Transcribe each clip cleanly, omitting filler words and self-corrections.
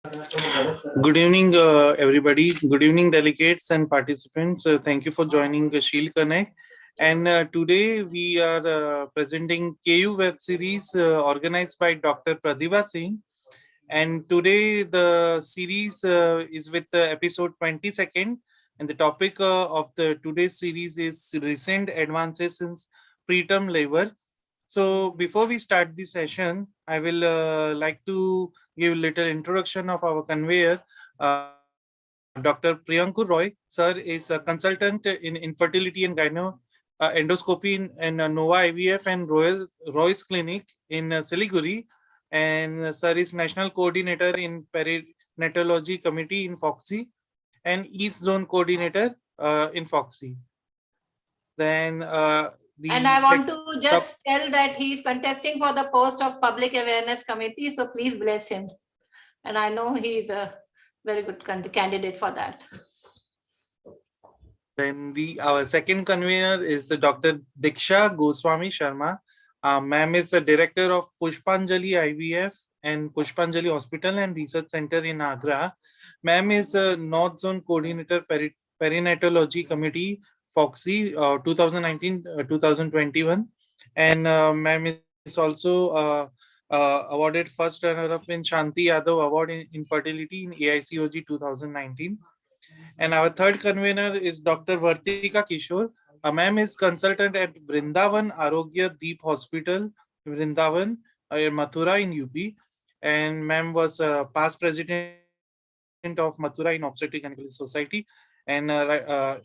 Good evening, everybody. Good evening, delegates and participants. Thank you for joining the Shield Connect. And today we are presenting KU web series organized by Dr. Pratibha Singh. And today the series is with episode 22nd. And the topic of the today's series is recent advances in preterm labor. So before we start the session, I will like to give a little introduction of our conveyor. Dr. Priyankur Roy, sir, is a consultant in infertility and endoscopy in Nova IVF and Roy's Clinic in Siliguri, and sir is national coordinator in perinatology committee in Foxy and East Zone coordinator in Foxy. Then and I want to just tell that he is contesting for the post of Public Awareness Committee, so please bless him. And I know he is a very good candidate for that. Then our second convener is Dr. Diksha Goswami Sharma. Ma'am is the director of Pushpanjali IVF and Pushpanjali Hospital and Research Center in Agra. Ma'am is a North Zone Coordinator Perinatology Committee, Foxy, 2019-2021. And ma'am is also awarded first runner-up in Shanti Yadav Award in Infertility in AICOG 2019. And our third convener is Dr. Vartika Kishore. Ma'am is consultant at Vrindavan Arogya Deep Hospital, Vrindavan, Mathura in UP. And ma'am was past president of Mathura in Obstetric Gynecology Society and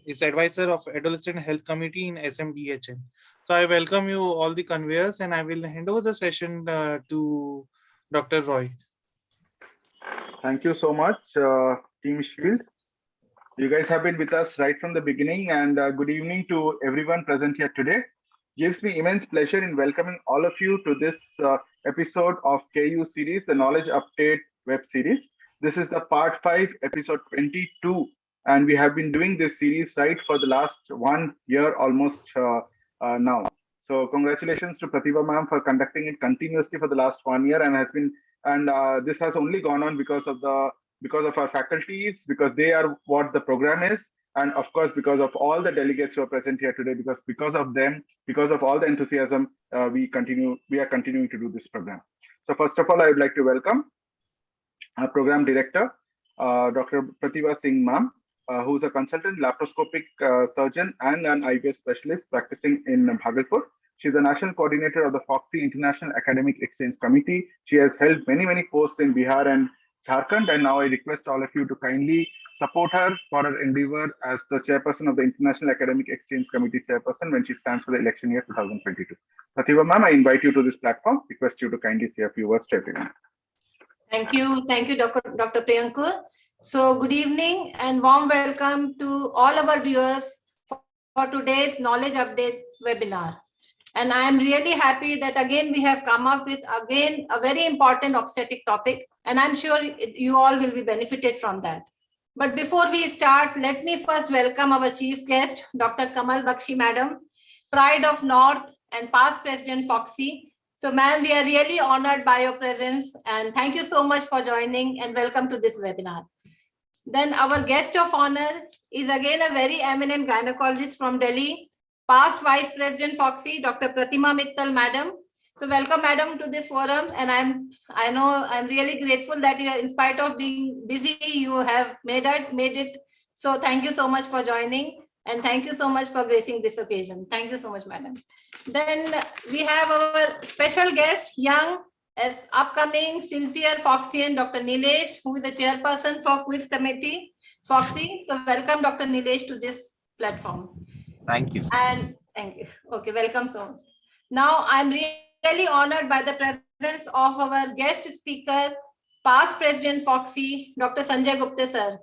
is advisor of Adolescent Health Committee in SMDHN. So I welcome you all the conveyors and I will hand over the session to Dr. Roy. Thank you so much, Team Shield. You guys have been with us right from the beginning, and good evening to everyone present here today. Gives me immense pleasure in welcoming all of you to this episode of KU series, the Knowledge Update web series. This is the part 5, episode 22, and we have been doing this series right for the last 1 year almost now. So congratulations to Pratibha ma'am for conducting it continuously for the last 1 year, and this has only gone on because of our faculties, because they are what the program is, and of course because of all the delegates who are present here today, because of them, because of all the enthusiasm, we are continuing to do this program. So first of all, I would like to welcome our program director, Dr. Pratibha Singh ma'am, who is a consultant laparoscopic surgeon and an IVF specialist practicing in Bhagalpur. She's the national coordinator of the Foxy International Academic Exchange Committee. She has held many posts in Bihar and Jharkhand, and now I request all of you to kindly support her for her endeavor as the chairperson of the International Academic Exchange Committee chairperson when she stands for the election year 2022. Pratibha ma'am, I invite you to this platform. Request you to kindly say a few words to everyone. Thank you, Dr. Priyankur. So good evening and warm welcome to all our viewers for today's Knowledge Update webinar. And I am really happy that again we have come up with a very important obstetric topic, and I'm sure you all will be benefited from that. But before we start, let me first welcome our chief guest, Dr. Kamal Bakshi Madam, Pride of North and past President Foxy. So ma'am, we are really honored by your presence and thank you so much for joining and welcome to this webinar. Then our guest of honor is again a very eminent gynecologist from Delhi, past Vice President Foxy, Dr. Pratima Mittal Madam. So welcome Madam to this forum, and I know I'm really grateful that you, in spite of being busy, you have made it. So thank you so much for joining and thank you so much for gracing this occasion. Thank you so much, Madam. Then we have our special guest, young as upcoming sincere Foxyan, Dr. Nilesh, who is the chairperson for Quiz Committee, Foxy. So welcome Dr. Nilesh to this platform. Thank you. And thank you. Okay, welcome so much. Now I'm really honored by the presence of our guest speaker, past President Foxy, Dr. Sanjay Gupta sir.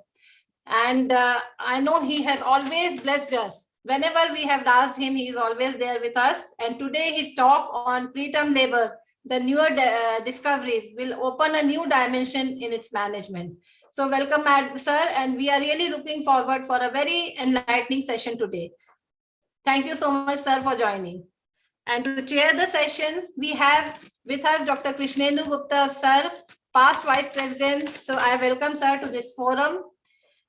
And I know he has always blessed us. Whenever we have asked him, he is always there with us. And today his talk on preterm labor, the newer discoveries, will open a new dimension in its management. So welcome, sir, and we are really looking forward for a very enlightening session today. Thank you so much, sir, for joining. And to chair the sessions, we have with us Dr. Krishnendu Gupta, sir, past Vice President. So I welcome sir to this forum.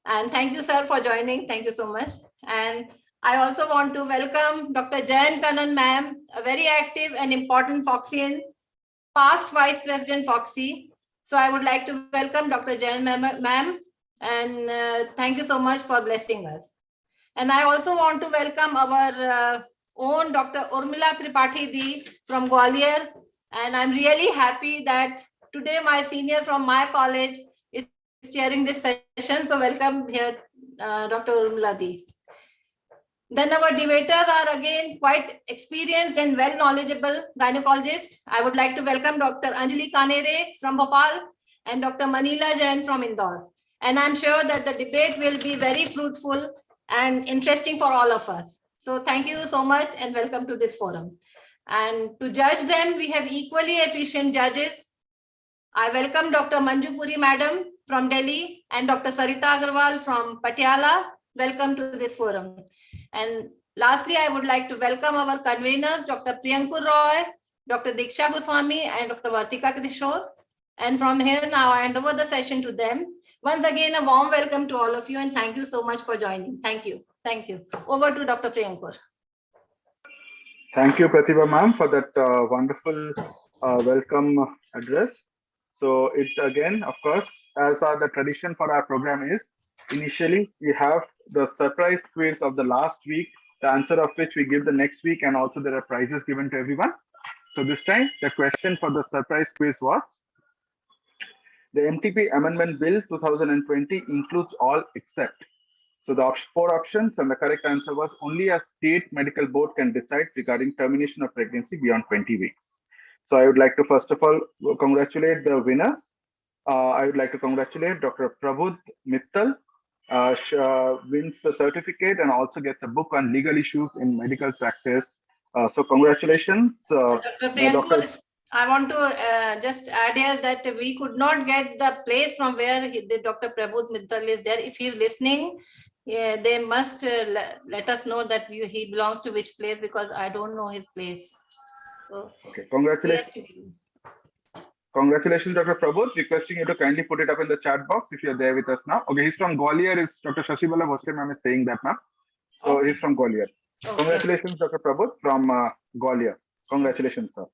And thank you, sir, for joining. Thank you so much. And I also want to welcome Dr. Jayan Kannan, ma'am, a very active and important Foxian, past Vice President Foxy. So I would like to welcome Dr. Jayan, ma'am, and thank you so much for blessing us. And I also want to welcome our own Dr. Urmila Tripathi Di from Gwalior. And I'm really happy that today my senior from my college is chairing this session. So welcome here, Dr. Urmila Di. Then our debaters are again quite experienced and well knowledgeable gynecologists. I would like to welcome Dr. Anjali Kanere from Bhopal and Dr. Manila Jain from Indore. And I'm sure that the debate will be very fruitful and interesting for all of us. So thank you so much and welcome to this forum. And to judge them, we have equally efficient judges. I welcome Dr. Manju Puri Madam from Delhi and Dr. Sarita Agarwal from Patiala. Welcome to this forum. And lastly, I would like to welcome our conveners, Dr. Priyankur Roy, Dr. Diksha Goswami, and Dr. Vartika Krishore. And from here now, I hand over the session to them. Once again, a warm welcome to all of you and thank you so much for joining. Thank you. Thank you. Over to Dr. Priyankur. Thank you, Pratibha ma'am, for that wonderful welcome address. So it again, of course, as the tradition for our program is, initially we have the surprise quiz of the last week, the answer of which we give the next week, and also there are prizes given to everyone. So this time, the question for the surprise quiz was, the MTP Amendment Bill 2020 includes all except. So the four options and the correct answer was, only a state medical board can decide regarding termination of pregnancy beyond 20 weeks. So I would like to first of all congratulate the winners. I would like to congratulate Dr. Prabodh Mittal, wins the certificate and also gets a book on legal issues in medical practice. So congratulations. Dr. Priyankur, I want to just add here that we could not get the place from where the Dr. Prabodh Mittal is there. If he's listening, yeah, they must let us know that he belongs to which place, because I don't know his place. So, okay, congratulations. Congratulations, Dr. Prabodh. Requesting you to kindly put it up in the chat box if you're there with us now. Okay, he's from Gwalior. Is Dr. Shashibala Bhosle ma'am is saying that, ma'am. So okay. He's from Gwalior. Okay. Congratulations, Dr. Prabodh from Gwalior. Congratulations, sir.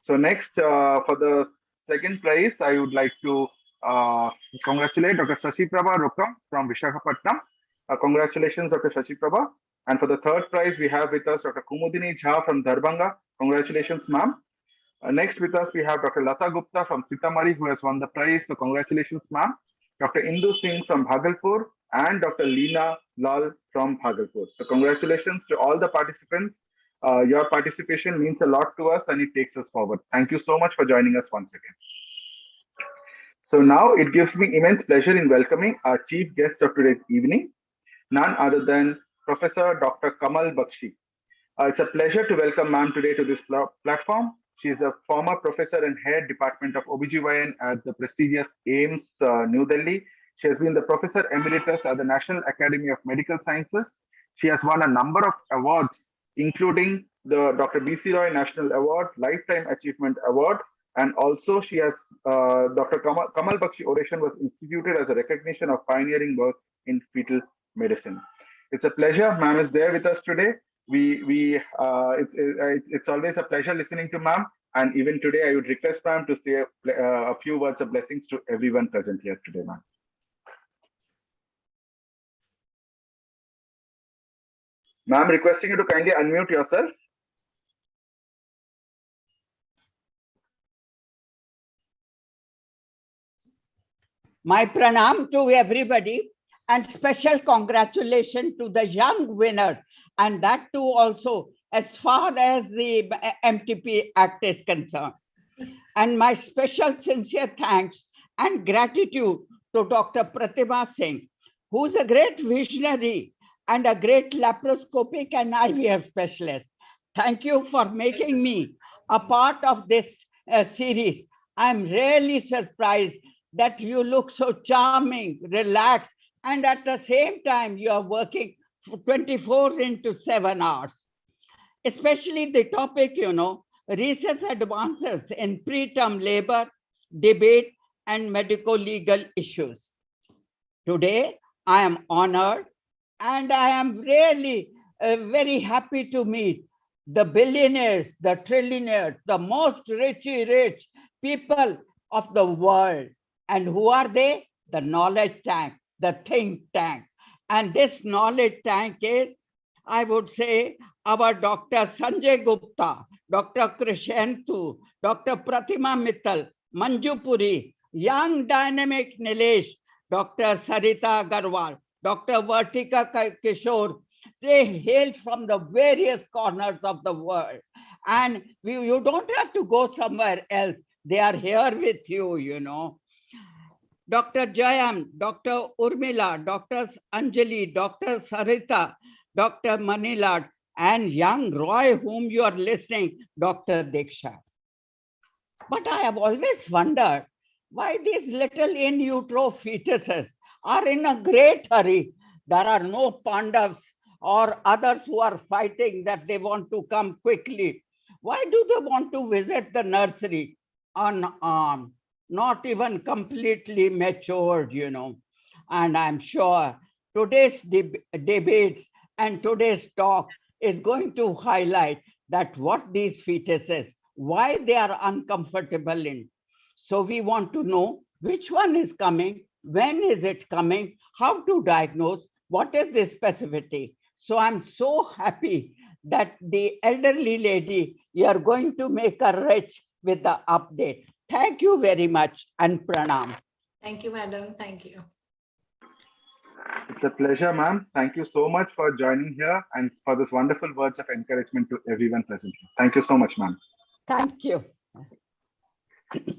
So next, for the second prize, I would like to congratulate Dr. Shashi Prabha Rokam from Visakhapatnam. Congratulations, Dr. Shashi Prabha. And for the third prize, we have with us Dr. Kumudini Jha from Darbhanga. Congratulations, ma'am. Next with us, we have Dr. Lata Gupta from Sitamarhi, who has won the prize. So congratulations, ma'am. Dr. Indu Singh from Bhagalpur and Dr. Leena Lal from Bhagalpur. So congratulations to all the participants. Your participation means a lot to us and it takes us forward. Thank you so much for joining us once again. So now it gives me immense pleasure in welcoming our chief guest of today's evening, none other than Professor Dr. Kamal Bakshi. It's a pleasure to welcome ma'am today to this platform. She is a former professor and head department of OBGYN at the prestigious AIIMS, New Delhi. She has been the professor emeritus at the National Academy of Medical Sciences. She has won a number of awards, including the Dr. B.C. Roy National Award, Lifetime Achievement Award, and also she has Dr. Kamal Bakshi Oration was instituted as a recognition of pioneering work in fetal medicine. It's a pleasure, ma'am is there with us today. It's always a pleasure listening to ma'am, and even today I would request ma'am to say a few words of blessings to everyone present here today, ma'am. Ma'am, requesting you to kindly unmute yourself. My pranam to everybody and special congratulations to the young winner, and that too also as far as the MTP Act is concerned. And my special sincere thanks and gratitude to Dr. Pratibha Singh, who's a great visionary and a great laparoscopic and IVF specialist. Thank you for making me a part of this series. I'm really surprised that you look so charming, relaxed, and at the same time, you are working 24/7 hours. Especially the topic, recent advances in preterm labor, debate, and medico-legal issues. Today, I am honored and I am really very happy to meet the billionaires, the trillionaires, the most rich people of the world. And who are they? The knowledge tank, the think tank. And this knowledge tank is, I would say, our Dr. Sanjay Gupta, Dr. Krishentu, Dr. Pratima Mittal, Manju Puri, young dynamic Nilesh, Dr. Sarita Agarwal, Dr. Vartika Kishore. They hail from the various corners of the world. And you don't have to go somewhere else. They are here with you, you know. Dr. Jayam, Dr. Urmila, Dr. Anjali, Dr. Sarita, Dr. Manilad, and young Roy, whom you are listening, Dr. Diksha. But I have always wondered why these little in utero fetuses are in a great hurry. There are no Pandavas or others who are fighting that they want to come quickly. Why do they want to visit the nursery unarmed, not even completely matured, you know? And I'm sure today's debates and today's talk is going to highlight that what these fetuses, why they are uncomfortable in. So we want to know which one is coming, when is it coming, how to diagnose, what is the specificity. So I'm so happy that the elderly lady, you are going to make her rich with the update. Thank you very much and pranam. Thank you, madam. Thank you. It's a pleasure, ma'am. Thank you so much for joining here and for this wonderful words of encouragement to everyone present here. Thank you so much, ma'am. Thank you.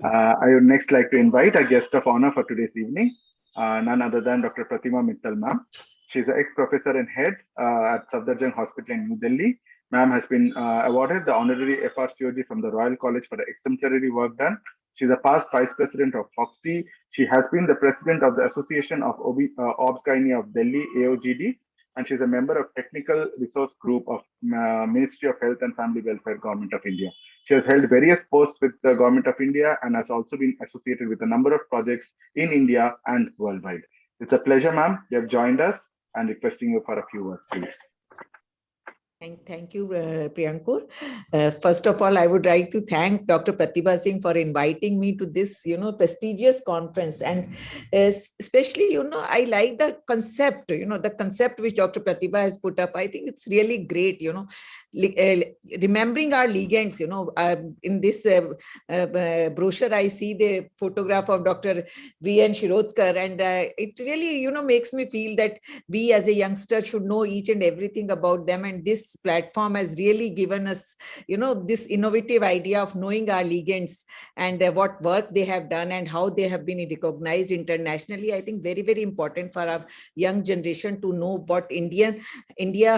I would next like to invite a guest of honor for today's evening, none other than Dr. Pratima Mittal, ma'am. She's an ex-professor and head at Safdarjung Hospital in New Delhi. Ma'am has been awarded the honorary FRCOG from the Royal College for the exemplary work done. She's a past vice president of FOXI. She has been the president of the Association of Obs-Gynae of Delhi, AOGD, and she's a member of Technical Resource Group of Ministry of Health and Family Welfare, Government of India. She has held various posts with the Government of India and has also been associated with a number of projects in India and worldwide. It's a pleasure, ma'am. You have joined us and requesting you for a few words, please. Thank you, Priyankur. First of all, I would like to thank Dr. Pratibha Singh for inviting me to this, prestigious conference. And especially, I like the concept, the concept which Dr. Pratibha has put up. I think it's really great, remembering our ligands, in this brochure, I see the photograph of Dr. V.N. Shirodkar, and it really, makes me feel that we as a youngster should know each and everything about them. And this platform has really given us, this innovative idea of knowing our ligands and what work they have done and how they have been recognized internationally. I think very, very important for our young generation to know what India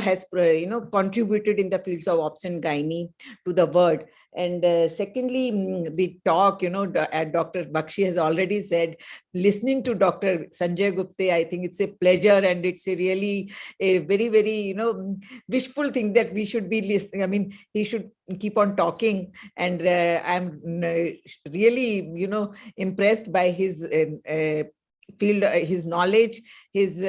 has, contributed in the fields of obs and gynae to the world. And secondly, the talk, Dr. Bakshi has already said, listening to Dr. Sanjay Gupta, I think it's a pleasure, and it's a really a very, very, wishful thing that we should be listening. I mean, he should keep on talking, and I'm really, impressed by his field, his knowledge, his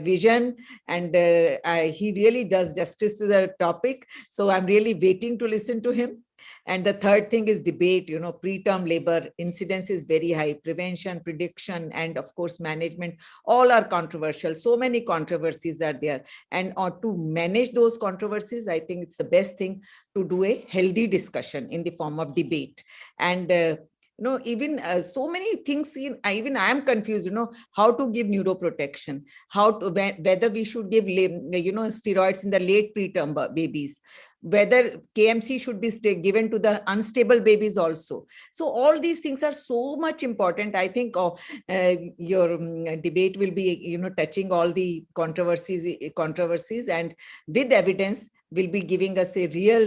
vision, and he really does justice to the topic. So I'm really waiting to listen to him. And the third thing is debate, preterm labor incidence is very high, prevention, prediction, and of course, management, all are controversial. So many controversies are there. And to manage those controversies, I think it's the best thing to do a healthy discussion in the form of debate. And even so many things, even I am confused, how to give neuroprotection, whether we should give, steroids in the late preterm babies, whether KMC should be given to the unstable babies also. So all these things are so much important. I think your debate will be, touching all the controversies, and with evidence will be giving us a real,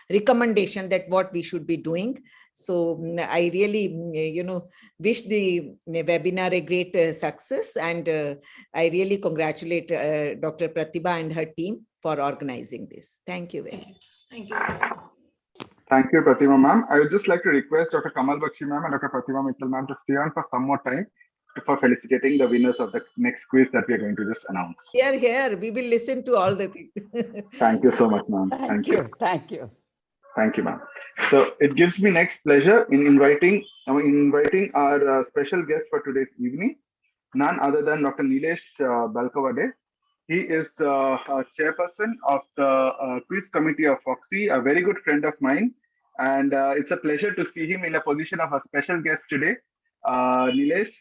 recommendation that what we should be doing. So I really, wish the webinar a great success, and I really congratulate Dr. Pratibha and her team for organizing this. Thank you very much. Thank you. Thank you, Pratima ma'am. I would just like to request Dr. Kamal Bakshi ma'am and Dr. Pratima Mittal ma'am to stay on for some more time for felicitating the winners of the next quiz that we are going to just announce. Here. We will listen to all the things. Thank you so much, ma'am. Thank you. Thank you. Thank you, ma'am. So it gives me next pleasure in inviting our special guest for today's evening, none other than Dr. Nilesh Balkawade. He is a chairperson of the quiz committee of Foxy, a very good friend of mine. And it's a pleasure to see him in a position of a special guest today. Nilesh,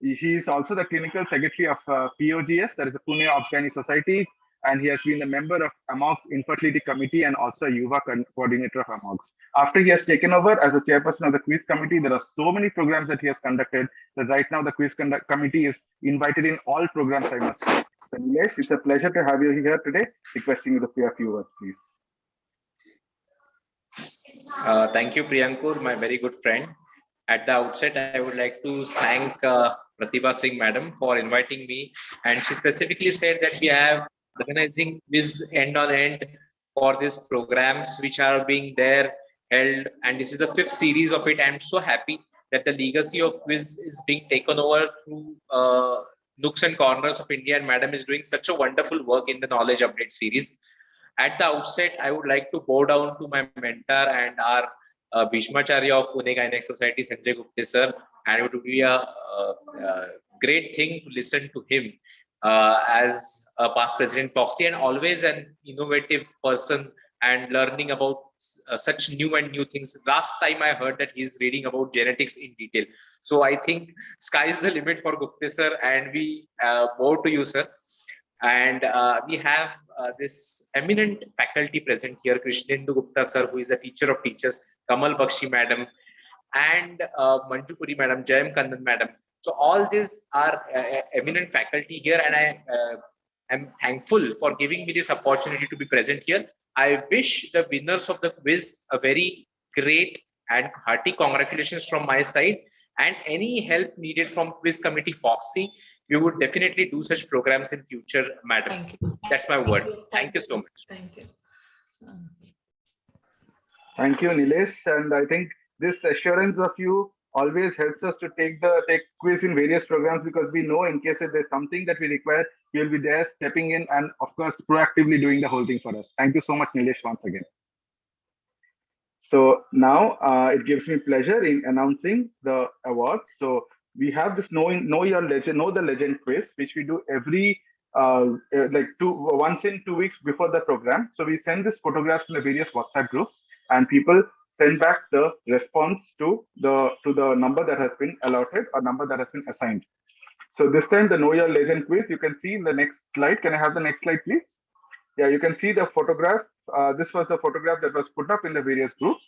he is also the clinical secretary of POGS, that is the Pune Obsgynae Society, and he has been a member of AMOG's Infertility Committee and also a Yuva coordinator of AMOG's. After he has taken over as a chairperson of the quiz committee, there are so many programs that he has conducted that right now the quiz committee is invited in all programs, I must say. So Nilesh, it's a pleasure to have you here today. Requesting you to say a few words, please. Thank you, Priyankur, my very good friend. At the outset, I would like to thank Pratibha Singh madam for inviting me. And she specifically said that we have organizing this end on end for these programs which are being there held. And this is the 5th series of it. I'm so happy that the legacy of quiz is being taken over through nooks and corners of India. And madam is doing such a wonderful work in the knowledge update series. At the outset, I would like to bow down to my mentor and our Bhishmacharya of Pune Gynec Society, Sanjay Gupte sir, and it would be a great thing to listen to him as a past president Foxy and always an innovative person and learning about such new and new things. Last time I heard that he's reading about genetics in detail. So I think sky's the limit for Gupte sir, and we bow to you, sir. And we have this eminent faculty present here, Krishnendu Gupta sir, who is a teacher of teachers, Kamal Bakshi madam, and Manju Puri madam, Jayam Kandan madam. So all these are eminent faculty here, and I am thankful for giving me this opportunity to be present here. I wish the winners of the quiz a very great and hearty congratulations from my side, and any help needed from Quiz Committee Foxy, we would definitely do such programs in future, madam. Thank you. That's my word. Thank you so much. Thank you. Thank you, Nilesh. And I think this assurance of you always helps us to take quiz in various programs, because we know in case if there's something that we require, you'll be there stepping in and of course proactively doing the whole thing for us. Thank you so much, Nilesh, once again. So now it gives me pleasure in announcing the awards. So we have this Know the Legend quiz, which we do every once in 2 weeks before the program. So we send these photographs in the various WhatsApp groups, and people send back the response to the number that has been allotted or number that has been assigned. So this time the Know Your Legend quiz, you can see in the next slide. Can I have the next slide, please? Yeah, you can see the photograph. This was the photograph that was put up in the various groups,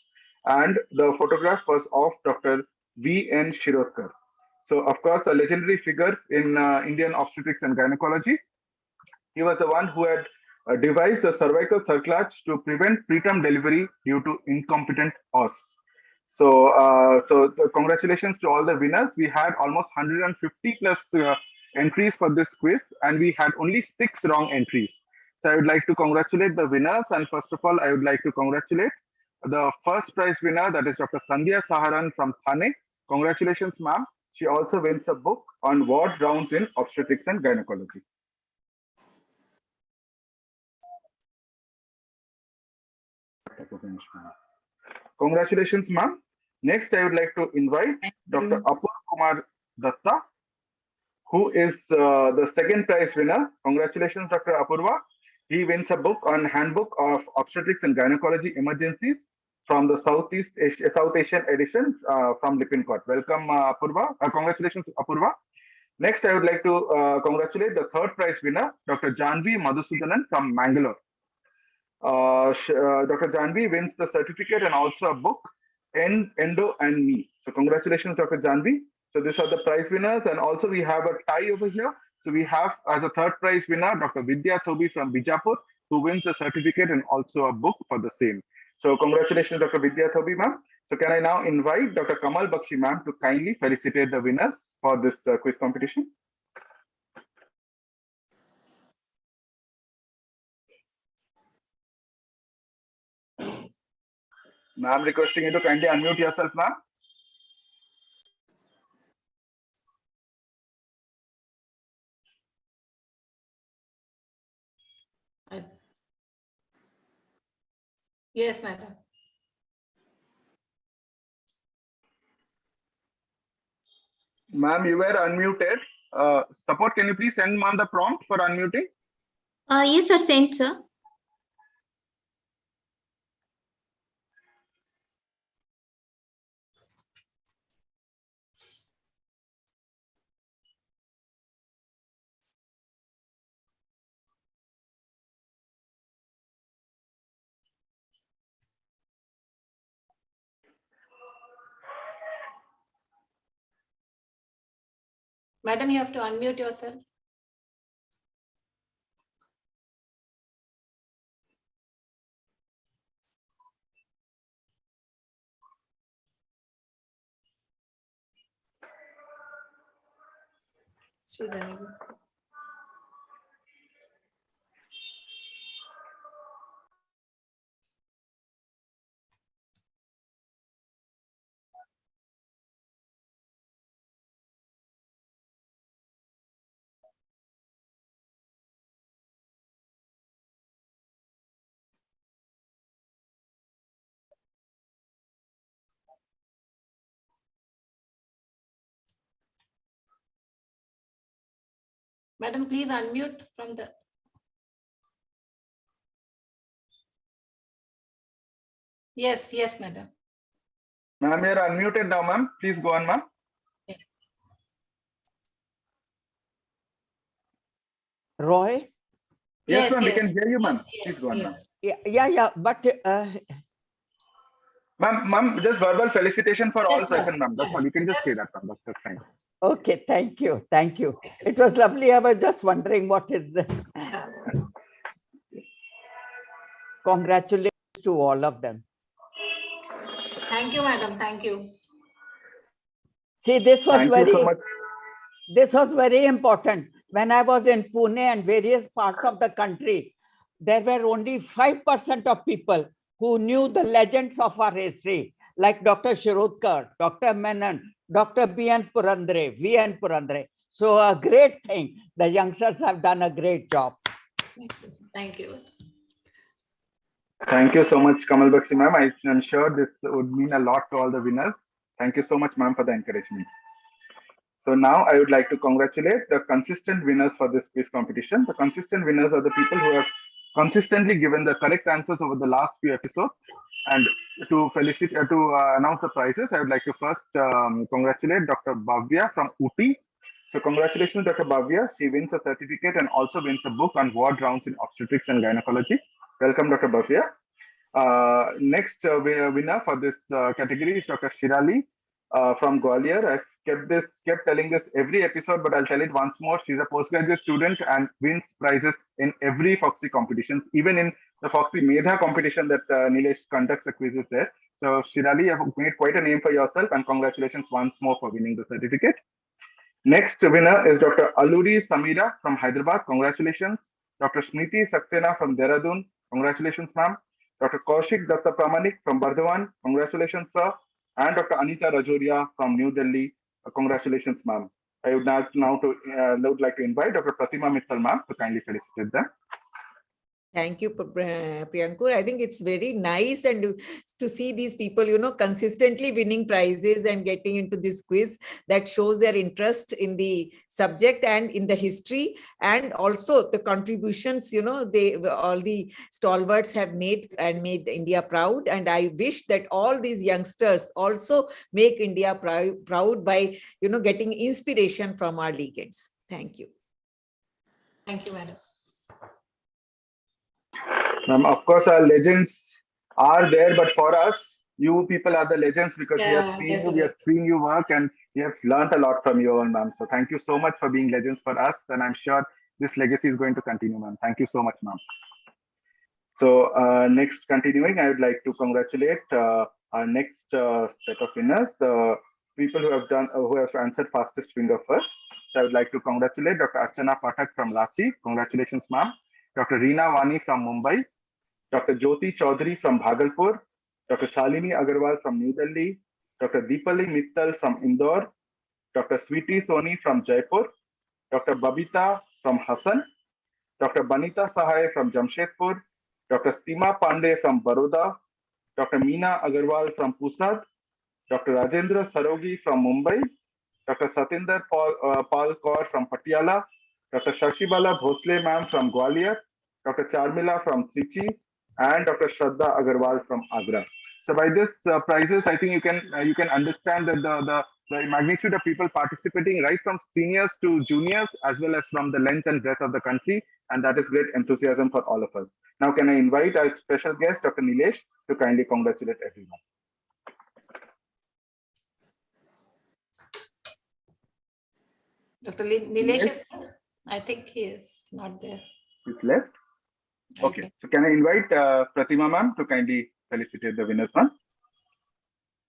and the photograph was of Dr. V.N. Shirodkar. So, of course, a legendary figure in Indian obstetrics and gynecology. He was the one who had devised a cervical circlage to prevent preterm delivery due to incompetent os. So, congratulations to all the winners. We had almost 150 plus entries for this quiz, and we had only 6 wrong entries. So I would like to congratulate the winners, and first of all, I would like to congratulate the first prize winner, that is Dr. Sandhya Saharan from Thane. Congratulations, ma'am. She also wins a book on ward rounds in obstetrics and gynecology. Congratulations, ma'am. Next, I would like to invite Dr. Apur Kumar Datta, who is the second prize winner. Congratulations, Dr. Apurva. He wins a book on Handbook of Obstetrics and Gynecology Emergencies from the South Asian edition from Lippincott. Welcome, Apurva. Congratulations, Apurva. Next, I would like to congratulate the third prize winner, Dr. Janvi Madhusudanan from Mangalore. Dr. Janvi wins the certificate and also a book, Endo and Me. So congratulations, Dr. Janvi. So these are the prize winners, and also we have a tie over here. So we have as a third prize winner, Dr. Vidya Thobi from Bijapur, who wins a certificate and also a book for the same. So congratulations, Dr. Vidya Thobi, ma'am. So can I now invite Dr. Kamal Bakshi, ma'am, to kindly felicitate the winners for this quiz competition? Ma'am, requesting you to kindly unmute yourself, ma'am. Yes, madam. Ma'am, you were unmuted. Support, can you please send ma'am the prompt for unmuting? Yes, sir. Sent, sir. Madam, you have to unmute yourself. She's unable. Madam, please unmute from the. Yes, yes, madam. Ma'am, you're unmuted now, ma'am. Please go on, ma'am. Roy? Yes, ma'am, we can hear you, ma'am. Yes, Please go on, yes. ma'am. Yeah, but Ma'am, just verbal felicitation for all Yes, ma'am. present, ma'am. That's all. You can just Yes. say that, ma'am. That's fine. okay, thank you. Thank you. It was lovely. I was just wondering what is the congratulations to all of them. Thank you, madam. Thank you. See, this was Thank you so much. This was very important. When I was in Pune and various parts of the country, there were only 5% of people who knew the legends of our history, like Dr. Shirodkar, Dr. Menon, Dr. V.N. Purandre. So a great thing. The youngsters have done a great job. Thank you. Thank you so much, Kamal Bakshi, ma'am. I'm sure this would mean a lot to all the winners. Thank you so much, ma'am, for the encouragement. So now I would like to congratulate the consistent winners for this quiz competition. The consistent winners are the people who have consistently given the correct answers over the last few episodes. And to announce the prizes, I would like to first congratulate Dr. Bhavya from Uti. So congratulations, Dr. Bhavya. She wins a certificate and also wins a book on ward rounds in obstetrics and gynecology. Welcome, Dr. Bhavya. Next winner for this category is Dr. Shirali from Gwalior. I've kept telling this every episode, but I'll tell it once more. She's a postgraduate student and wins prizes in every Foxy competitions, even in the Foxy Medha competition that Nilesh conducts the quizzes there. So Shirali, you've made quite a name for yourself, and congratulations once more for winning the certificate. Next winner is Dr. Aluri Samira from Hyderabad. Congratulations. Dr. Smriti Saxena from Dehradun. Congratulations, ma'am. Dr. Kaushik Datta Pramanik from Bardhaman. Congratulations, sir. And Dr. Anita Rajoria from New Delhi. Congratulations, ma'am. I would would like to invite Dr. Pratima Mittal, ma'am, to kindly felicitate them. Thank you, Priyankur. I think it's very nice and to see these people, consistently winning prizes and getting into this quiz. That shows their interest in the subject and in the history, and also the contributions, all the stalwarts have made and made India proud. And I wish that all these youngsters also make India proud by, getting inspiration from our legends. Thank you. Thank you, madam. Of course, our legends are there, but for us, you people are the legends because we have seen you, we have seen you work, and we have learned a lot from you all, ma'am. So thank you so much for being legends for us, and I'm sure this legacy is going to continue, ma'am. Thank you so much, ma'am. So next, continuing, I would like to congratulate our next set of winners, the people who have answered fastest finger first. So I would like to congratulate Dr. Archana Pathak from Ranchi. Congratulations, ma'am. Dr. Reena Wani from Mumbai. Dr. Jyoti Chaudhary from Bhagalpur, Dr. Shalini Agarwal from New Delhi, Dr. Deepali Mittal from Indore, Dr. Sweetie Soni from Jaipur, Dr. Babita from Hassan, Dr. Banita Sahai from Jamshedpur, Dr. Seema Pandey from Baroda, Dr. Meena Agarwal from Pusat, Dr. Rajendra Sarogi from Mumbai, Dr. Satinder Pal Kaur from Patiala, Dr. Shashibala Bhosle ma'am from Gwalior, Dr. Charmila from Trichy, and Dr. Shraddha Agarwal from Agra. So by this prizes, I think you can understand that the magnitude of people participating, right from seniors to juniors, as well as from the length and breadth of the country, and that is great enthusiasm for all of us. Now, can I invite our special guest, Dr. Nilesh, to kindly congratulate everyone. Dr. Nilesh is, I think he is not there. He's left. Okay, so can I invite Pratima ma'am to kindly felicitate the winners, ma'am?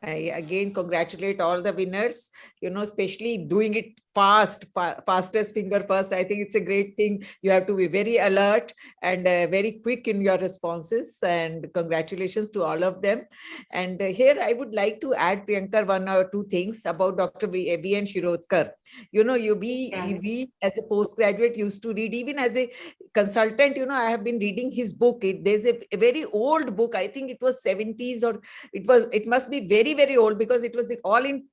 I again congratulate all the winners, especially doing it fastest finger first. I think it's a great thing. You have to be very alert and very quick in your responses, and congratulations to all of them. And here I would like to add, Priyankar, one or two things about Dr. V.N. Shirodkar. We as a postgraduate used to read, even as a consultant, I have been reading his book. There's a very old book. I think it was 70s, or it must be very, very old, because it was all in,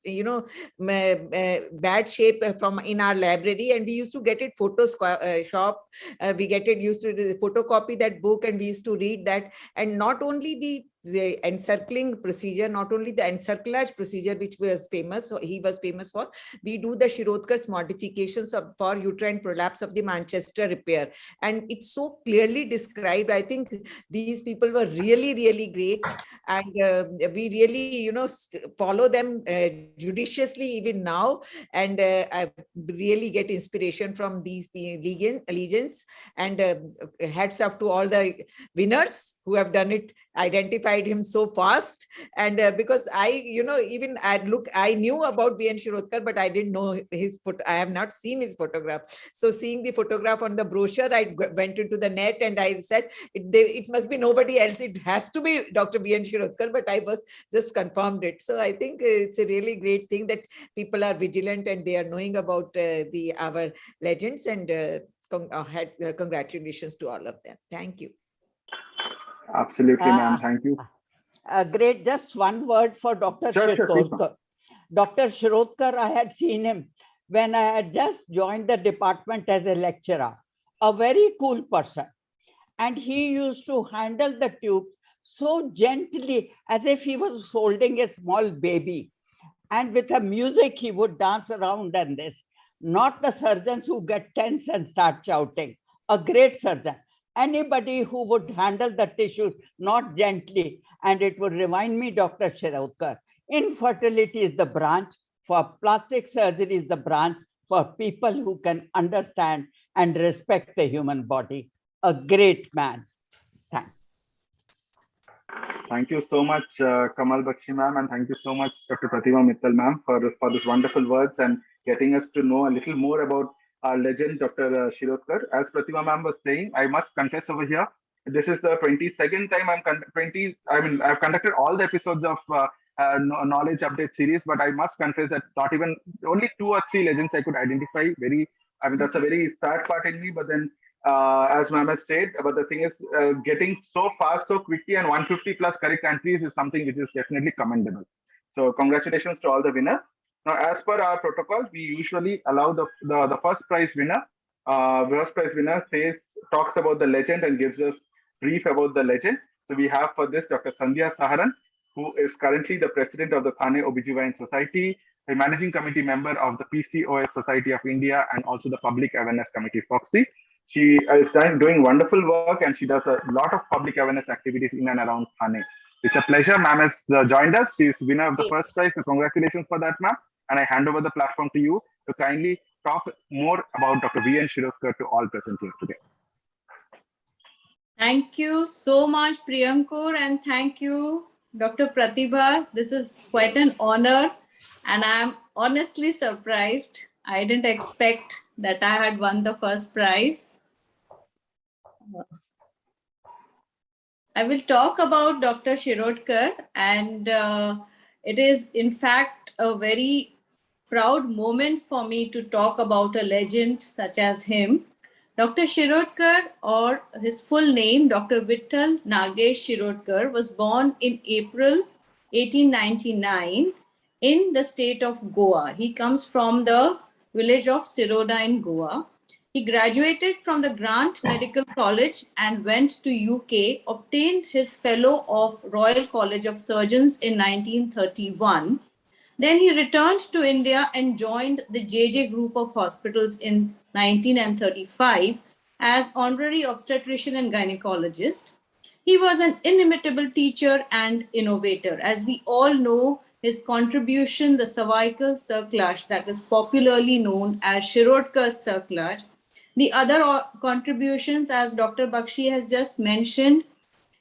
bad shape from in our library, and we used to get it shop. We used to photocopy that book, and we used to read that. And not only the encircling procedure, not only the encirclage procedure, which he was famous for, we do the Shirodkar's modifications for uterine prolapse of the Manchester repair, and it's so clearly described. I think these people were really, really great, and we really, follow them judiciously even now, and I really get inspiration from these legends. And hats off to all the winners who have done it, identified him so fast. And because I knew about V.N. Shirodkar, but I didn't know I have not seen his photograph. So seeing the photograph on the brochure, I went into the net and I said, it must be nobody else. It has to be Dr. V.N. Shirodkar, but I was just confirmed it. So I think it's a really great thing that people are vigilant and they are knowing about our legends, and congratulations to all of them. Thank you. Absolutely, ma'am. Thank you. Great. Just one word for Dr. Shirodkar. Sure, Dr. Shirodkar, I had seen him when I had just joined the department as a lecturer. A very cool person. And he used to handle the tubes so gently, as if he was holding a small baby. And with the music, he would dance around and this. Not the surgeons who get tense and start shouting. A great surgeon. Anybody who would handle the tissues not gently, and it would remind me, Dr. Shirodkar, infertility is the branch, for plastic surgery is the branch for people who can understand and respect the human body. A great man. Thanks. Thank you so much, Kamal Bakshi ma'am, and thank you so much, Dr. Pratima Mittal ma'am, for these wonderful words and getting us to know a little more about our legend, Dr. Shirodkar. As Pratima ma'am was saying, I must confess over here, this is the 22nd time I've conducted all the episodes of knowledge update series, but I must confess that only 2 or 3 legends I could identify. That's a very sad part in me, but then as ma'am has said, but the thing is, getting so fast, so quickly, and 150 plus correct entries is something which is definitely commendable. So congratulations to all the winners. Now, as per our protocol, we usually allow the first prize winner. First prize winner talks about the legend and gives us brief about the legend. So we have for this Dr. Sandhya Saharan, who is currently the president of the Thane OBGYN Society, a managing committee member of the PCOS Society of India, and also the Public Awareness Committee, FOXY. She is doing wonderful work, and she does a lot of public awareness activities in and around Thane. It's a pleasure. Ma'am has joined us. She's winner of the first prize. So congratulations for that, ma'am. And I hand over the platform to you to kindly talk more about Dr. V.N. Shirodkar to all present here today. Thank you so much, Priyankur, and thank you, Dr. Pratibha. This is quite an honor, and I'm honestly surprised. I didn't expect that I had won the first prize. I will talk about Dr. Shirodkar, and it is in fact a very proud moment for me to talk about a legend such as him. Dr. Shirodkar, or his full name, Dr. Vittal Nagesh Shirodkar, was born in April 1899 in the state of Goa. He comes from the village of Siroda in Goa. He graduated from the Grant Medical College and went to UK, obtained his Fellow of Royal College of Surgeons in 1931. Then he returned to India and joined the JJ Group of Hospitals in 1935 as honorary obstetrician and gynecologist. He was an inimitable teacher and innovator. As we all know, his contribution, the cervical circlage, that is popularly known as Shirodkar's circlage. The other contributions, as Dr. Bakshi has just mentioned,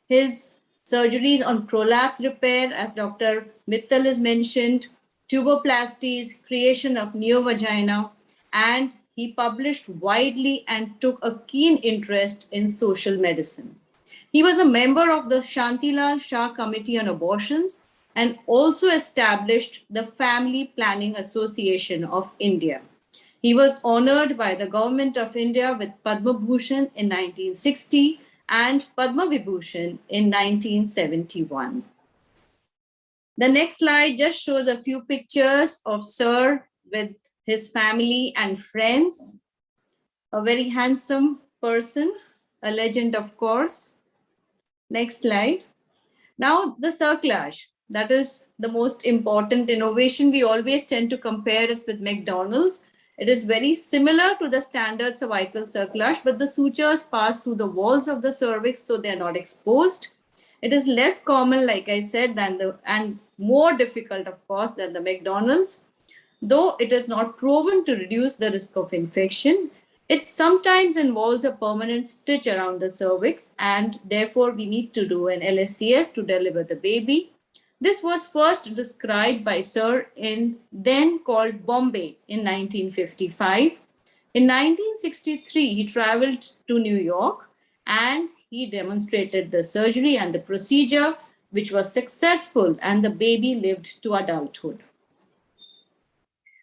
his surgeries on prolapse repair, as Dr. Mittal has mentioned, tuboplasties, creation of neovagina, and he published widely and took a keen interest in social medicine. He was a member of the Shantilal Shah Committee on Abortions and also established the Family Planning Association of India. He was honored by the Government of India with Padma Bhushan in 1960 and Padma Vibhushan in 1971. The next slide just shows a few pictures of Sir with his family and friends. A very handsome person, a legend, of course. Next slide. Now, the circlage. That is the most important innovation. We always tend to compare it with McDonald's. It is very similar to the standard cervical circlage, but the sutures pass through the walls of the cervix, so they are not exposed. It is less common, like I said, and more difficult, of course, than the McDonald's. Though it is not proven to reduce the risk of infection, it sometimes involves a permanent stitch around the cervix, and therefore we need to do an LSCS to deliver the baby. This was first described by Sir in then called Bombay in 1955. In 1963, he traveled to New York and he demonstrated the surgery and the procedure, which was successful, and the baby lived to adulthood.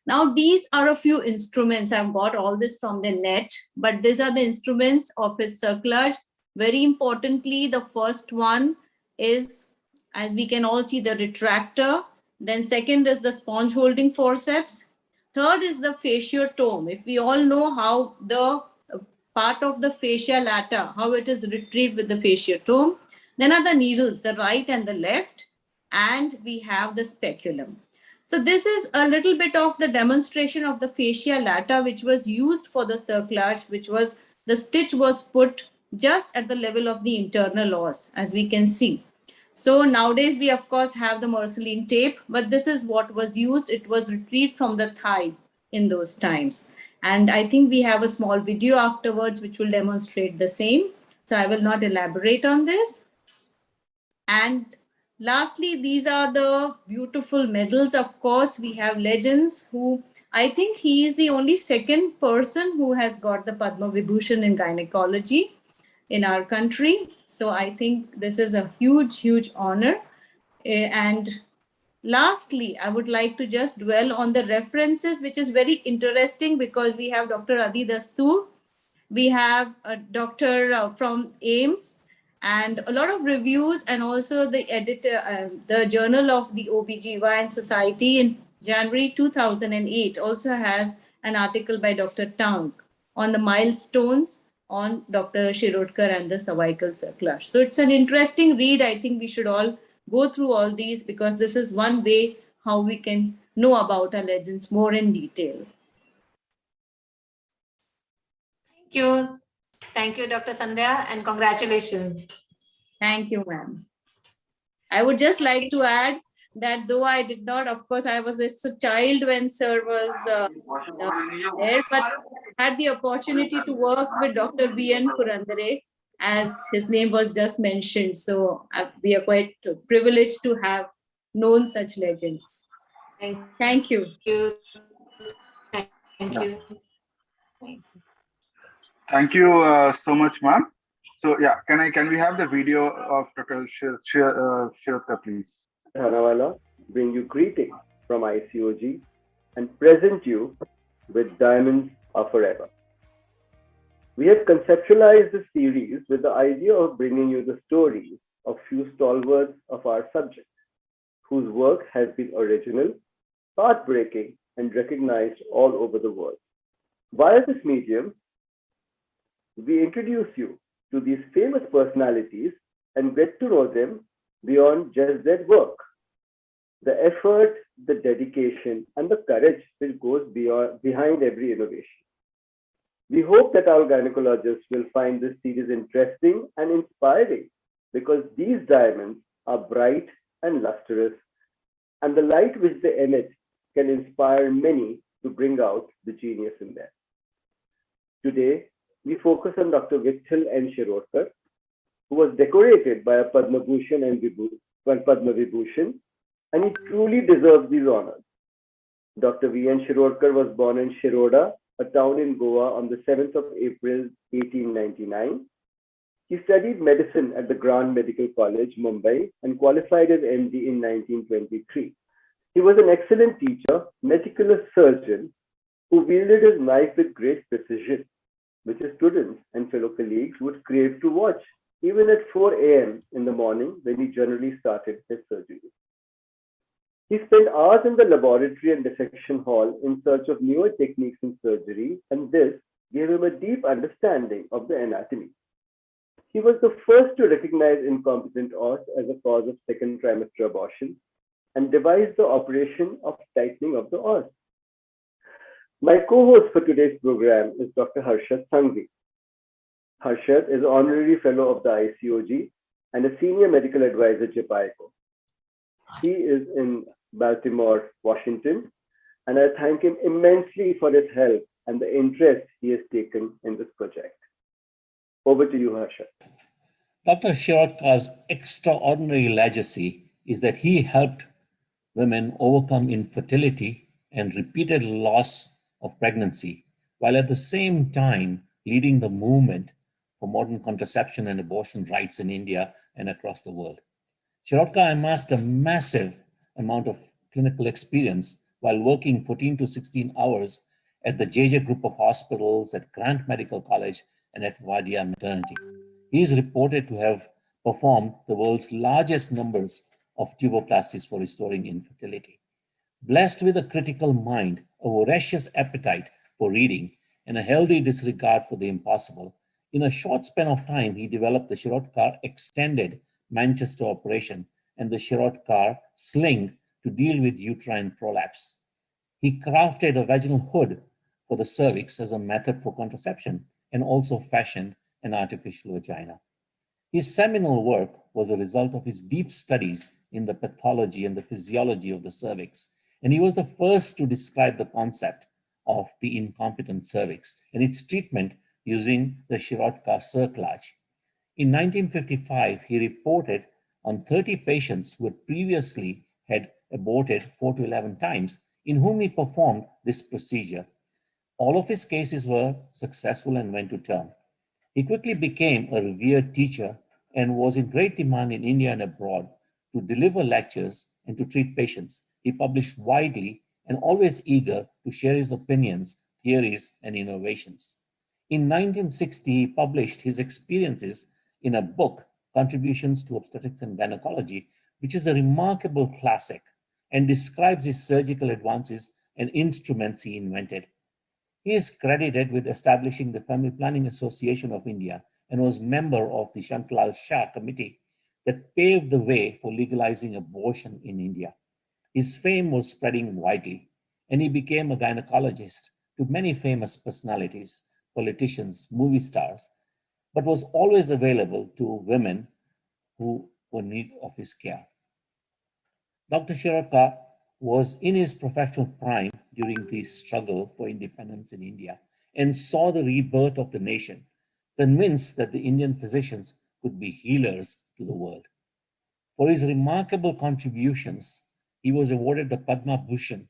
Now, these are a few instruments. I've got all this from the net, but these are the instruments of his circlage. Very importantly, the first one is, as we can all see, the retractor. Then second is the sponge holding forceps. Third is the fasciotome. If we all know how the part of the fascia lata, how it is retrieved with the fasciotome. Then are the needles, the right and the left, and we have the speculum. So this is a little bit of the demonstration of the fascia lata, which was used for the circlage, which was the stitch was put just at the level of the internal os, as we can see. So nowadays we of course have the Marceline tape, but this is what was used. It was retrieved from the thigh in those times. And I think we have a small video afterwards which will demonstrate the same. So I will not elaborate on this. And lastly, these are the beautiful medals. Of course, we have legends who, I think he is the only second person who has got the Padma Vibhushan in gynecology in our country. So I think this is a huge, huge honor. And lastly, I would like to just dwell on the references, which is very interesting because we have Dr. Adi Dastur, we have a doctor from AIMS, and a lot of reviews, and also the editor, the Journal of the OBGYN Society in January 2008 also has an article by Dr. Tang on the milestones on Dr. Shirodkar and the cervical circlage. So it's an interesting read. I think we should all go through all these because this is one way how we can know about our legends more in detail. Thank you. Thank you, Dr. Sandhya, and congratulations. Thank you, ma'am. I would just like to add that though I did not, of course, I was a child when Sir was there, but had the opportunity to work with Dr. V.N. Purandare, as his name was just mentioned. So we are quite privileged to have known such legends. Thank you. Thank you. Thank you so much, ma'am. So yeah, can we have the video of Dr. Shirotka, please? Thanawala bring you greetings from ICOG and present you with Diamonds Are Forever. We have conceptualized the series with the idea of bringing you the stories of few stalwarts of our subject, whose work has been original, path-breaking, and recognized all over the world. Via this medium, we introduce you to these famous personalities and get to know them beyond just their work. The effort, the dedication, and the courage which goes behind every innovation. We hope that our gynecologists will find this series interesting and inspiring because these diamonds are bright and lustrous, and the light which they emit can inspire many to bring out the genius in them. Today, we focus on Dr. Vitthal N. Shirodkar, who was decorated by a Padma Bhushan and Padma Vibhushan, and he truly deserves these honors. Dr. V.N. Shirodkar was born in Shiroda, a town in Goa, on the 7th of April, 1899. He studied medicine at the Grand Medical College, Mumbai, and qualified as MD in 1923. He was an excellent teacher, meticulous surgeon, who wielded his knife with great precision, which his students and fellow colleagues would crave to watch, even at 4 a.m. in the morning when he generally started his surgery. He spent hours in the laboratory and dissection hall in search of newer techniques in surgery, and this gave him a deep understanding of the anatomy. He was the first to recognize incompetent os as a cause of second trimester abortion and devised the operation of tightening of the os. My co-host for today's program is Dr. Harshad Sanghvi. Harshad is honorary fellow of the ICOG and a senior medical advisor at JPICO. He is in Baltimore, Washington, and I thank him immensely for his help and the interest he has taken in this project. Over to you, Harshad. Dr. Shirodkar's extraordinary legacy is that he helped women overcome infertility and repeated loss of pregnancy, while at the same time leading the movement for modern contraception and abortion rights in India and across the world. Shirodkar amassed a massive amount of clinical experience while working 14 to 16 hours at the JJ Group of Hospitals, at Grant Medical College, and at Vadia Maternity. He is reported to have performed the world's largest numbers of tuboplasties for restoring infertility. Blessed with a critical mind, a voracious appetite for reading, and a healthy disregard for the impossible, in a short span of time, he developed the Shirodkar extended Manchester operation and the Shirodkar sling to deal with uterine prolapse. He crafted a vaginal hood for the cervix as a method for contraception and also fashioned an artificial vagina. His seminal work was a result of his deep studies in the pathology and the physiology of the cervix, and he was the first to describe the concept of the incompetent cervix and its treatment using the Shirodkar cerclage. In 1955, he reported on 30 patients who had previously had aborted 4 to 11 times, in whom he performed this procedure. All of his cases were successful and went to term. He quickly became a revered teacher and was in great demand in India and abroad to deliver lectures and to treat patients. He published widely and always eager to share his opinions, theories, and innovations. In 1960, he published his experiences in a book, Contributions to Obstetrics and Gynecology, which is a remarkable classic and describes his surgical advances and instruments he invented. He is credited with establishing the Family Planning Association of India and was member of the Shantlal Shah committee that paved the way for legalizing abortion in India. His fame was spreading widely, and he became a gynecologist to many famous personalities, politicians, movie stars, but was always available to women who were in need of his care. Dr. Shirodkar was in his professional prime during the struggle for independence in India and saw the rebirth of the nation, convinced that the Indian physicians could be healers to the world. For his remarkable contributions, he was awarded the Padma Bhushan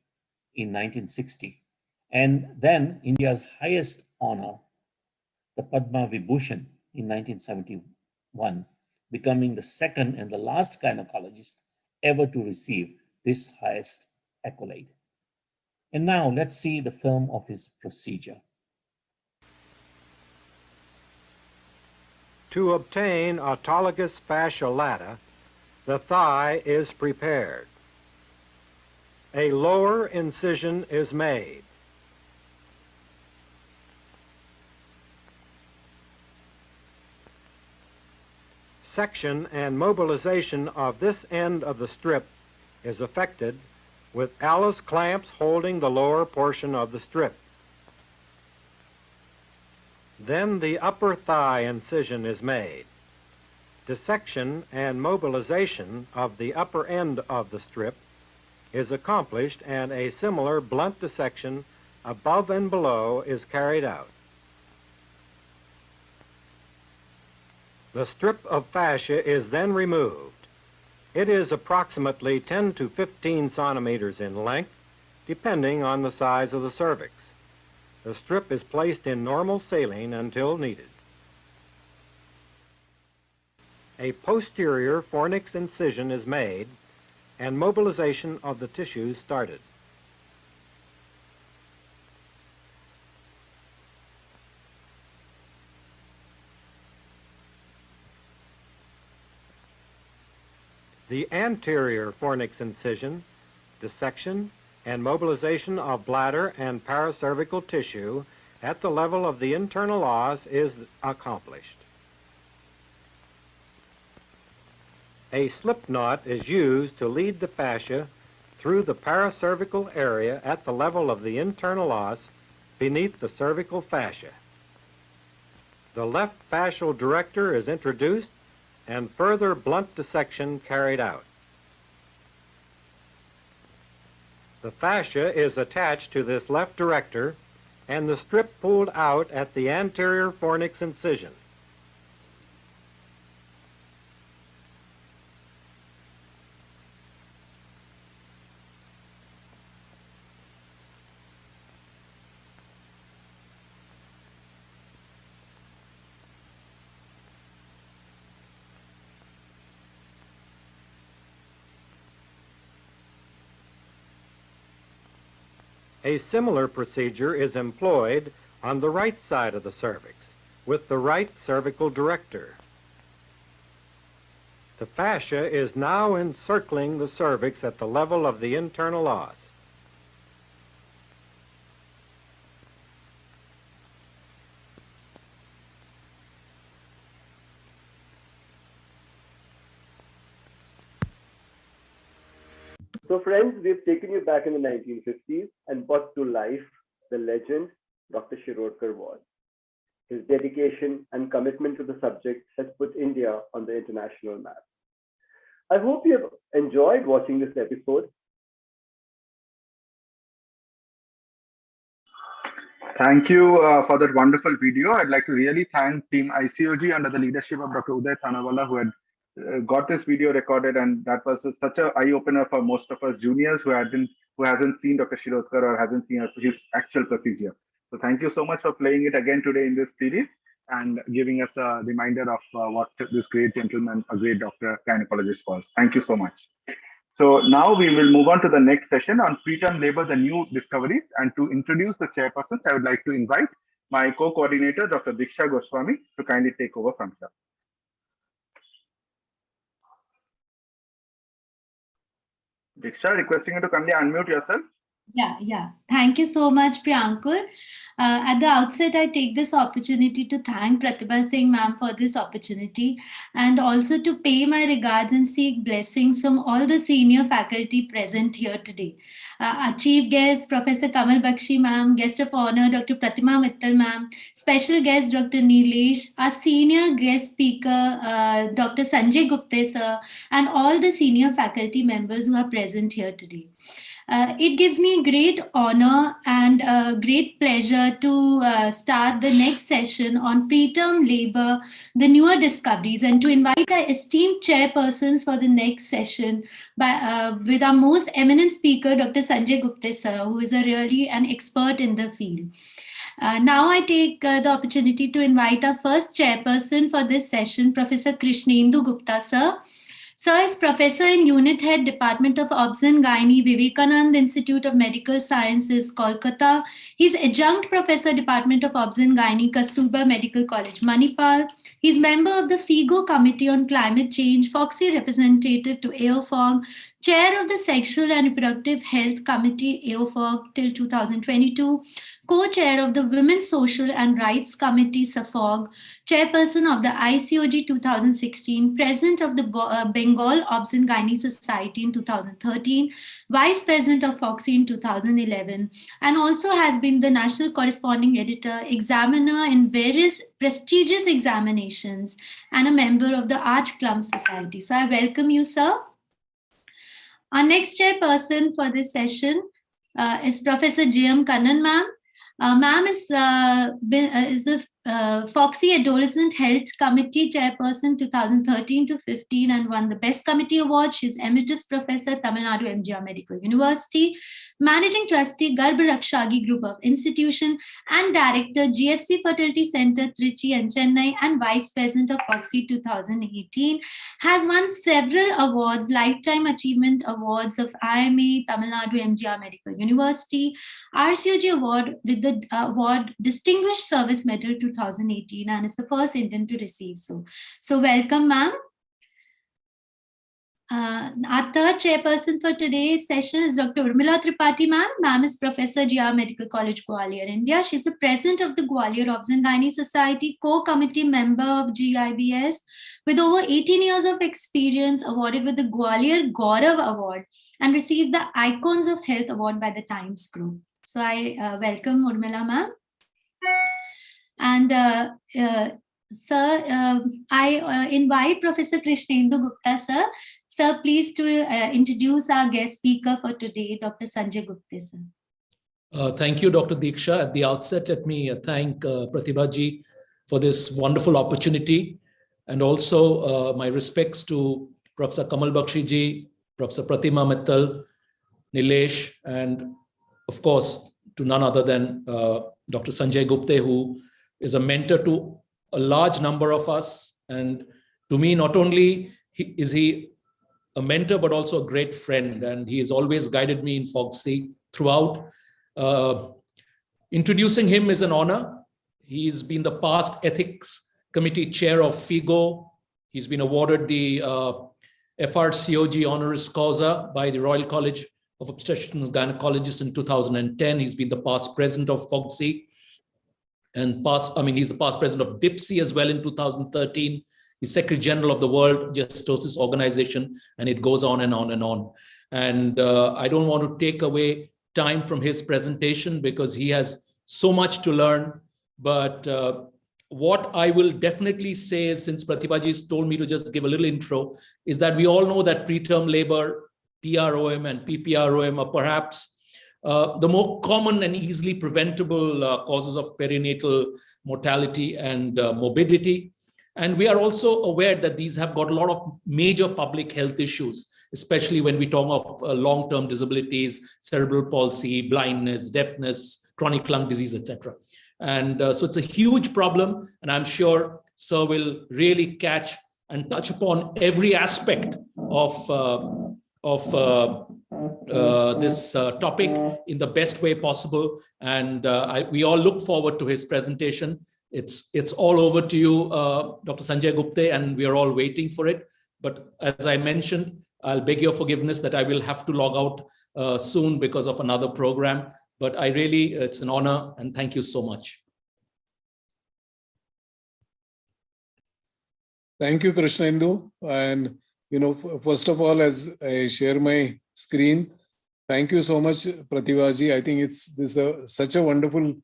in 1960, and then India's highest honor, the Padma Vibhushan, in 1971, becoming the second and the last gynecologist ever to receive this highest accolade. And now let's see the film of his procedure. To obtain autologous fascia lata, the thigh is prepared. A lower incision is made. Section and mobilization of this end of the strip is effected with Alice clamps holding the lower portion of the strip. Then the upper thigh incision is made. Dissection and mobilization of the upper end of the strip is accomplished, and a similar blunt dissection above and below is carried out. The strip of fascia is then removed. It is approximately 10 to 15 centimeters in length, depending on the size of the cervix. The strip is placed in normal saline until needed. A posterior fornix incision is made and mobilization of the tissues started. The anterior fornix incision, dissection, and mobilization of bladder and paracervical tissue at the level of the internal os is accomplished. A slip knot is used to lead the fascia through the paracervical area at the level of the internal os beneath the cervical fascia. The left fascial director is introduced and further blunt dissection carried out. The fascia is attached to this left director and the strip pulled out at the anterior fornix incision. A similar procedure is employed on the right side of the cervix with the right cervical director. The fascia is now encircling the cervix at the level of the internal os. So friends, we've taken you back in the 1950s and brought to life the legend Dr. Shirodkar was. His dedication and commitment to the subject has put India on the international map. I hope you have enjoyed watching this episode. Thank you for that wonderful video. I'd like to really thank Team ICOG under the leadership of Dr. Uday Thanawala, who had got this video recorded, and that was such an eye-opener for most of us juniors who hasn't seen Dr. Shirodkar or hasn't seen his actual procedure. So thank you so much for playing it again today in this series and giving us a reminder of what this great gentleman, a great doctor, gynecologist was. Thank you so much. So now we will move on to the next session on preterm labor, the new discoveries. And to introduce the chairpersons, I would like to invite my co-coordinator, Dr. Diksha Goswami, to kindly take over from here. Diksha, requesting you to kindly unmute yourself. Yeah. Thank you so much, Priyankur. At the outset, I take this opportunity to thank Pratibha Singh ma'am for this opportunity and also to pay my regards and seek blessings from all the senior faculty present here today. Our chief guest, Professor Kamal Bakshi ma'am, guest of honor, Dr. Pratima Mittal ma'am, special guest, Dr. Nilesh, our senior guest speaker, Dr. Sanjay Gupte sir, and all the senior faculty members who are present here today. It gives me great honor and great pleasure to start the next session on preterm labor, the newer discoveries, and to invite our esteemed chairpersons for the next session with our most eminent speaker, Dr. Sanjay Gupta sir, who is really an expert in the field. Now I take the opportunity to invite our first chairperson for this session, Professor Krishnendu Gupta sir. Sir is Professor in Unit Head, Department of Obs and Gynae, Vivekanand Institute of Medical Sciences, Kolkata. He's Adjunct Professor, Department of Obs and Gynae, Kasturba Medical College, Manipal. He's member of the FIGO Committee on Climate Change, FOXY representative to AOFOG, Chair of the Sexual and Reproductive Health Committee, AOFOG, till 2022, Co-Chair of the Women's Social and Rights Committee, SAFOG, Chairperson of the ICOG 2016, President of the Bengal Obs and Gynae Society in 2013, Vice President of FOXY in 2011, and also has been the National Corresponding Editor, Examiner in various prestigious examinations, and a member of the Arch Clump Society. So I welcome you, sir. Our next chairperson for this session is Professor J.M. Kannan, ma'am. Ma'am is the FOXY Adolescent Health Committee Chairperson 2013 to 15 and won the Best Committee Award. She's Emeritus Professor, Tamil Nadu MGR Medical University, Managing Trustee, Garbharakshagi Group of Institution, and Director, GFC Fertility Center, Trichy and Chennai, and Vice President of FOXY 2018. Has won several awards, Lifetime Achievement Awards of IMA, Tamil Nadu MGR Medical University, RCOG Award with the award Distinguished Service Medal 2018, and is the first Indian to receive so. So welcome, ma'am. Our third chairperson for today's session is Dr. Urmila Tripathi, ma'am. Ma'am is Professor, GR Medical College, Gwalior, India. She's the president of the Gwalior Obs and Gynae Society, co-committee member of GIBS, with over 18 years of experience, awarded with the Gwalior Gaurav Award, and received the Icons of Health Award by the Times Group. So I welcome Urmila, ma'am. And sir, I invite Professor Krishnendu Gupta, sir. Sir, please to introduce our guest speaker for today, Dr. Sanjay Gupta, sir. Thank you, Dr. Diksha. At the outset, let me thank Pratibha ji for this wonderful opportunity, and also my respects to Professor Kamal Bakshi ji, Professor Pratima Mittal, Nilesh, and of course, to none other than Dr. Sanjay Gupta, who is a mentor to a large number of us. And to me, not only is he a mentor, but also a great friend. And he has always guided me in FOXY throughout. Introducing him is an honor. He's been the past ethics committee chair of FIGO. He's been awarded the FRCOG honoris causa by the Royal College of Obstetricians and Gynecologists in 2010. He's been the past president of FOXY, and he's the past president of DIPSY as well in 2013. He's Secretary General of the World Justice Organization, and it goes on and on and on. And I don't want to take away time from his presentation because he has so much to learn. But what I will definitely say is, since Pratibha ji has told me to just give a little intro, is that we all know that preterm labor, PROM and PPROM are perhaps the more common and easily preventable causes of perinatal mortality and morbidity. And we are also aware that these have got a lot of major public health issues, especially when we talk of long-term disabilities, cerebral palsy, blindness, deafness, chronic lung disease, etc. And so it's a huge problem, and I'm sure Sir will really catch and touch upon every aspect of this topic in the best way possible. And we all look forward to his presentation. It's all over to you, Dr. Sanjay Gupta, and we are all waiting for it. But as I mentioned, I'll beg your forgiveness that I will have to log out soon because of another program. But it's an honor, and thank you so much. Thank you, Krishnendu. And, first of all, as I share my screen, thank you so much, Pratibha ji. I think this is such a wonderful,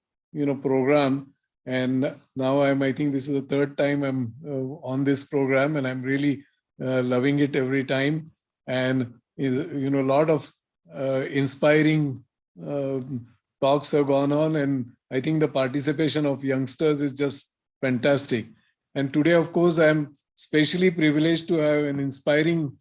program. And now I think this is the third time I'm on this program, and I'm really loving it every time. And a lot of inspiring talks have gone on, and I think the participation of youngsters is just fantastic. And today, of course, I'm especially privileged to have an inspiring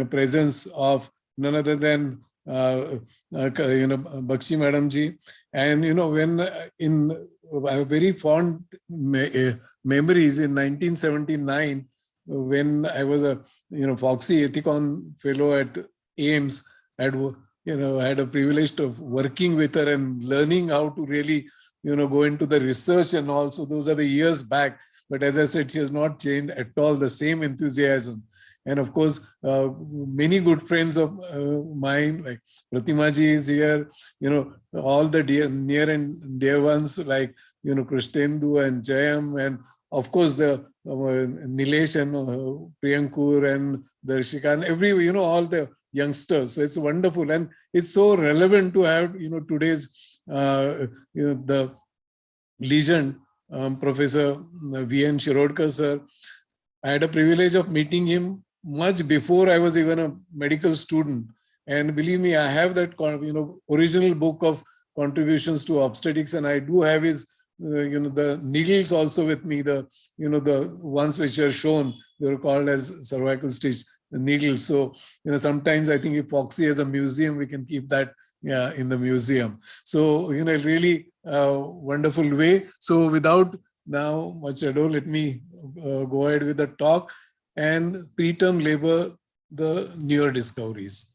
presence of none other than Bakshi Madam ji. And when I have very fond memories in 1979 when I was a Foxy Ethicon fellow at AIMS. I had a privilege of working with her and learning how to really go into the research and all. So those are the years back. But as I said, she has not changed at all, the same enthusiasm. And of course, many good friends of mine, like Pratima ji is here, all the near and dear ones like, Krishnendu and Jayam, and of course, the Nilesh and Priyankur and Darshika and all the youngsters. So it's wonderful. And it's so relevant to have, today's, the legend, Professor V.N. Shirodkar sir. I had a privilege of meeting him much before I was even a medical student. And believe me, I have that, original book of contributions to obstetrics, and I do have his, the needles also with me, the ones which are shown, they were called as cervical stitch needles. So, sometimes I think if Foxy has a museum, we can keep that in the museum. So, really wonderful way. So without now much ado, let me go ahead with the talk. And preterm labor, the newer discoveries.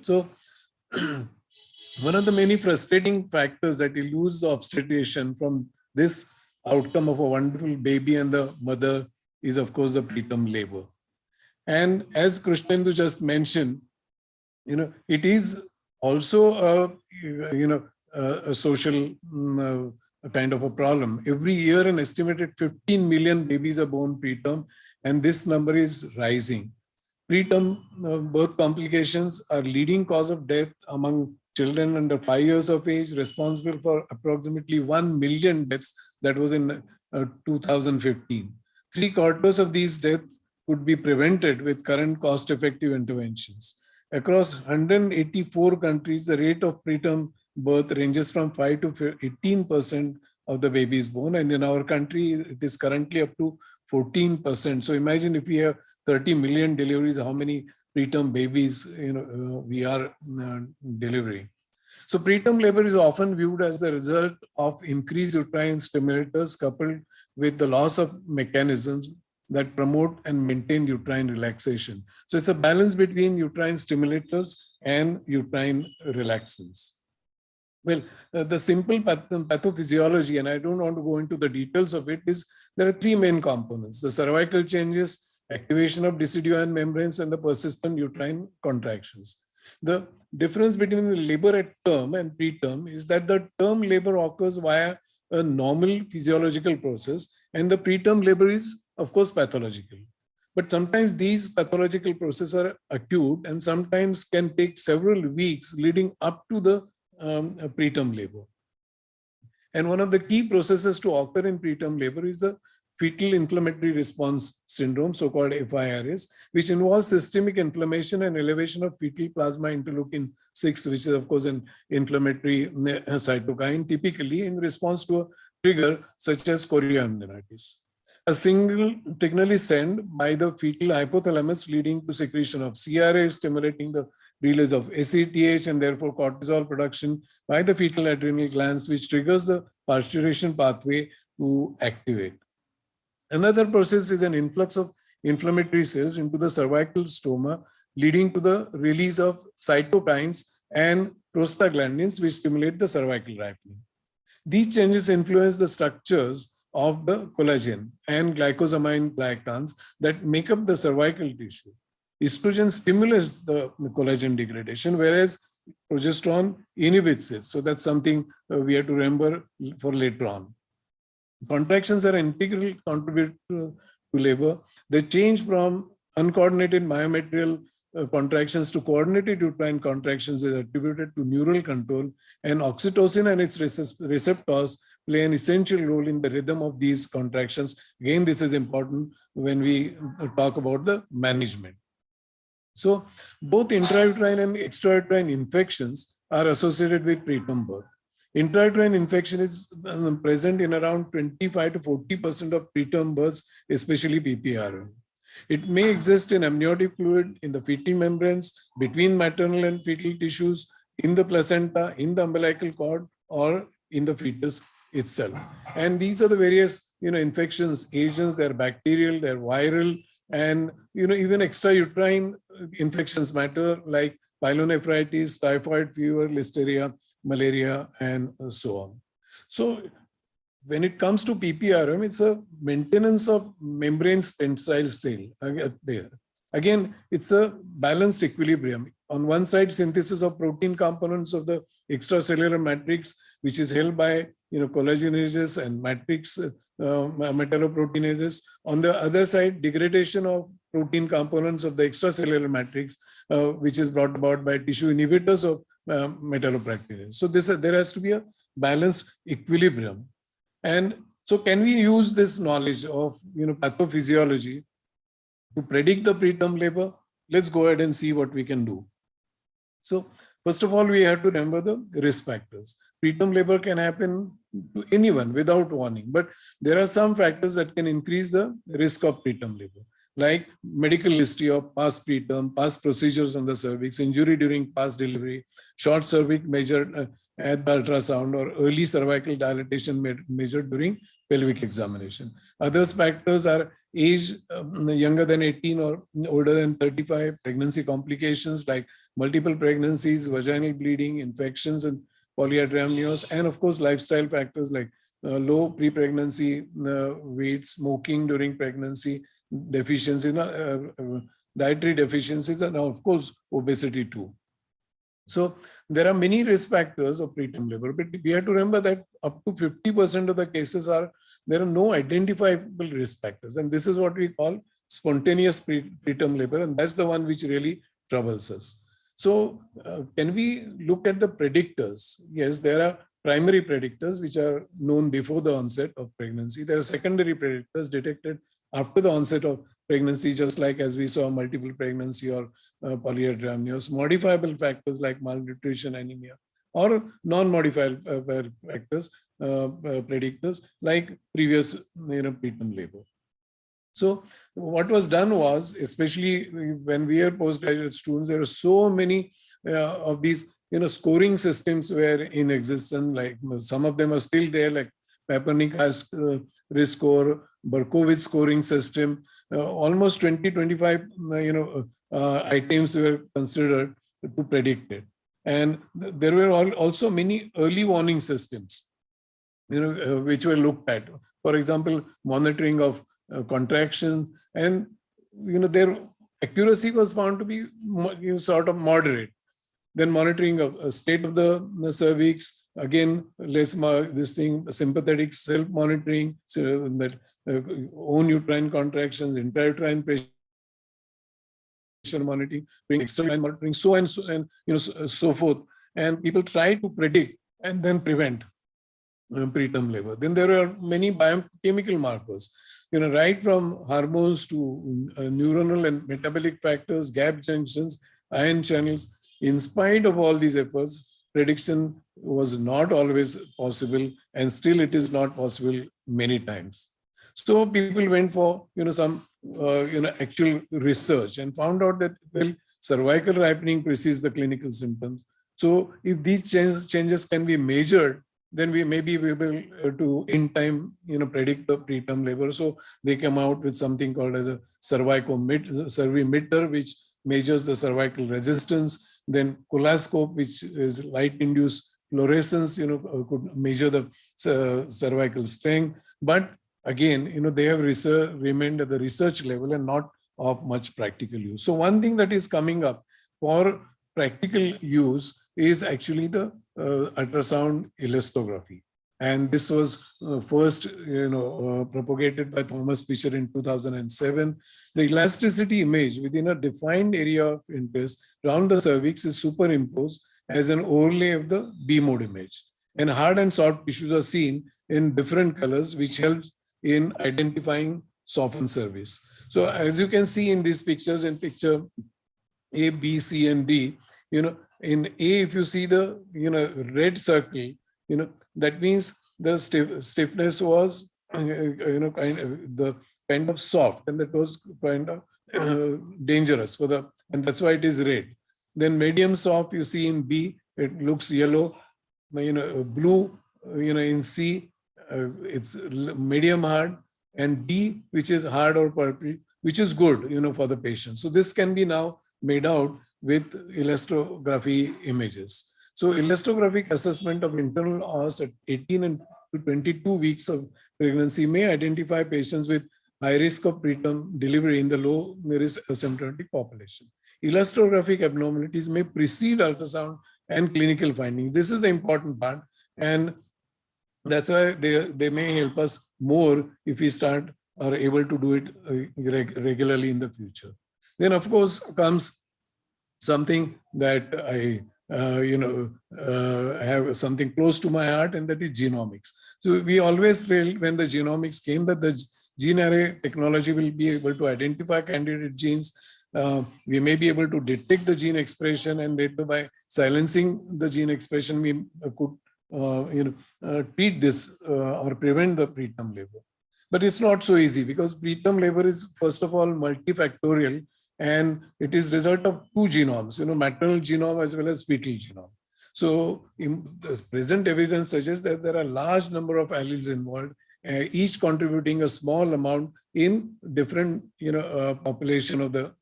So one of the many frustrating factors that eludes the obstetrician from this outcome of a wonderful baby and the mother is, of course, the preterm labor. And as Krishnendu just mentioned, it is also a social kind of a problem. Every year, an estimated 15 million babies are born preterm, and this number is rising. Preterm birth complications are leading cause of death among children under 5 years of age, responsible for approximately 1 million deaths. That was in 2015. 3/4 of these deaths could be prevented with current cost-effective interventions. Across 184 countries, the rate of preterm birth ranges from 5 to 18% of the babies born, and in our country, it is currently up to 14%. So imagine if we have 30 million deliveries, how many preterm babies we are delivering. So preterm labor is often viewed as the result of increased uterine stimulators coupled with the loss of mechanisms that promote and maintain uterine relaxation. So it's a balance between uterine stimulators and uterine relaxants. Well, the simple pathophysiology, and I don't want to go into the details of it, is there are 3 main components: the cervical changes, activation of deciduous membranes, and the persistent uterine contractions. The difference between the labor at term and preterm is that the term labor occurs via a normal physiological process, and the preterm labor is, of course, pathological. But sometimes these pathological processes are acute and sometimes can take several weeks leading up to the preterm labor. And one of the key processes to occur in preterm labor is the fetal inflammatory response syndrome, so-called FIRS, which involves systemic inflammation and elevation of fetal plasma interleukin 6, which is, of course, an inflammatory cytokine, typically in response to a trigger such as chorioamnionitis. A single signal is sent by the fetal hypothalamus, leading to secretion of CRA, stimulating the release of ACTH and therefore cortisol production by the fetal adrenal glands, which triggers the parturition pathway to activate. Another process is an influx of inflammatory cells into the cervical stoma, leading to the release of cytokines and prostaglandins, which stimulate the cervical ripening. These changes influence the structures of the collagen and glycosamine glycans that make up the cervical tissue. Estrogen stimulates the collagen degradation, whereas progesterone inhibits it. So that's something we have to remember for later on. Contractions are an integral contributor to labor. They change from uncoordinated myometrial contractions to coordinated uterine contractions is attributed to neural control, and oxytocin and its receptors play an essential role in the rhythm of these contractions. Again, this is important when we talk about the management. So both intrauterine and extrauterine infections are associated with preterm birth. Intrauterine infection is present in around 25 to 40% of preterm births, especially PPR. It may exist in amniotic fluid, in the fetal membranes, between maternal and fetal tissues, in the placenta, in the umbilical cord, or in the fetus itself. And these are the various, infections, agents. They're bacterial, they're viral, and even extrauterine infections matter, like pyelonephritis, typhoid fever, listeria, malaria, and so on. So when it comes to PPRM, it's a maintenance of membrane's tensile cell. Again, it's a balanced equilibrium. On one side, synthesis of protein components of the extracellular matrix, which is held by collagenases and matrix metalloproteinases. On the other side, degradation of protein components of the extracellular matrix, which is brought about by tissue inhibitors of metalloproteinases. So there has to be a balanced equilibrium. And so can we use this knowledge of pathophysiology to predict the preterm labor? Let's go ahead and see what we can do. So first of all, we have to remember the risk factors. Preterm labor can happen to anyone without warning, but there are some factors that can increase the risk of preterm labor, like medical history of past preterm, past procedures on the cervix, injury during past delivery, short cervix measured at the ultrasound, or early cervical dilatation measured during pelvic examination. Other factors are age younger than 18 or older than 35, pregnancy complications like multiple pregnancies, vaginal bleeding, infections, and polyhydramnios, and of course lifestyle factors like low pre-pregnancy weight, smoking during pregnancy, deficiency, dietary deficiencies, and of course obesity too. So there are many risk factors of preterm labor, but we have to remember that up to 50% of the cases there are no identifiable risk factors, and this is what we call spontaneous preterm labor, and that's the one which really troubles us. So can we look at the predictors? Yes, there are primary predictors which are known before the onset of pregnancy. There are secondary predictors detected after the onset of pregnancy, just like as we saw multiple pregnancy or polyhydramnios. Modifiable factors like malnutrition, anemia, or non-modifiable factors, predictors like previous preterm labor. So what was done was, especially when we are postgraduate students, there are so many of these scoring systems were in existence. Like some of them are still there, like Papernik has risk score, Berkowitz scoring system. Almost 20-25 items were considered to predict it, and there were also many early warning systems, which were looked at. For example, monitoring of contraction, and their accuracy was found to be sort of moderate. Then monitoring of state of the cervix, again less sympathetic self-monitoring, so that own uterine contractions, intrauterine pressure monitoring, external monitoring, so and so forth. And people try to predict and then prevent preterm labor. Then there are many biochemical markers, right from hormones to neuronal and metabolic factors, gap junctions, ion channels. In spite of all these efforts, prediction was not always possible, and still it is not possible many times. So people went for some actual research and found out that cervical ripening precedes the clinical symptoms. So if these changes can be measured, then we may be able to in time predict the preterm labor. So they come out with something called as a cervimeter, which measures the cervical resistance. Then Colascope, which is light-induced fluorescence, could measure the cervical strength. But again, they have remained at the research level and not of much practical use. So one thing that is coming up for practical use is actually the ultrasound elastography. And this was first propagated by Thomas Fisher in 2007. The elasticity image within a defined area of interest around the cervix is superimposed as an overlay of the B mode image. And hard and soft tissues are seen in different colors, which helps in identifying softened cervix. So as you can see in these pictures, in picture A, B, C, and D, in A, if you see the, red circle, that means the stiffness was, the kind of soft, and that was kind of dangerous for the, and that's why it is red. Then medium soft, you see in B, it looks yellow, blue, in C, it's medium hard, and D, which is hard or purple, which is good, for the patient. So this can be now made out with elastography images. So elastographic assessment of internal os at 18 and 22 weeks of pregnancy may identify patients with high risk of preterm delivery in the low risk asymptomatic population. Elastographic abnormalities may precede ultrasound and clinical findings. This is the important part, and that's why they may help us more if we start are able to do it regularly in the future. Then, of course, comes something that I have something close to my heart, and that is genomics. So we always felt when the genomics came that the gene array technology will be able to identify candidate genes. We may be able to detect the gene expression, and later by silencing the gene expression, we could treat this or prevent the preterm labor. But it's not so easy, because preterm labor is first of all multifactorial, and it is result of two genomes, maternal genome as well as fetal genome. So the present evidence suggests that there are a large number of alleles involved, each contributing a small amount in different population of the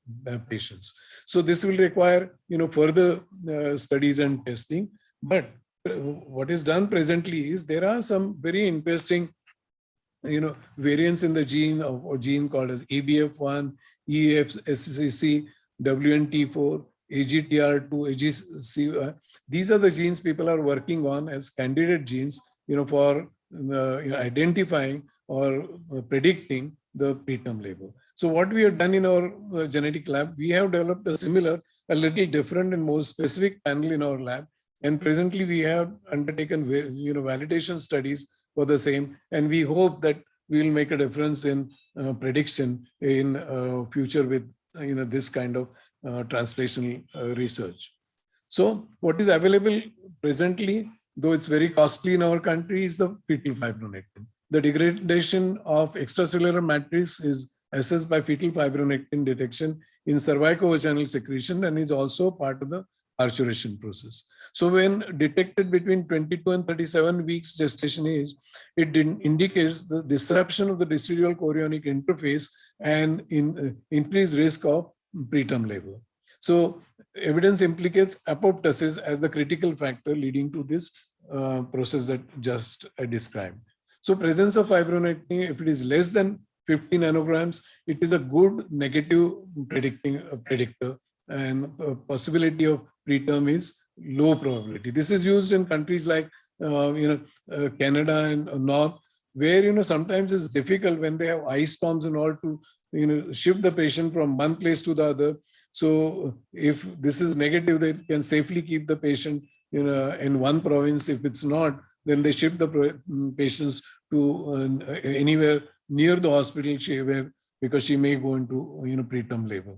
patients. So this will require further studies and testing. But what is done presently is there are some very interesting variants in the gene or gene called as ABF1, EFSCC, WNT4, AGTR2, AGC. These are the genes people are working on as candidate genes, for identifying or predicting the preterm labor. So what we have done in our genetic lab, we have developed a similar, a little different and more specific panel in our lab. And presently we have undertaken validation studies for the same, and we hope that we will make a difference in prediction in future with this kind of translational research. So what is available presently, though it's very costly in our country, is the fetal fibronectin. The degradation of extracellular matrix is assessed by fetal fibronectin detection in cervicovaginal secretion, and is also part of the parturition process. So when detected between 22 and 37 weeks gestation age, it indicates the disruption of the decidual chorionic interface and increased risk of preterm labor. So evidence implicates apoptosis as the critical factor leading to this process that just I described. So presence of fibronectin, if it is less than 50 nanograms, it is a good negative predictor, and possibility of preterm is low probability. This is used in countries like Canada and North, where sometimes it's difficult when they have ice storms and all to shift the patient from one place to the other. So if this is negative, they can safely keep the patient in one province. If it's not, then they shift the patients to anywhere near the hospital because she may go into preterm labor.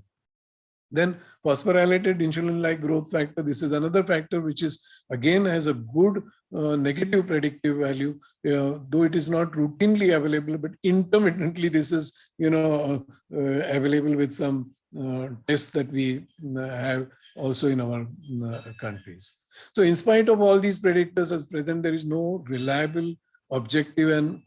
Then phosphorylated insulin-like growth factor. This is another factor which is again has a good negative predictive value, though it is not routinely available, but intermittently this is available with some tests that we have also in our countries. So in spite of all these predictors as present, there is no reliable, objective and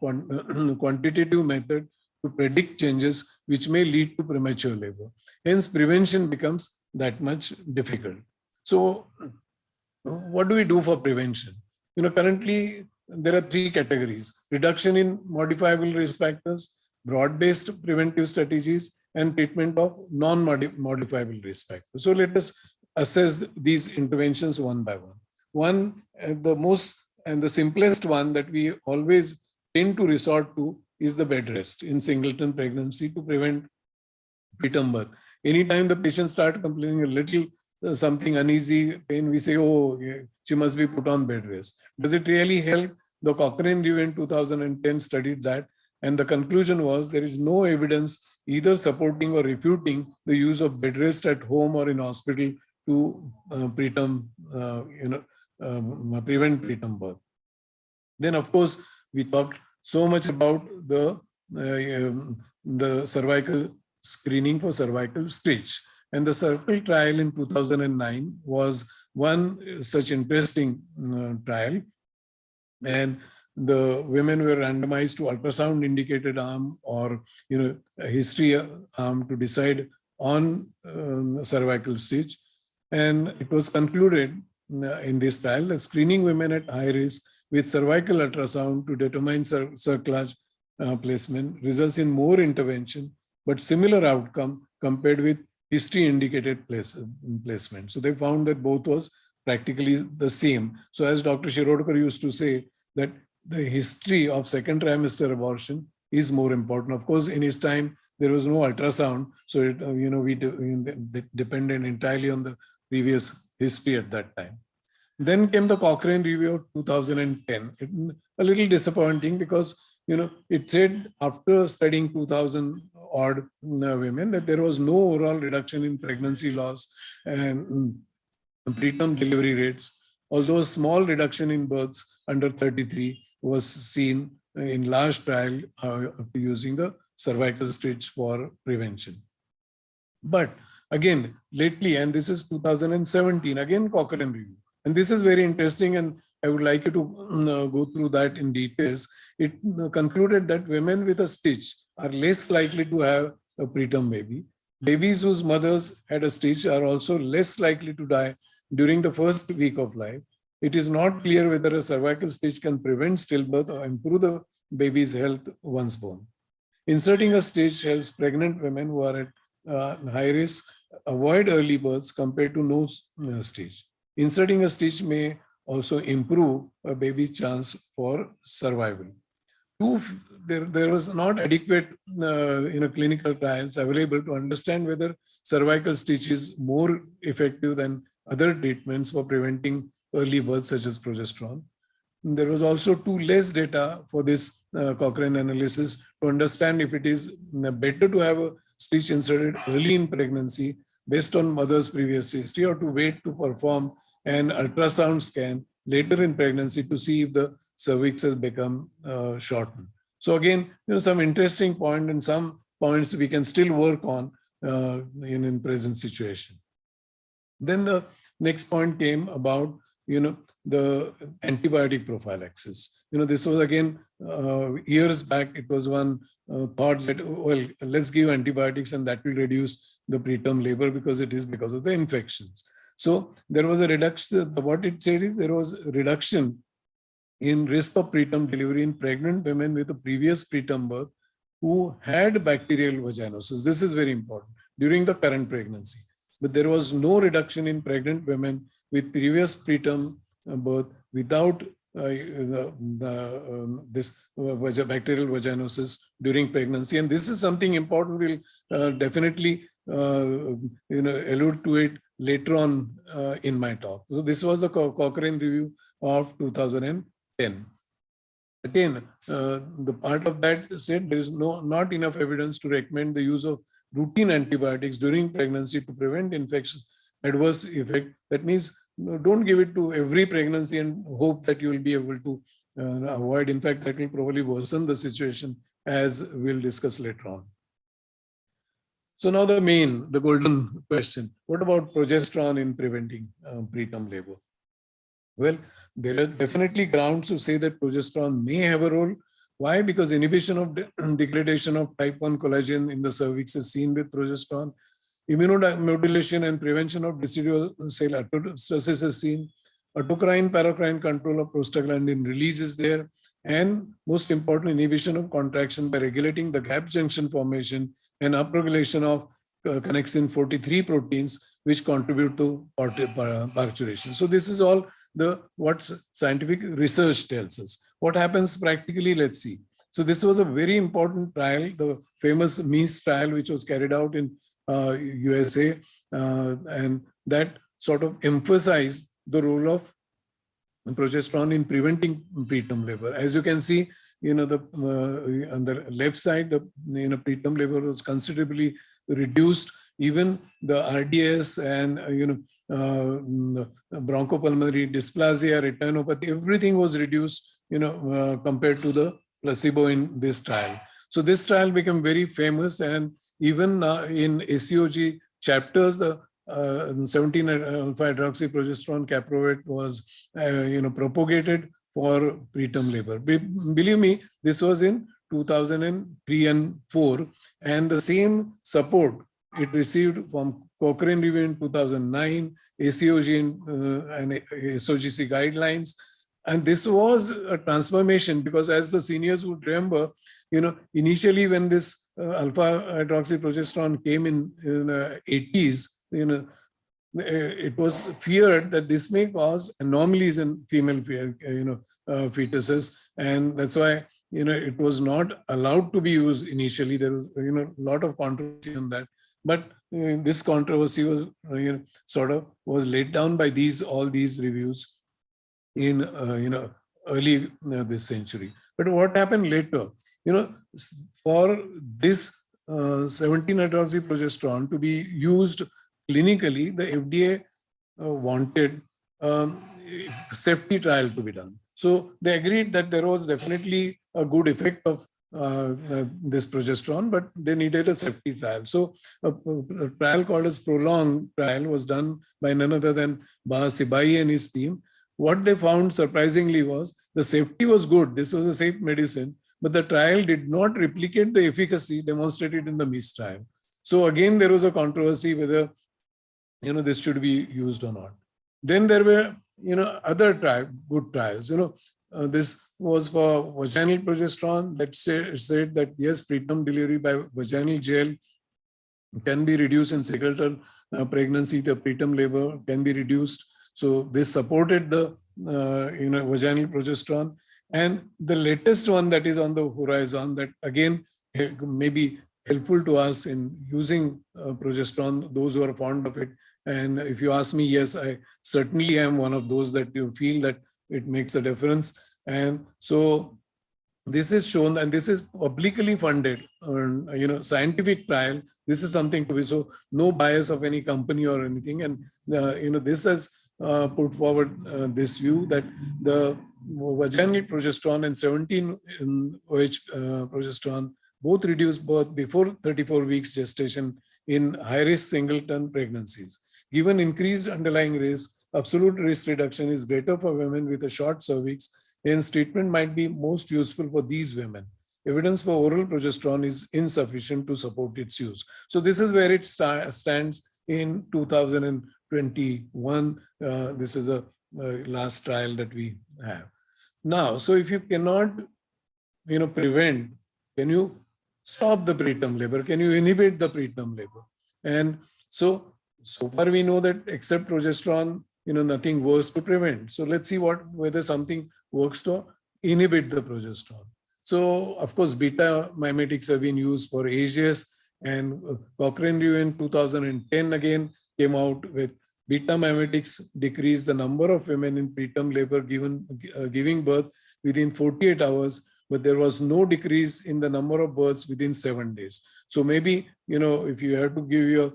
quantitative method to predict changes which may lead to premature labor. Hence, prevention becomes that much difficult. So what do we do for prevention? Currently, there are three categories: reduction in modifiable risk factors, broad-based preventive strategies, and treatment of non-modifiable risk factors. So let us assess these interventions one by one. One, the most and the simplest one that we always tend to resort to is the bed rest in singleton pregnancy to prevent preterm birth. Anytime the patient starts complaining a little something uneasy pain, we say, oh, she must be put on bed rest. Does it really help? The Cochrane review in 2010 studied that, And the conclusion was there is no evidence either supporting or refuting the use of bed rest at home or in hospital to prevent preterm birth. Then, of course, we talked so much about the cervical screening for cervical stitch. And the Circle trial in 2009 was one such interesting trial. And the women were randomized to ultrasound indicated arm or a history arm to decide on cervical stitch. And it was concluded in this trial that screening women at high risk with cervical ultrasound to determine cerclage placement results in more intervention, but similar outcome compared with history indicated placement. So they found that both was practically the same. So as Dr. Shirodkar used to say, that the history of second trimester abortion is more important. Of course, in his time, there was no ultrasound. So, we depended entirely on the previous history at that time. Then came the Cochrane review of 2010. A little disappointing because, it said after studying 2000 odd women that there was no overall reduction in pregnancy loss and preterm delivery rates, although a small reduction in births under 33 was seen in large trial using the cervical stitch for prevention. But again, lately, and this is 2017, again Cochrane review. And this is very interesting, and I would like you to go through that in details. It concluded that women with a stitch are less likely to have a preterm baby. Babies whose mothers had a stitch are also less likely to die during the first week of life. It is not clear whether a cervical stitch can prevent stillbirth or improve the baby's health once born. Inserting a stitch helps pregnant women who are at high risk avoid early births compared to no stitch. Inserting a stitch may also improve a baby's chance for survival. There was not adequate clinical trials available to understand whether cervical stitch is more effective than other treatments for preventing early birth, such as progesterone. There was also less data for this Cochrane analysis to understand if it is better to have a stitch inserted early in pregnancy based on mother's previous history, or to wait to perform an ultrasound scan later in pregnancy to see if the cervix has become shortened. So again, some interesting point and some points we can still work on in present situation. Then the next point came about the antibiotic prophylaxis. This was again years back. It was one thought that, well, let's give antibiotics and that will reduce the preterm labor because it is because of the infections. So there was a reduction. What it said is there was a reduction in risk of preterm delivery in pregnant women with a previous preterm birth who had bacterial vaginosis. This is very important during the current pregnancy. But there was no reduction in pregnant women with previous preterm birth without this bacterial vaginosis during pregnancy. And this is something important. We'll definitely allude to it later on in my talk. So this was the Cochrane review of 2010. Again, the part of that said there is not enough evidence to recommend the use of routine antibiotics during pregnancy to prevent infectious adverse effect. That means don't give it to every pregnancy and hope that you will be able to avoid. In fact, that will probably worsen the situation, as we'll discuss later on. So now the golden question: what about progesterone in preventing preterm labor? Well, there are definitely grounds to say that progesterone may have a role. Why? Because inhibition of degradation of type 1 collagen in the cervix is seen with progesterone. Immunomodulation and prevention of decidual cell apoptosis is seen. Autocrine, paracrine control of prostaglandin release is there. And most important, inhibition of contraction by regulating the gap junction formation and upregulation of connexin 43 proteins, which contribute to parturition. So this is all what scientific research tells us. What happens practically, let's see. So this was a very important trial, the famous MEAS trial, which was carried out in USA, and that sort of emphasized the role of progesterone in preventing preterm labor. As you can see, on the left side, the preterm labor was considerably reduced. Even the RDS and bronchopulmonary dysplasia, retinopathy, everything was reduced, compared to the placebo in this trial. So this trial became very famous, and even in ACOG chapters, the 17-alpha hydroxyprogesterone caproate was propagated for preterm labor. Believe me, this was in 2003 and 4, and the same support it received from Cochrane review in 2009, ACOG and SOGC guidelines. And this was a transformation, because as the seniors would remember, initially when this alpha hydroxyprogesterone came in 80s, it was feared that this may cause anomalies in female fetuses, and that's why it was not allowed to be used initially. There was a lot of controversy on that, but this controversy was sort of was laid down by all these reviews in early this century. But what happened later, for this 17-hydroxyprogesterone to be used clinically, the FDA wanted safety trial to be done. So they agreed that there was definitely a good effect of this progesterone, but they needed a safety trial. So a trial called as Prolong trial was done by none other than Sibai and his team. What they found surprisingly was the safety was good. This was a safe medicine, but the trial did not replicate the efficacy demonstrated in the MIS trial. So again, there was a controversy whether this should be used or not. Then there were other good trials. This was for vaginal progesterone that said that yes, preterm delivery by vaginal gel can be reduced in secretal pregnancy. The preterm labor can be reduced. So this supported the vaginal progesterone. And the latest one that is on the horizon that again may be helpful to us in using progesterone, those who are fond of it. And if you ask me, yes, I certainly am one of those that you feel that it makes a difference. And so this is shown, and this is publicly funded, scientific trial. This is something to be, so no bias of any company or anything. And this has put forward this view that the vaginal progesterone and 17-OH progesterone both reduce birth before 34 weeks gestation in high-risk singleton pregnancies. Given increased underlying risk, absolute risk reduction is greater for women with a short cervix. Hence, treatment might be most useful for these women. Evidence for oral progesterone is insufficient to support its use. So this is where it stands in 2021. This is the last trial that we have. Now, so if you cannot, prevent, can you stop the preterm labor? Can you inhibit the preterm labor? And so far we know that except progesterone, nothing works to prevent. So let's see whether something works to inhibit the progesterone. So of course, beta mimetics have been used for ages, and Cochrane review in 2010 again came out with beta mimetics decrease the number of women in preterm labor giving birth within 48 hours, but there was no decrease in the number of births within 7 days. So maybe, if you have to give your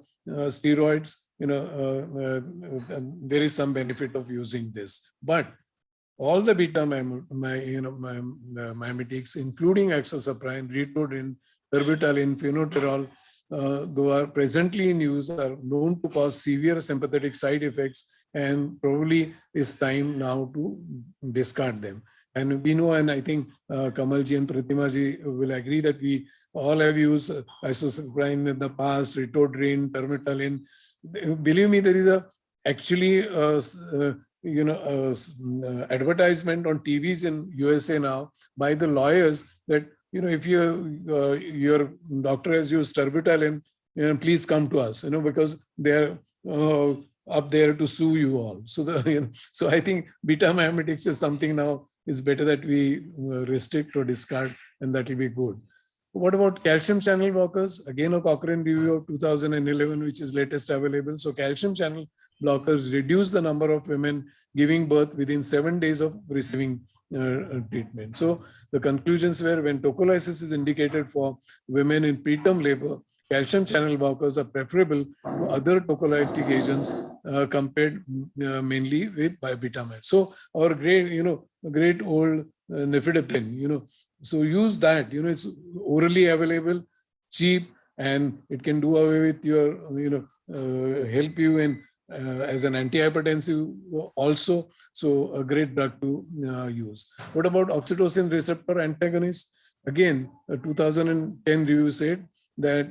steroids, there is some benefit of using this. But all the beta mimetics, including azoxaprine, ritodin, terbutaline, phenoterol, though are presently in use, are known to cause severe sympathetic side effects, and probably it's time now to discard them. And we know, and I think Kamalji and Pratimaji will agree that we all have used azoxaprine in the past, ritodin, terbitalin. Believe me, there is actually advertisement on TVs in USA now by the lawyers that if your doctor has used terbitalin, please come to us, because they're up there to sue you all. So so I think beta mimetics is something now is better that we restrict or discard, and that will be good. What about calcium channel blockers? Again, a Cochrane review of 2011, which is latest available. So calcium channel blockers reduce the number of women giving birth within 7 days of receiving treatment. So the conclusions were, when tocolysis is indicated for women in preterm labor, calcium channel blockers are preferable to other tocolytic agents compared mainly with bipitamet. So our great old nifedipine, so use that. It's orally available, cheap, and it can do away with your, help you in as an antihypertensive also. So a great drug to use. What about oxytocin receptor antagonist? Again, a 2010 review said that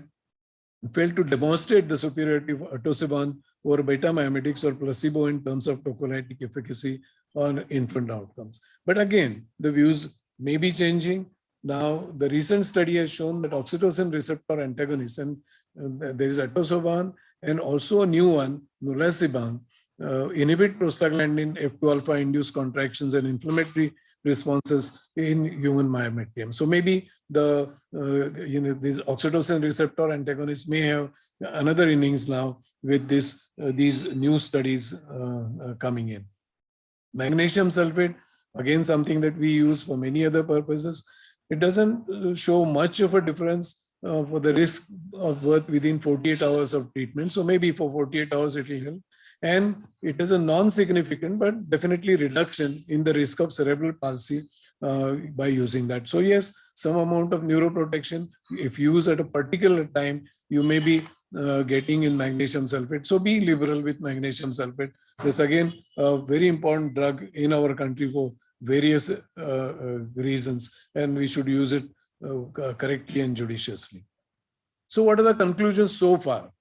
failed to demonstrate the superiority of atosiban over beta-mimetics or placebo in terms of tocolytic efficacy on infant outcomes. But again, the views may be changing. Now, the recent study has shown that oxytocin receptor antagonists, and there is atosiban and also a new one, nulasiban, inhibit prostaglandin F2 alpha induced contractions and inflammatory responses in human myometrium. So maybe these oxytocin receptor antagonists may have another innings now with these new studies coming in. Magnesium sulfate, again, something that we use for many other purposes. It doesn't show much of a difference for the risk of birth within 48 hours of treatment. So maybe for 48 hours it will help. And it is a non-significant but definitely reduction in the risk of cerebral palsy by using that. So yes, some amount of neuroprotection, if used at a particular time, you may be getting in magnesium sulfate. So be liberal with magnesium sulfate. That's again a very important drug in our country for various reasons, and we should use it correctly and judiciously. So what are the conclusions so far?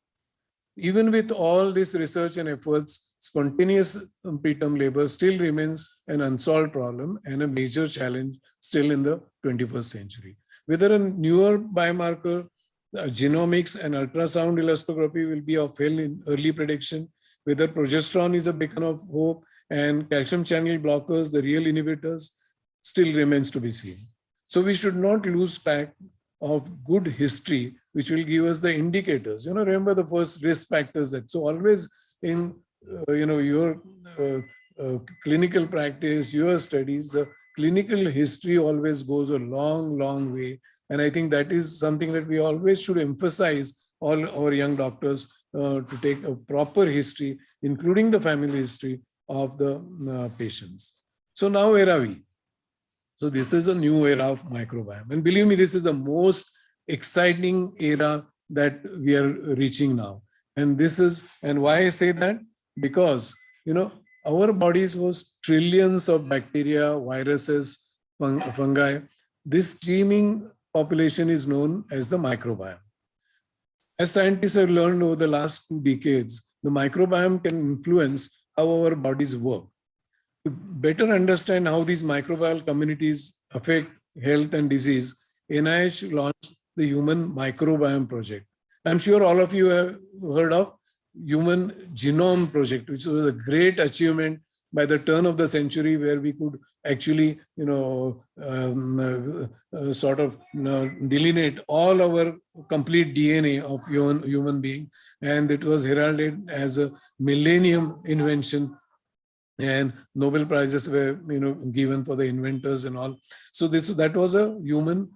Even with all this research and efforts, spontaneous preterm labor still remains an unsolved problem and a major challenge still in the 21st century. Whether a newer biomarker, genomics and ultrasound elastography will be of help in early prediction, whether progesterone is a beacon of hope and calcium channel blockers, the real inhibitors, still remains to be seen. So we should not lose track of good history, which will give us the indicators. Remember the first risk factors. That so always in your clinical practice, your studies, the clinical history always goes a long way. And I think that is something that we always should emphasize, all our young doctors, to take a proper history, including the family history of the patients. So now where are we? So this is a new era of microbiome. And believe me, this is the most exciting era that we are reaching now. And why I say that? Because, our bodies host trillions of bacteria, viruses, fungi. This teeming population is known as the microbiome. As scientists have learned over the last 2 decades, the microbiome can influence how our bodies work. To better understand how these microbial communities affect health and disease, NIH launched the Human Microbiome Project. I'm sure all of you have heard of Human Genome Project, which was a great achievement by the turn of the century, where we could actually, delineate all our complete DNA of human being. And it was heralded as a millennium invention. And Nobel Prizes were, given for the inventors and all. So that was a human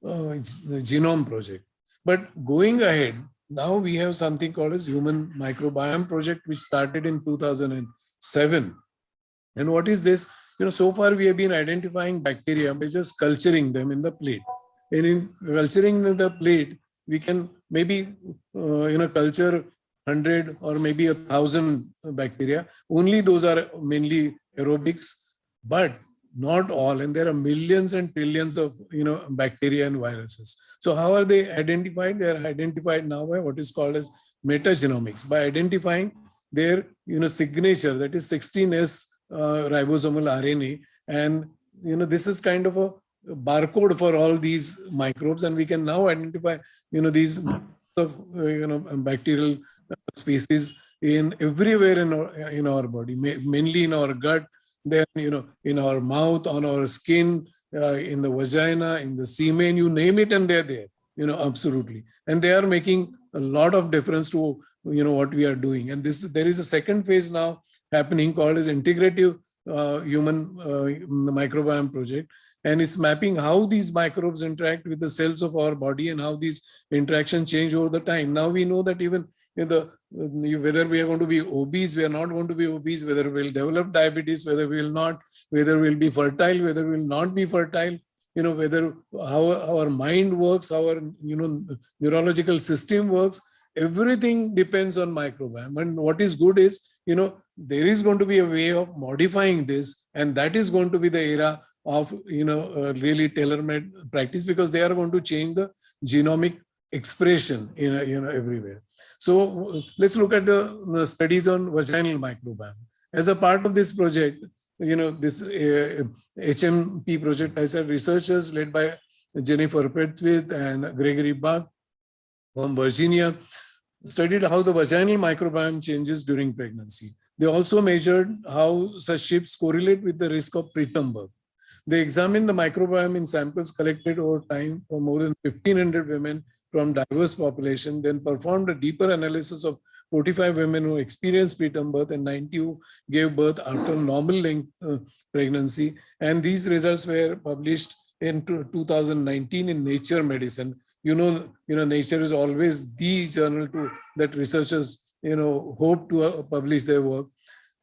genome project. But going ahead, now we have something called as Human Microbiome Project, which started in 2007. And what is this? So far we have been identifying bacteria by just culturing them in the plate. And in culturing in the plate, we can maybe, culture 100 or maybe 1,000 bacteria. Only those are mainly aerobics, but not all. And there are millions and trillions of bacteria and viruses. So how are they identified? They are identified now by what is called as metagenomics, by identifying their signature, that is 16S ribosomal RNA. And this is kind of a barcode for all these microbes, and we can now identify these bacterial species in everywhere in our body, mainly in our gut, They're, in our mouth, on our skin, in the vagina, in the semen, you name it, and they're there, absolutely. And they are making a lot of difference to, what we are doing. And there is a second phase now happening called as integrative human microbiome project. And it's mapping how these microbes interact with the cells of our body and how these interactions change over the time. Now we know that even whether we are going to be obese, we are not going to be obese, whether we'll develop diabetes, whether we will not, whether we'll be fertile, whether we'll not be fertile, whether how our mind works, our neurological system works, everything depends on microbiome. And what is good is, there is going to be a way of modifying this, and that is going to be the era of really tailor-made practice, because they are going to change the genomic expression everywhere. So let's look at the studies on vaginal microbiome. As a part of this project, this HMP project, I said, researchers led by Jennifer Pertwee and Gregory Bach from Virginia studied how the vaginal microbiome changes during pregnancy. They also measured how such shifts correlate with the risk of preterm birth. They examined the microbiome in samples collected over time from more than 1,500 women from diverse population, then performed a deeper analysis of 45 women who experienced preterm birth and 90 who gave birth after normal length pregnancy. And these results were published in 2019 in Nature Medicine. Nature is always the journal that researchers, hope to publish their work.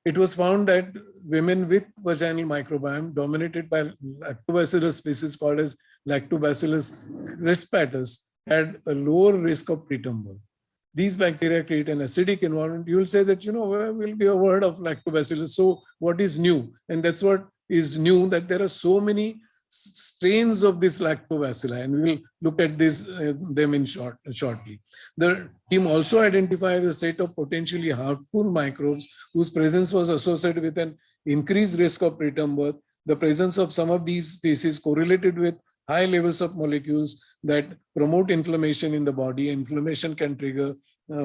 It was found that women with vaginal microbiome dominated by lactobacillus species called as Lactobacillus crispatus had a lower risk of preterm birth. These bacteria create an acidic environment. You will say that, will be a word of lactobacillus. So what is new? And that's what is new, that there are so many strains of this lactobacilli, and we will look at them in shortly. The team also identified a set of potentially harmful microbes whose presence was associated with an increased risk of preterm birth. The presence of some of these species correlated with high levels of molecules that promote inflammation in the body. Inflammation can trigger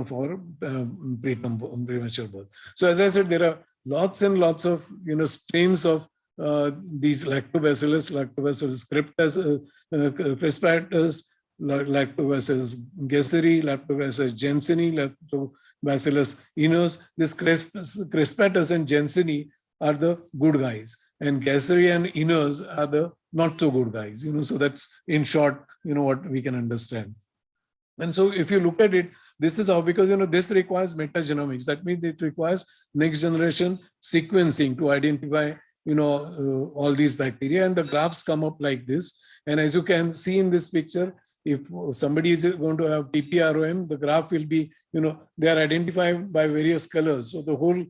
for premature birth. So as I said, there are lots and lots of strains of these lactobacillus crispatus, lactobacillus gasseri, lactobacillus jenseni, lactobacillus inus. This crispatus and jenseni are the good guys, and gasseri and inus are the not so good guys. So that's in short, what we can understand. And so if you look at it, this is how, because this requires metagenomics. That means it requires next generation sequencing to identify all these bacteria, and the graphs come up like this. And as you can see in this picture, if somebody is going to have PPROM, the graph will be, they are identified by various colors. So the whole,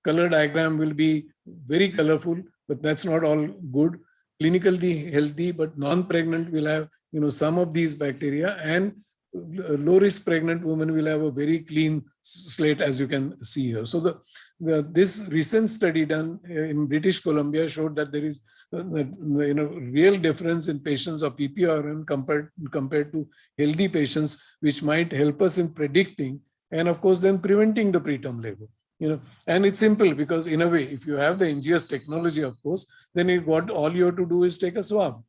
color diagram will be very colorful, but that's not all good. Clinically healthy but non-pregnant will have, some of these bacteria, and low-risk pregnant women will have a very clean slate, as you can see here. So this recent study done in British Columbia showed that there is real difference in patients of PPRN compared to healthy patients, which might help us in predicting and of course then preventing the preterm labor. And it's simple, because in a way, if you have the NGS technology, of course, then what all you have to do is take a swab.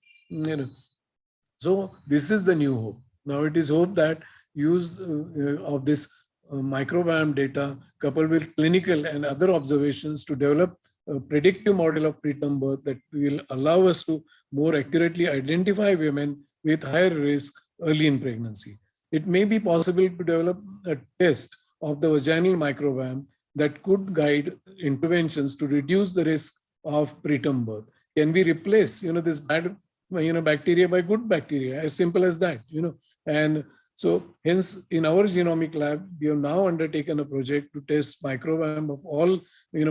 So this is the new hope. Now it is hope that use of this microbiome data coupled with clinical and other observations to develop a predictive model of preterm birth that will allow us to more accurately identify women with higher risk early in pregnancy. It may be possible to develop a test of the vaginal microbiome that could guide interventions to reduce the risk of preterm birth. Can we replace, this bad bacteria by good bacteria? As simple as that, And so hence in our genomic lab, we have now undertaken a project to test microbiome of all,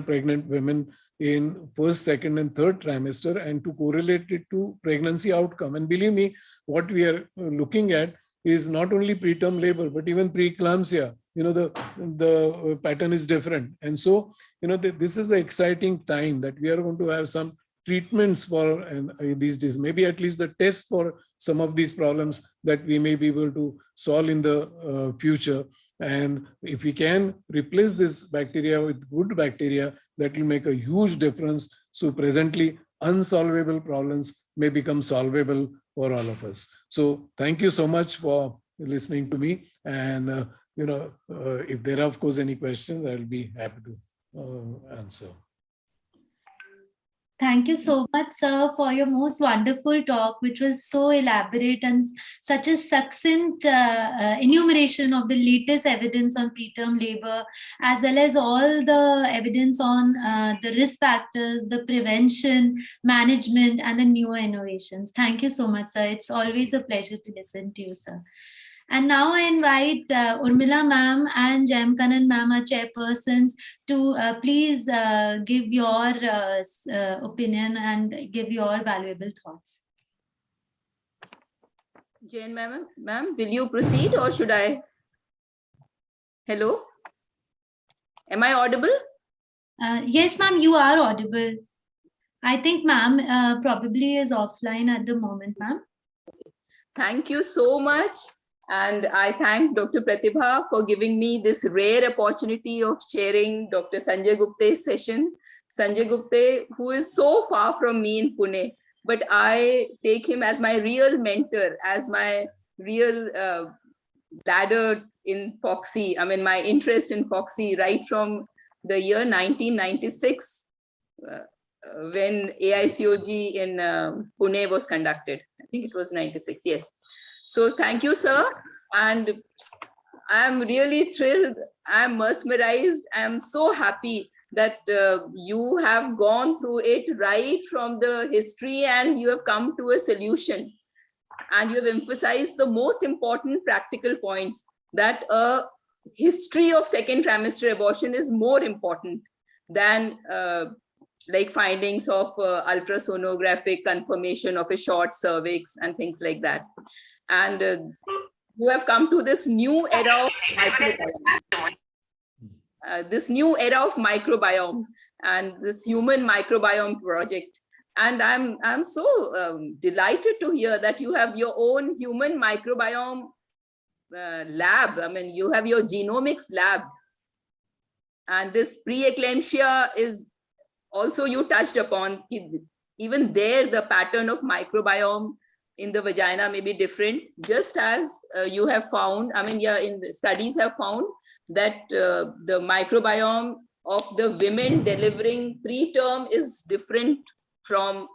pregnant women in first, second, and third trimester, and to correlate it to pregnancy outcome. And believe me, what we are looking at is not only preterm labor, but even preeclampsia. The pattern is different. And so, this is the exciting time that we are going to have some treatments for these days, maybe at least the test for some of these problems that we may be able to solve in the future. And if we can replace this bacteria with good bacteria, that will make a huge difference. So presently unsolvable problems may become solvable for all of us. So thank you so much for listening to me. And if there are, of course, any questions, I'll be happy to answer. Thank you so much, sir, for your most wonderful talk, which was so elaborate and such a succinct enumeration of the latest evidence on preterm labor, as well as all the evidence on the risk factors, the prevention, management, and the newer innovations. Thank you so much, sir. It's always a pleasure to listen to you, sir. And now I invite Urmila ma'am and Jem Kanan ma'am, our chairpersons, to please give your opinion and give your valuable thoughts. Jane ma'am, will you proceed or should I? Hello? Am I audible? Yes, ma'am, you are audible. I think ma'am probably is offline at the moment, ma'am. Thank you so much. And I thank Dr. Pratibha for giving me this rare opportunity of sharing Dr. Sanjay Gupte's session. Sanjay Gupte, who is so far from me in Pune, but I take him as my real mentor, as my real ladder in Foxy. I mean, my interest in Foxy right from the year 1996, when AICOG in Pune was conducted. I think it was 96, yes. So thank you, sir. And I'm really thrilled. I'm mesmerized. I'm so happy that you have gone through it right from the history and you have come to a solution. And you have emphasized the most important practical points, that a history of second trimester abortion is more important than like findings of ultrasonographic confirmation of a short cervix and things like that. And you have come to this new era of microbiome, and this human microbiome project. And I'm so delighted to hear that you have your own human microbiome lab. I mean, you have your genomics lab. And this preeclampsia is also, you touched upon, even there the pattern of microbiome in the vagina may be different, just as you have found, I mean, yeah, in the studies have found that the microbiome of the women delivering preterm is different from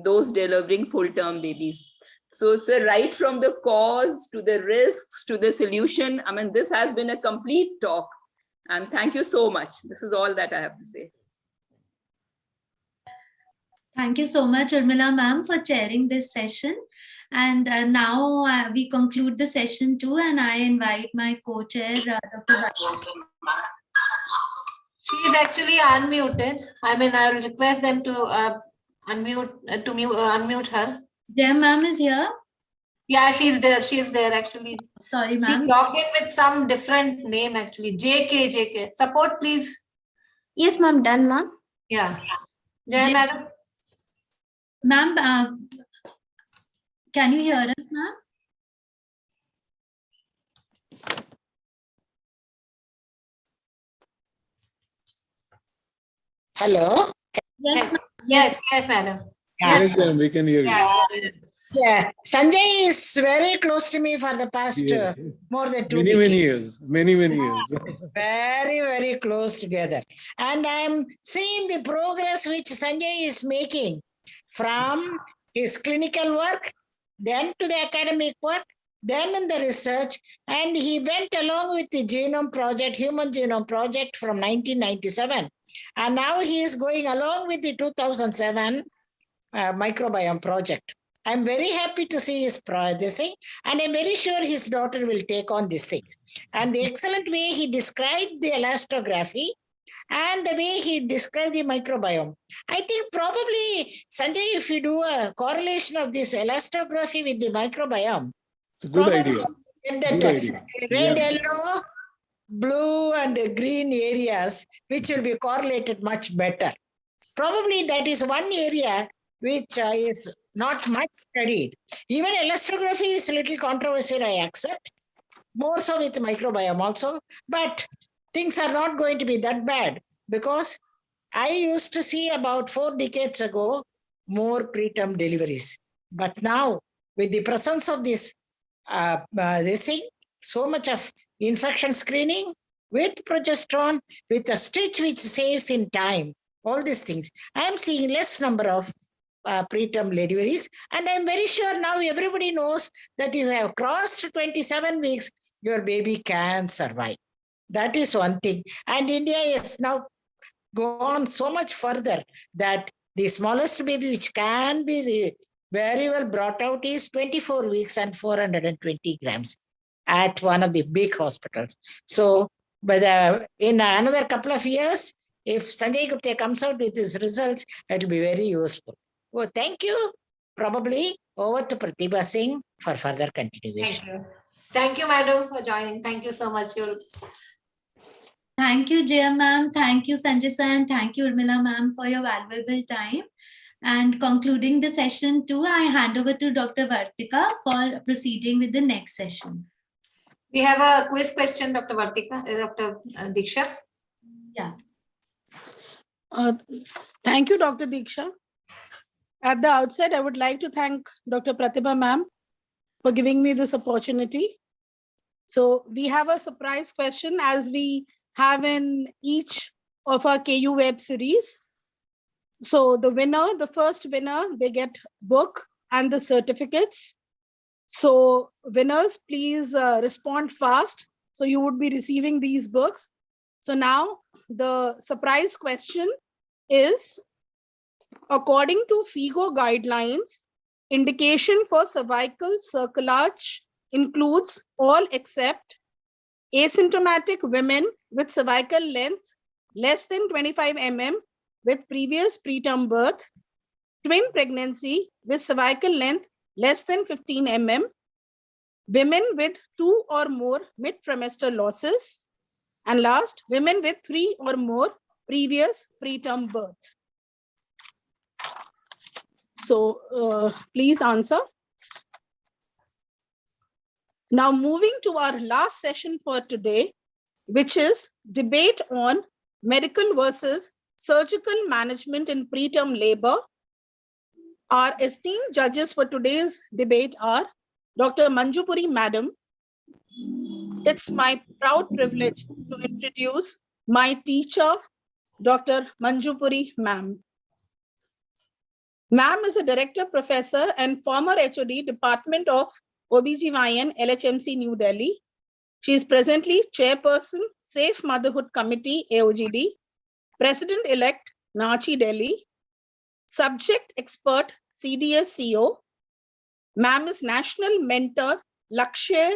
those delivering full-term babies. So, sir, right from the cause to the risks to the solution, I mean, this has been a complete talk. And thank you so much. This is all that I have to say. Thank you so much, Urmila ma'am, for chairing this session. And now we conclude the session too, and I invite my co-chair, Dr. She is actually unmuted. I mean, I'll request them to unmute her. Jem ma'am is here. Yeah, she's there. She's there actually. Sorry, ma'am. She logged in with some different name actually. JK. Support, please. Yes, ma'am. Done, ma'am. Yeah. Jai madam. Ma'am, can you hear us, ma'am? Hello. Yes, madam. Yes, ma'am, we can hear you. Yeah, Sanjay is very close to me for the past more than 2 decades. Many years, many years. Very, very close together. And I'm seeing the progress which Sanjay is making from his clinical work, then to the academic work, then in the research, and he went along with the genome project, human genome project from 1997. And now he is going along with the 2007 microbiome project. I'm very happy to see his this thing, and I'm very sure his daughter will take on this thing. And the excellent way he described the elastography and the way he described the microbiome. I think probably, Sanjay, if you do a correlation of this elastography with the microbiome, it's a good idea. Good idea. Red, yellow, blue, and green areas, which will be correlated much better. Probably that is one area which is not much studied. Even elastography is a little controversial, I accept. More so with microbiome also. But things are not going to be that bad because I used to see about 4 decades ago more preterm deliveries. But now, with the presence of this thing, so much of infection screening with progesterone, with a stitch which saves in time, all these things, I am seeing less number of preterm deliveries. And I'm very sure now everybody knows that you have crossed 27 weeks, your baby can survive. That is one thing. And India is now gone so much further that the smallest baby which can be very well brought out is 24 weeks and 420 grams at one of the big hospitals. So, but in another couple of years, if Sanjay Gupta comes out with his results, it will be very useful. Well, thank you. Probably over to Pratibha Singh for further continuation. Thank you. Thank you, madam, for joining. Thank you so much. Thank you, Jaya ma'am. Thank you, Sanjay sir, and thank you, Urmila ma'am, for your valuable time. And concluding the session too, I hand over to Dr. Vartika for proceeding with the next session. We have a quiz question, Dr. Vartika, Dr. Diksha. Yeah. Thank you, Dr. Diksha. At the outset, I would like to thank Dr. Pratibha ma'am for giving me this opportunity. So we have a surprise question as we have in each of our KU web series. So the winner, the first winner, they get book and the certificates. So winners, please respond fast. So you would be receiving these books. So now the surprise question is, according to FIGO guidelines, indication for cervical cerclage includes all except asymptomatic women with cervical length less than 25 mm with previous preterm birth, twin pregnancy with cervical length less than 15 mm, women with 2 or more mid-trimester losses, and last, women with 3 or more previous preterm birth. So please answer. Now moving to our last session for today, which is debate on medical versus surgical management in preterm labor. Our esteemed judges for today's debate are Dr. Manjupuri Madam. It's my proud privilege to introduce my teacher, Dr. Manjupuri Ma'am. Ma'am is a director, professor, and former HOD, Department of OBGYN, LHMC, New Delhi. She is presently chairperson, Safe Motherhood Committee, AOGD, president-elect, Nachi, Delhi, subject expert, CDS CO. Ma'am is national mentor, Lakshya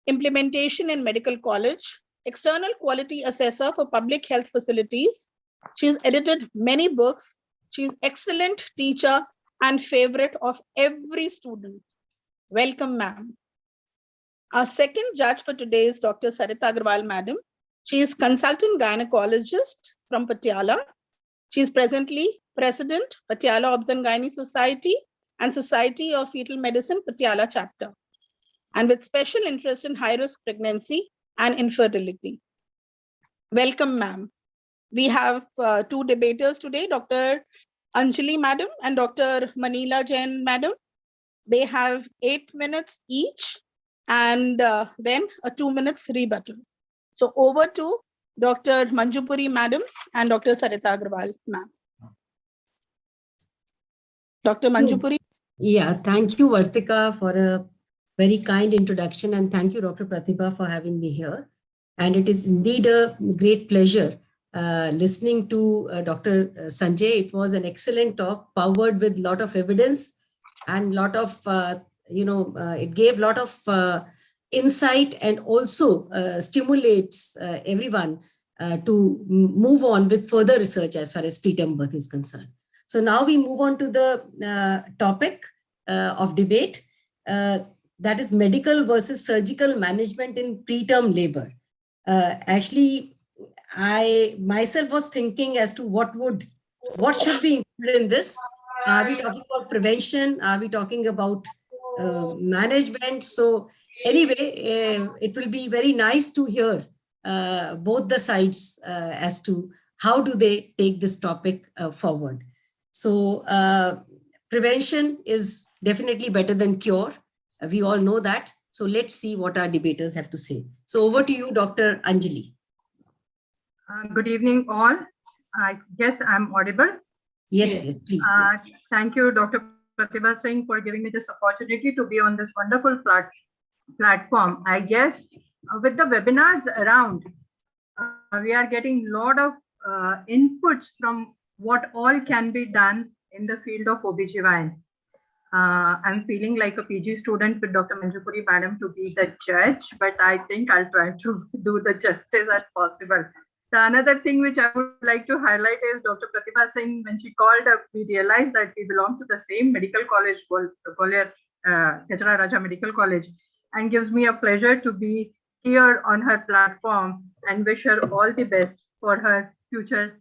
Implementation in Medical College, external quality assessor for public health facilities. She's edited many books. She's excellent teacher and favorite of every student. Welcome, ma'am. Our second judge for today is Dr. Sarita Agarwal, madam. She is consultant gynecologist from Patiala. She is presently president, Patiala Obs and Gynae Society and Society of Fetal Medicine, Patiala chapter, and with special interest in high-risk pregnancy and infertility. Welcome, ma'am. We have two debaters today, Dr. Anjali madam and Dr. Manila Jain madam. They have 8 minutes each and then a 2 minutes rebuttal. So over to Dr. Manjupuri madam and Dr. Sarita Agarwal ma'am. Dr. Manjupuri. Yeah, thank you, Vartika, for a very kind introduction, and thank you, Dr. Pratibha, for having me here. And it is indeed a great pleasure listening to Dr. Sanjay. It was an excellent talk, powered with a lot of evidence and lot of, it gave a lot of insight, and also stimulates everyone to move on with further research as far as preterm birth is concerned. So now we move on to the topic of debate, that is medical versus surgical management in preterm labor. Actually, I myself was thinking as to what should be included in this. Are we talking about prevention? Are we talking about management? So anyway, it will be very nice to hear both the sides as to how do they take this topic forward? So prevention is definitely better than cure. We all know that. So let's see what our debaters have to say. So over to you, Dr. Anjali. Good evening, all. I guess I'm audible. Yes, yes, please. Thank you, Dr. Pratibha Singh, for giving me this opportunity to be on this wonderful platform. I guess with the webinars around, we are getting a lot of inputs from what all can be done in the field of OBGYN. I'm feeling like a PG student with Dr. Manjupuri Madam to be the judge, but I think I'll try to do the justice as possible. The another thing which I would like to highlight is Dr. Pratibha Singh, when she called up, we realized that we belong to the same medical college, Gwalior Kachra Raja Medical College, and gives me a pleasure to be here on her platform and wish her all the best for her future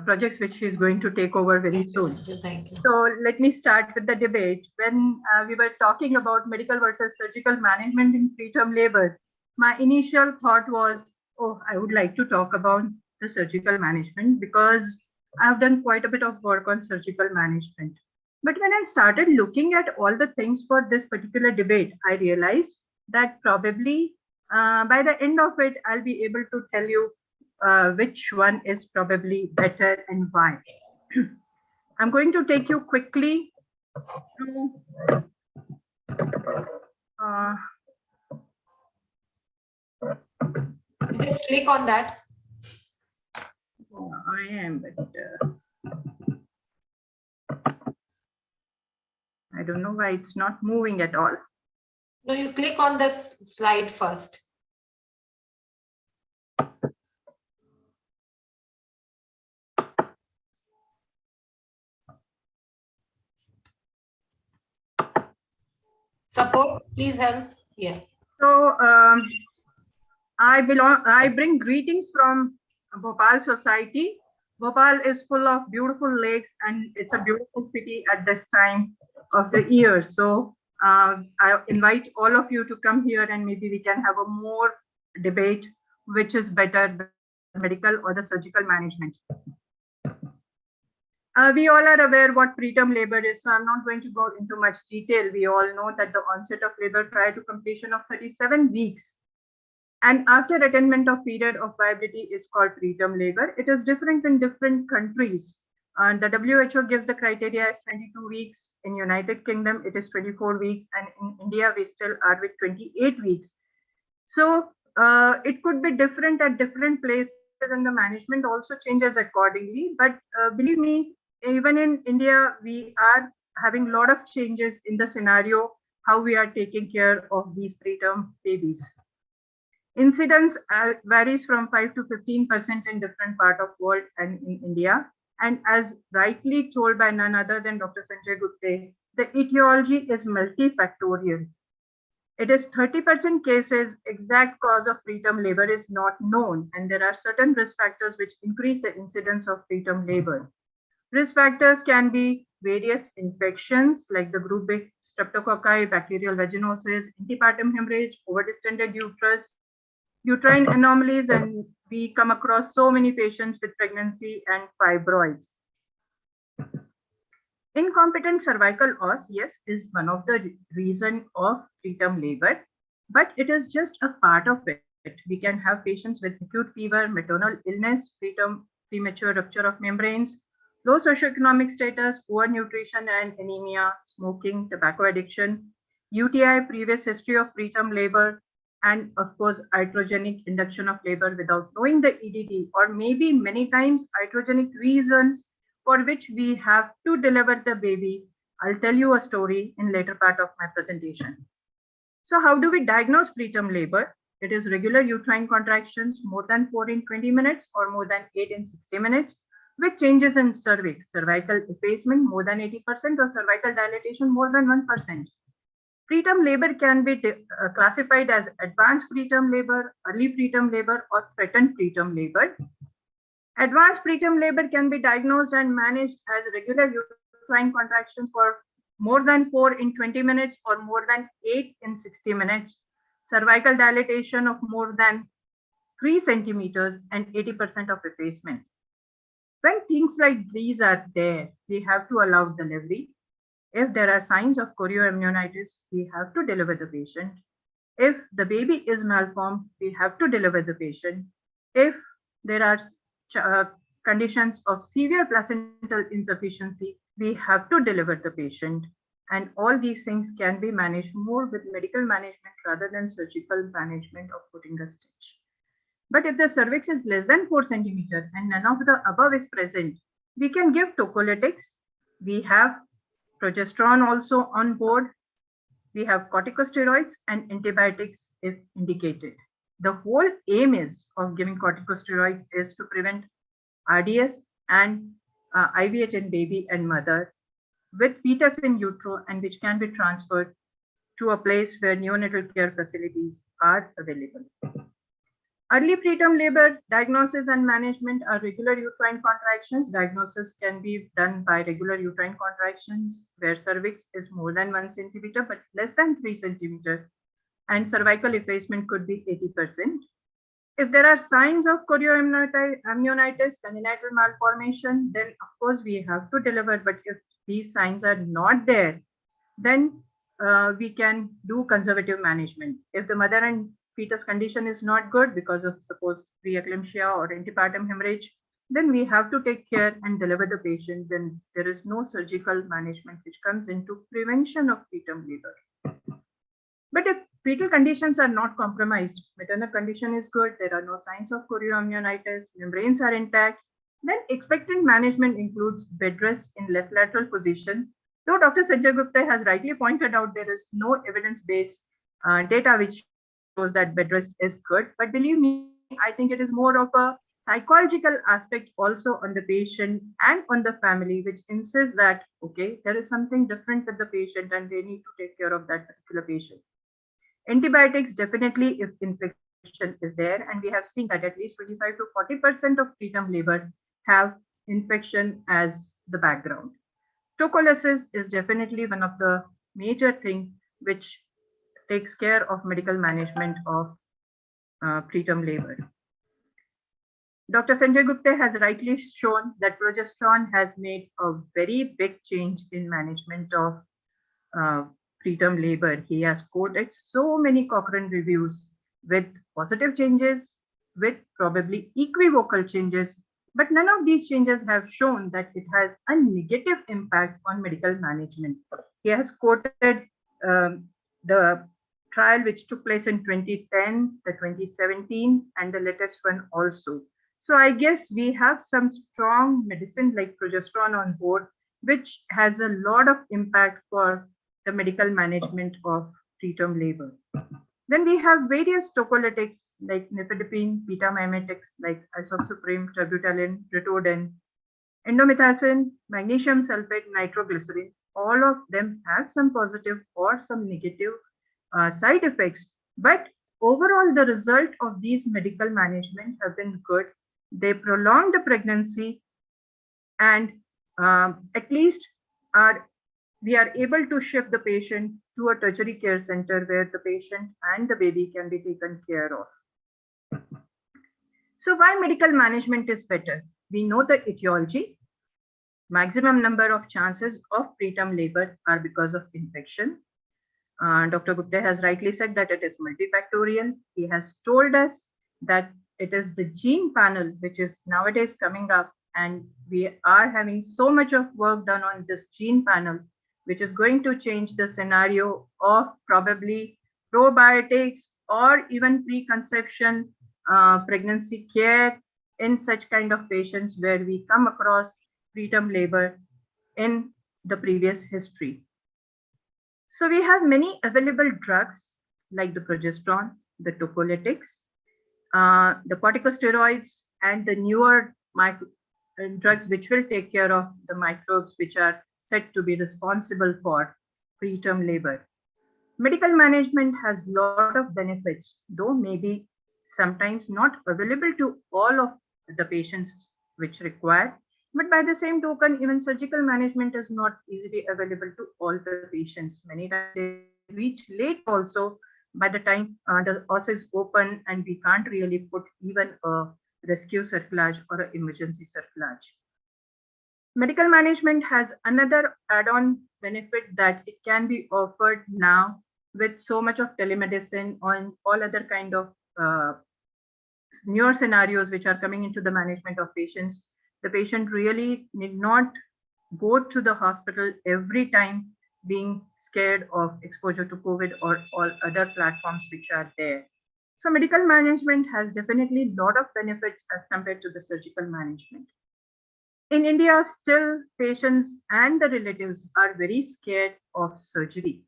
projects which she is going to take over very soon. Thank you. So let me start with the debate. When we were talking about medical versus surgical management in preterm labor, my initial thought was, oh, I would like to talk about the surgical management because I've done quite a bit of work on surgical management. But when I started looking at all the things for this particular debate, I realized that probably by the end of it, I'll be able to tell you which one is probably better and why. I'm going to take you quickly through just click on that. I am, but I don't know why it's not moving at all. No, you click on this slide first. Support, please help. Yeah. So I bring greetings from Bhopal society. Bhopal is full of beautiful lakes and it's a beautiful city at this time of the year. So I invite all of you to come here and maybe we can have a more debate, which is better, the medical or the surgical management. We all are aware what preterm labor is, so I'm not going to go into much detail. We all know that the onset of labor prior to completion of 37 weeks and after attainment of period of viability is called preterm labor. It is different in different countries. And the WHO gives the criteria as 22 weeks. In United Kingdom, it is 24 weeks. And in India, we still are with 28 weeks. So it could be different at different places and the management also changes accordingly. But believe me, even in India, we are having a lot of changes in the scenario, how we are taking care of these preterm babies. Incidence varies from 5 to 15% in different part of world and in India. And as rightly told by none other than Dr. Sanjay Gupte, the etiology is multifactorial. It is 30% cases, exact cause of preterm labor is not known, and there are certain risk factors which increase the incidence of preterm labor. Risk factors can be various infections like the group B streptococci, bacterial vaginosis, antepartum hemorrhage, overdistended uterus, uterine anomalies, and we come across so many patients with pregnancy and fibroids. Incompetent cervical os, yes, is one of the reason of preterm labor, but it is just a part of it. We can have patients with acute fever, maternal illness, preterm premature rupture of membranes, low socioeconomic status, poor nutrition and anemia, smoking, tobacco addiction, UTI, previous history of preterm labor, and of course, iatrogenic induction of labor without knowing the EDD, or maybe many times iatrogenic reasons for which we have to deliver the baby. I'll tell you a story in later part of my presentation. So how do we diagnose preterm labor? It is regular uterine contractions more than 4 in 20 minutes or more than 8 in 60 minutes with changes in cervix, cervical effacement more than 80% or cervical dilatation more than 1%. Preterm labor can be classified as advanced preterm labor, early preterm labor, or threatened preterm labor. Advanced preterm labor can be diagnosed and managed as regular uterine contractions for more than 4 in 20 minutes or more than 8 in 60 minutes, cervical dilatation of more than 3 centimeters, and 80% of effacement. When things like these are there, we have to allow delivery. If there are signs of chorioamnionitis, we have to deliver the patient. If the baby is malformed, we have to deliver the patient. If there are conditions of severe placental insufficiency, we have to deliver the patient. And all these things can be managed more with medical management rather than surgical management of putting a stitch. But if the cervix is less than 4 centimeters and none of the above is present, we can give tocolytics. We have progesterone also on board. We have corticosteroids and antibiotics if indicated. The whole aim is of giving corticosteroids is to prevent RDS and IVH in baby and mother with fetus in utero, and which can be transferred to a place where neonatal care facilities are available. Early preterm labor diagnosis and management are regular uterine contractions. Diagnosis can be done by regular uterine contractions where cervix is more than 1 centimeter but less than 3 centimeters, and cervical effacement could be 80%. If there are signs of chorioamnionitis, congenital malformation, then of course we have to deliver. But if these signs are not there, then we can do conservative management. If the mother and fetus condition is not good because of suppose preeclampsia or antepartum hemorrhage, then we have to take care and deliver the patient. Then there is no surgical management which comes into prevention of preterm labor. But if fetal conditions are not compromised, maternal condition is good, there are no signs of chorioamnionitis, membranes are intact, then expectant management includes bed rest in left lateral position. Though Dr. Sanjay Gupta has rightly pointed out there is no evidence-based data which shows that bed rest is good, but believe me, I think it is more of a psychological aspect also on the patient and on the family, which insists that, okay, there is something different with the patient and they need to take care of that particular patient. Antibiotics, definitely if infection is there, and we have seen that at least 25 to 40% of preterm labor have infection as the background. Tocolysis is definitely one of the major things which takes care of medical management of preterm labor. Dr. Sanjay Gupta has rightly shown that progesterone has made a very big change in management of preterm labor. He has quoted so many Cochrane reviews with positive changes, with probably equivocal changes, but none of these changes have shown that it has a negative impact on medical management. He has quoted the trial which took place in 2010, the 2017, and the latest one also. So I guess we have some strong medicine like progesterone on board, which has a lot of impact for the medical management of preterm labor. Then we have various tocolytics like nifedipine, beta-mimetics like isoxaprime, terbutaline, ritodin, indomethacin, magnesium sulfate, nitroglycerin. All of them have some positive or some negative side effects. But overall, the result of these medical management have been good. They prolong the pregnancy, and at least we are able to shift the patient to a tertiary care center where the patient and the baby can be taken care of. So why medical management is better? We know the etiology. Maximum number of chances of preterm labor are because of infection. Dr. Gupta has rightly said that it is multifactorial. He has told us that it is the gene panel which is nowadays coming up, and we are having so much of work done on this gene panel, which is going to change the scenario of probably probiotics or even preconception pregnancy care in such kind of patients where we come across preterm labor in the previous history. So we have many available drugs like the progesterone, the tocolytics, the corticosteroids, and the newer drugs which will take care of the microbes which are said to be responsible for preterm labor. Medical management has a lot of benefits, though maybe sometimes not available to all of the patients which require. But by the same token, even surgical management is not easily available to all the patients. Many times they reach late also by the time the os is open and we can't really put even a rescue cerclage or an emergency cerclage. Medical management has another add-on benefit that it can be offered now with so much of telemedicine and all other kind of newer scenarios which are coming into the management of patients. The patient really need not go to the hospital every time being scared of exposure to COVID or all other platforms which are there. So medical management has definitely a lot of benefits as compared to the surgical management. In India, still patients and the relatives are very scared of surgery.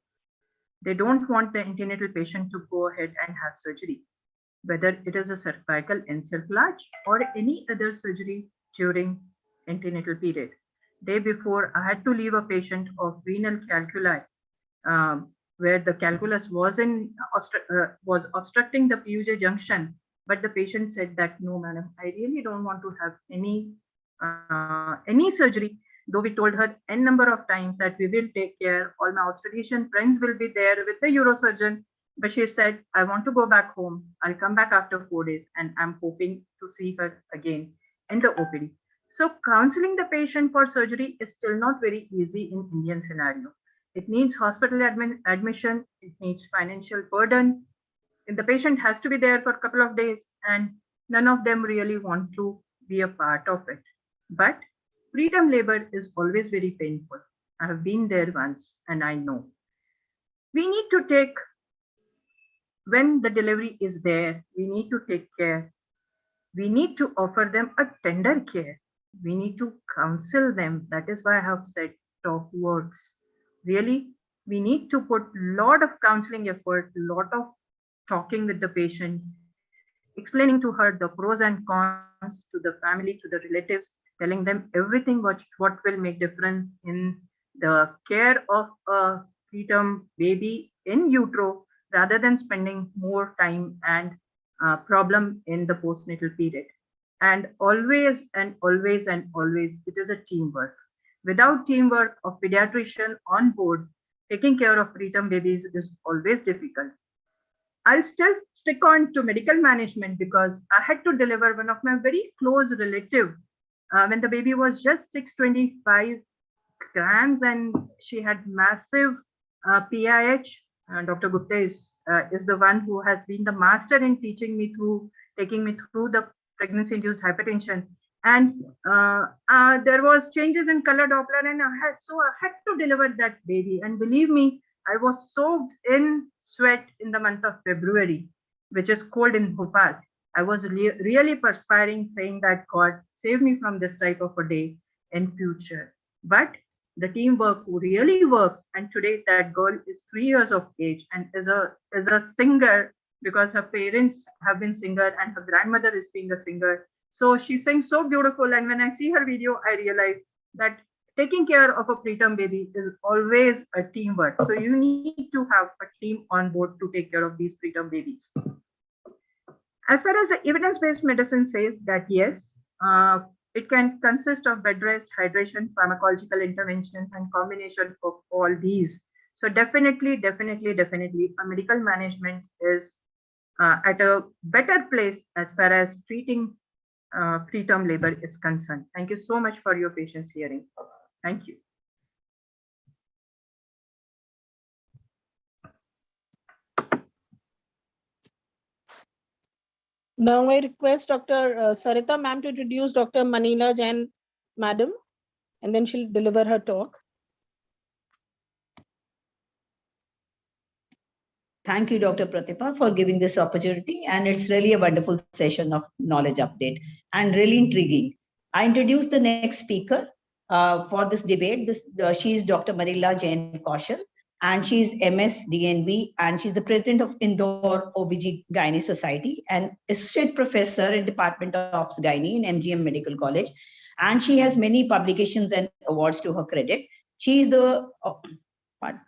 They don't want the antenatal patient to go ahead and have surgery, whether it is a cervical encerclage or any other surgery during antenatal period. Day before, I had to leave a patient of renal calculi, where the calculus was obstructing the PUJ junction, but the patient said that, no, madam, I really don't want to have any surgery. Though we told her n number of times that we will take care, all my obstetrician friends will be there with the neurosurgeon, but she said, I want to go back home. I'll come back after 4 days, and I'm hoping to see her again in the OPD. So counseling the patient for surgery is still not very easy in Indian scenario. It needs hospital admission, it needs financial burden, and the patient has to be there for a couple of days, and none of them really want to be a part of it. But preterm labor is always very painful. I have been there once and I know. We need to take, when the delivery is there, we need to take care. We need to offer them a tender care. We need to counsel them. That is why I have said talk works. Really, we need to put a lot of counseling effort, a lot of talking with the patient, explaining to her the pros and cons, to the family, to the relatives, telling them everything what will make difference in the care of a preterm baby in utero, rather than spending more time and problem in the postnatal period. And always and always and always, it is a teamwork. Without teamwork of pediatrician on board, taking care of preterm babies is always difficult. I'll still stick on to medical management because I had to deliver one of my very close relative when the baby was just 625 grams and she had massive PIH. Dr. Gupta is the one who has been the master in teaching me through, taking me through the pregnancy-induced hypertension. And there was changes in color Doppler, and I had to deliver that baby. And believe me, I was soaked in sweat in the month of February, which is cold in Bhopal. I was really perspiring, saying that God save me from this type of a day in future. But the teamwork really works, and today that girl is 3 years of age and is a singer because her parents have been singer and her grandmother is being a singer. So she sings so beautiful, and when I see her video, I realize that taking care of a preterm baby is always a teamwork. So you need to have a team on board to take care of these preterm babies. As far as the evidence-based medicine says that yes, it can consist of bed rest, hydration, pharmacological interventions, and combination of all these. So definitely, a medical management is at a better place as far as treating preterm labor is concerned. Thank you so much for your patience hearing. Thank you. Now I request Dr. Sarita ma'am to introduce Dr. Manila Jain madam, and then she'll deliver her talk. Thank you, Dr. Pratibha, for giving this opportunity. And it's really a wonderful session of knowledge update and really intriguing. I introduce the next speaker for this debate. She is Dr. Manila Jain Kaushal, and she's MS DNB, and she's the president of Indore OB/GYN Society and associate professor in Department of Obs Gynae in MGM Medical College. And she has many publications and awards to her credit. She is the,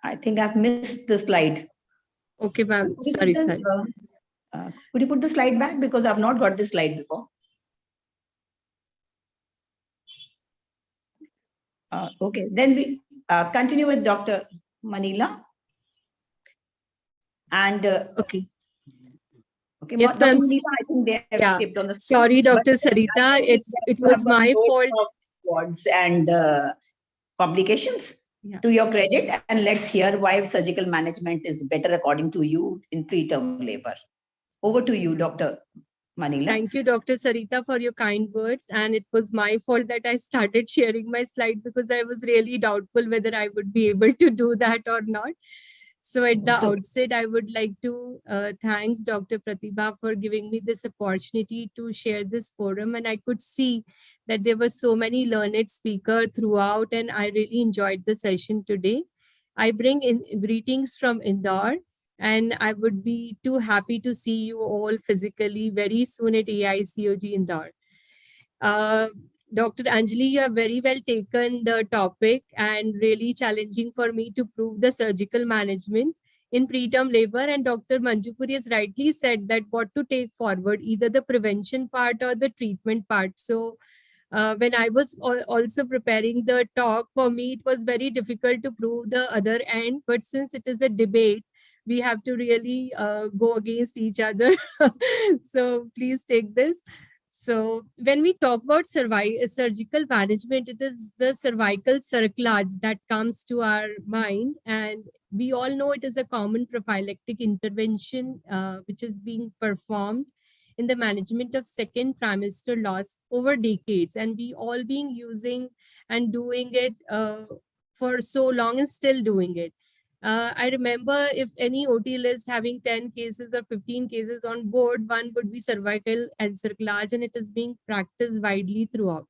I think I've missed the slide. Okay, ma'am. Sorry. Could you put the slide back, because I've not got this slide before? Okay, then we continue with Dr. Manila. And Okay. okay, Yes, Dr. ma'am. Munita, I think they have Yeah. skipped on the screen. Sorry, But Dr. I Sarita. believe that It you was have a my load fault. of awards and publications Yeah. to your credit. And let's hear why surgical management is better according to you in preterm labor. Over to you, Dr. Manila. Thank you, Dr. Sarita, for your kind words. And it was my fault that I started sharing my slide because I was really doubtful whether I would be able to do that or not. So at the outset, I would like to thanks Dr. Pratibha for giving me this opportunity to share this forum. And I could see that there were so many learned speakers throughout, and I really enjoyed the session today. I bring in greetings from Indore, and I would be too happy to see you all physically very soon at AICOG Indore. Uh, Dr. Anjali, you have very well taken the topic and really challenging for me to prove the surgical management in preterm labor. And Dr. Manjupuri has rightly said that what to take forward, either the prevention part or the treatment part. So when I was also preparing the talk, for me, it was very difficult to prove the other end. But since it is a debate, we have to really go against each other. So please take this. So when we talk about surgical management, it is the cervical cerclage that comes to our mind. And we all know it is a common prophylactic intervention which is being performed in the management of second trimester loss over decades. And we all being using and doing it for so long and still doing it. I remember if any OT list having 10 cases or 15 cases on board, one would be cervical and cerclage, and it is being practiced widely throughout.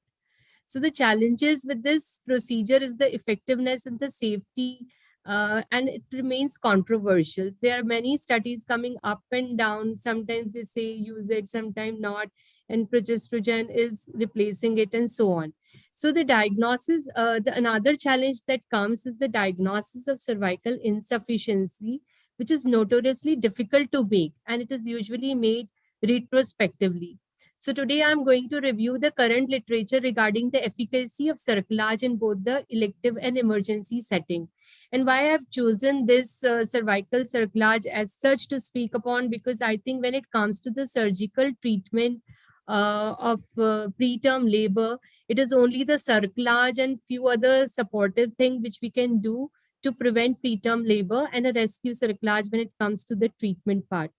So the challenges with this procedure is the effectiveness and the safety, and it remains controversial. There are many studies coming up and down. Sometimes they say use it, sometimes not, and progesterone is replacing it, and so on. So the diagnosis, another challenge that comes is the diagnosis of cervical insufficiency, which is notoriously difficult to make, and it is usually made retrospectively. So today I'm going to review the current literature regarding the efficacy of cerclage in both the elective and emergency setting. And why I've chosen this cervical cerclage as such to speak upon, because I think when it comes to the surgical treatment of preterm labor, it is only the cerclage and few other supportive things which we can do to prevent preterm labor, and a rescue cerclage when it comes to the treatment part.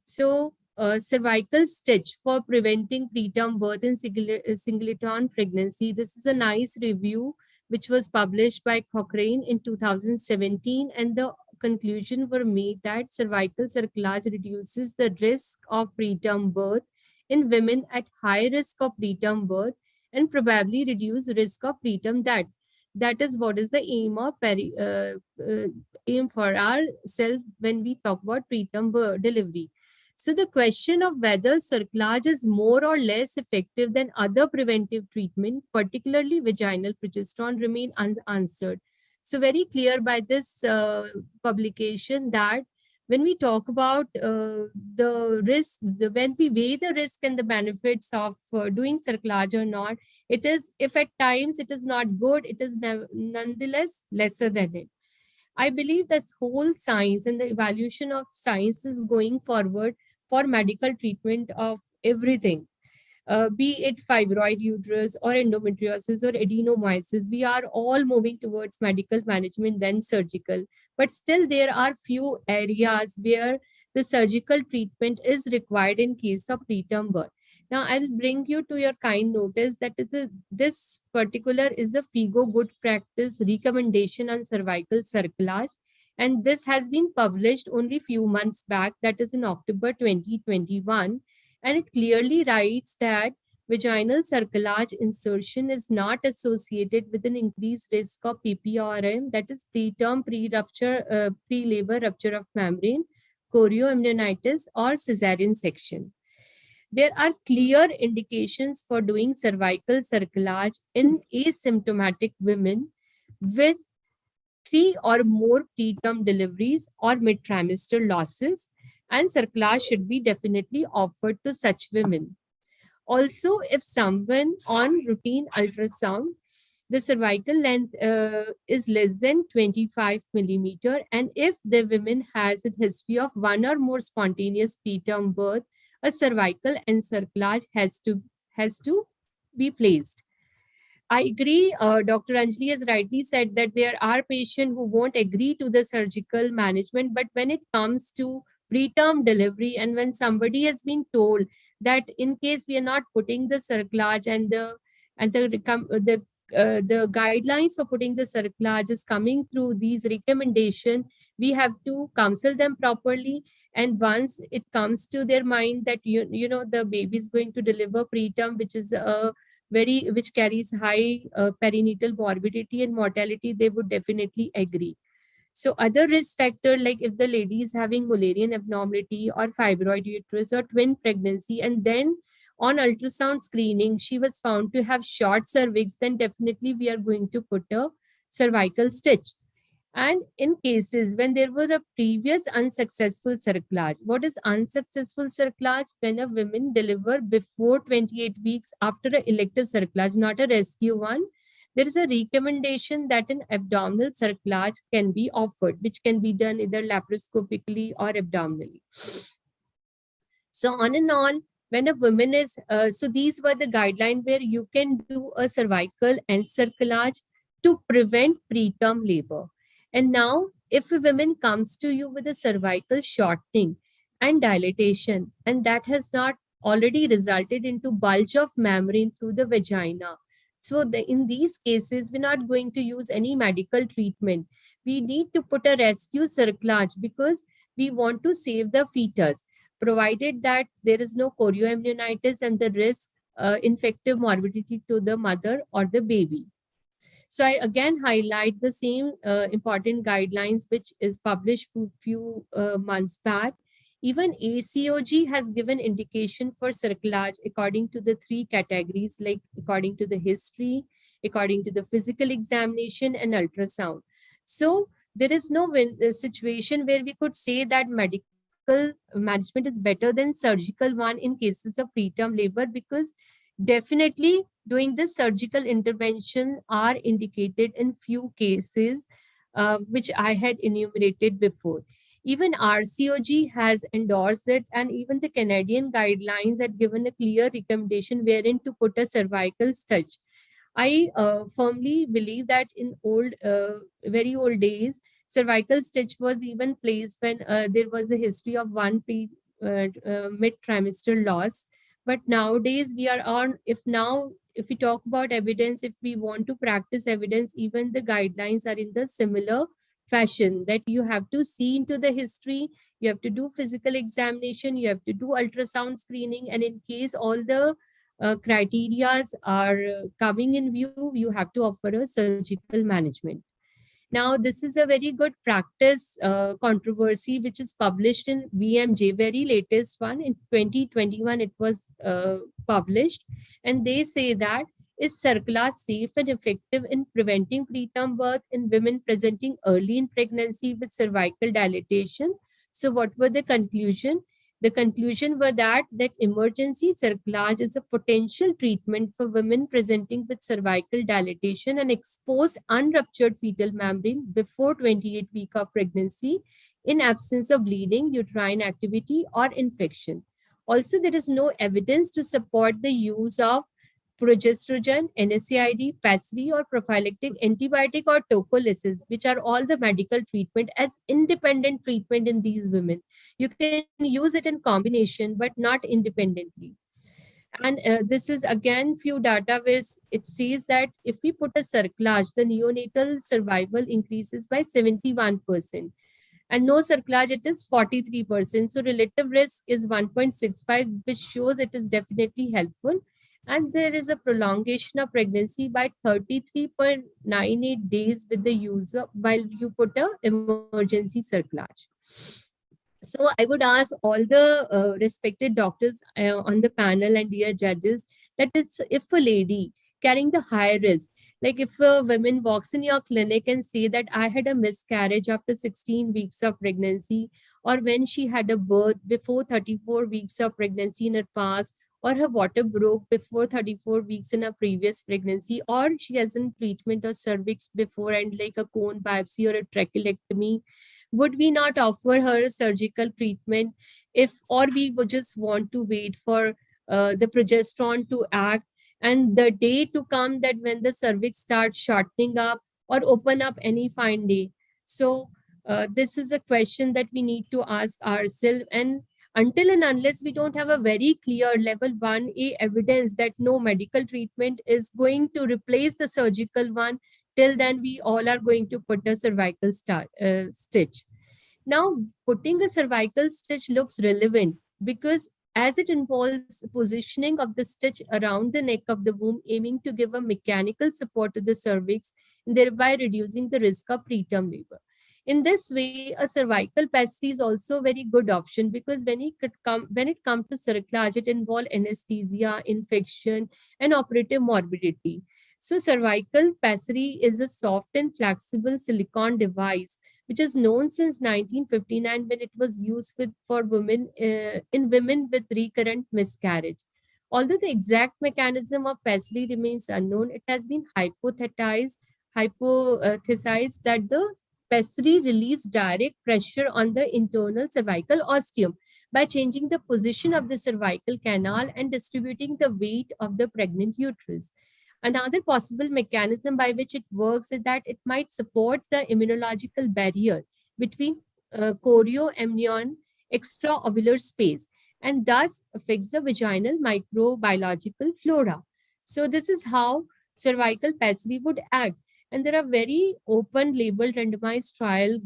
So cervical stitch for preventing preterm birth and singleton pregnancy. This is a nice review which was published by Cochrane in 2017, and the conclusion were made that cervical cerclage reduces the risk of preterm birth in women at high risk of preterm birth and probably reduce risk of preterm death. That is what is the aim of aim for ourselves when we talk about preterm delivery. So the question of whether cerclage is more or less effective than other preventive treatment, particularly vaginal progesterone, remain unanswered. So very clear by this publication that when we talk about the risk, when we weigh the risk and the benefits of doing cerclage or not, it is, if at times it is not good, it is nonetheless lesser than it. I believe this whole science and the evaluation of science is going forward for medical treatment of everything, be it fibroid uterus or endometriosis or adenomyosis. We are all moving towards medical management than surgical, but still there are few areas where the surgical treatment is required in case of preterm birth. Now, I'll bring you to your kind notice that this particular is a FIGO good practice recommendation on cervical cerclage. And this has been published only few months back, that is in October 2021. And it clearly writes that vaginal cerclage insertion is not associated with an increased risk of PPRM, that is preterm pre-rupture, pre-labor rupture of membrane, chorioamnionitis, or cesarean section. There are clear indications for doing cervical cerclage in asymptomatic women with 3 or more preterm deliveries or mid-trimester losses, and cerclage should be definitely offered to such women. Also, if someone on routine ultrasound the cervical length is less than 25 millimeter. And if the woman has a history of one or more spontaneous preterm birth, a cervical encerclage has to be placed. I agree. Dr. Anjali has rightly said that there are patients who won't agree to the surgical management, but when it comes to preterm delivery, and when somebody has been told that in case we are not putting the cerclage the guidelines for putting the cerclage is coming through these recommendations, we have to counsel them properly. And once it comes to their mind that you know the baby is going to deliver preterm, which is a which carries high perinatal morbidity and mortality, they would definitely agree. So other risk factor, like if the lady is having Mullerian abnormality or fibroid uterus or twin pregnancy, and then on ultrasound screening she was found to have short cervix, then definitely we are going to put a cervical stitch. And in cases when there were a previous unsuccessful cerclage, what is unsuccessful cerclage? When a woman deliver before 28 weeks after an elective cerclage, not a rescue one, there is a recommendation that an abdominal cerclage can be offered, which can be done either laparoscopically or abdominally. So on and on, when a woman is, so these were the guidelines where you can do a cervical encerclage to prevent preterm labor. And now, if a woman comes to you with a cervical shortening and dilatation, and that has not already resulted into bulge of membrane through the vagina, so in these cases, we're not going to use any medical treatment. We need to put a rescue cerclage because we want to save the fetus, provided that there is no chorioamnionitis and the risk infective morbidity to the mother or the baby. So I again highlight the same important guidelines which is published few months back. Even ACOG has given indication for cerclage according to the 3 categories, like according to the history, according to the physical examination and ultrasound. So there is no situation where we could say that medical management is better than surgical one in cases of preterm labor, because definitely doing this surgical intervention are indicated in few cases, which I had enumerated before. Even RCOG has endorsed it, and even the Canadian guidelines had given a clear recommendation wherein to put a cervical stitch. I firmly believe that in very old days, cervical stitch was even placed when there was a history of one mid-trimestral loss. But nowadays we are on, if we talk about evidence, if we want to practice evidence, even the guidelines are in the similar fashion, that you have to see into the history, you have to do physical examination, you have to do ultrasound screening, and in case all the criterias are coming in view, you have to offer a surgical management. Now, this is a very good practice controversy which is published in VMJ, very latest one in 2021. It was published, and they say that is cerclage safe and effective in preventing preterm birth in women presenting early in pregnancy with cervical dilatation? So, what were the conclusion? The conclusion were that emergency cerclage is a potential treatment for women presenting with cervical dilatation and exposed unruptured fetal membrane before 28 weeks of pregnancy in absence of bleeding, uterine activity, or infection. Also, there is no evidence to support the use of progesterone, NSAID, PASRI, or prophylactic antibiotic or tocolysis, which are all the medical treatment, as independent treatment in these women. You can use it in combination, but not independently. And this is again few data where it says that if we put a cerclage, the neonatal survival increases by 71%. And no cerclage, it is 43%. So relative risk is 1.65, which shows it is definitely helpful. And there is a prolongation of pregnancy by 33.98 days with the user while you put a emergency cerclage. So I would ask all the respected doctors on the panel and dear judges, that is, if a lady carrying the high risk, like if a woman walks in your clinic and say that I had a miscarriage after 16 weeks of pregnancy, or when she had a birth before 34 weeks of pregnancy in her past, or her water broke before 34 weeks in a previous pregnancy, or she hasn't treatment of cervix before and like a cone biopsy or a trachelectomy, would we not offer her a surgical treatment if, or we would just want to wait for the progesterone to act and the day to come that when the cervix starts shortening up or open up any fine day? So this is a question that we need to ask ourselves. And until and unless we don't have a very clear level 1A evidence that no medical treatment is going to replace the surgical one, till then we all are going to put a cervical stitch. Now, putting a cervical stitch looks relevant because as it involves positioning of the stitch around the neck of the womb, aiming to give a mechanical support to the cervix, thereby reducing the risk of preterm labor. In this way, a cervical pessary is also a very good option because when it comes to cerclage, it involves anesthesia, infection, and operative morbidity. So cervical pessary is a soft and flexible silicone device which is known since 1959 when it was used for women in women with recurrent miscarriage. Although the exact mechanism of pessary remains unknown, it has been hypothesized that the pessary relieves direct pressure on the internal cervical ostium by changing the position of the cervical canal and distributing the weight of the pregnant uterus. Another possible mechanism by which it works is that it might support the immunological barrier between chorioamnion extraovular space and thus affects the vaginal microbiological flora. So this is how cervical pessary would act. And there are very open label randomized trial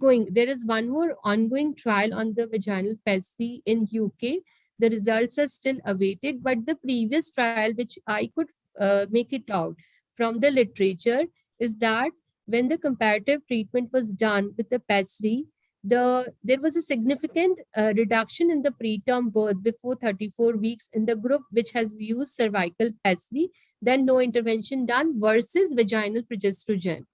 going. There is one more ongoing trial on the vaginal pessary in UK. The results are still awaited, but the previous trial, which I could make it out from the literature, is that when the comparative treatment was done with the pessary, there was a significant reduction in the preterm birth before 34 weeks in the group which has used cervical pessary, then no intervention done versus vaginal progesterone.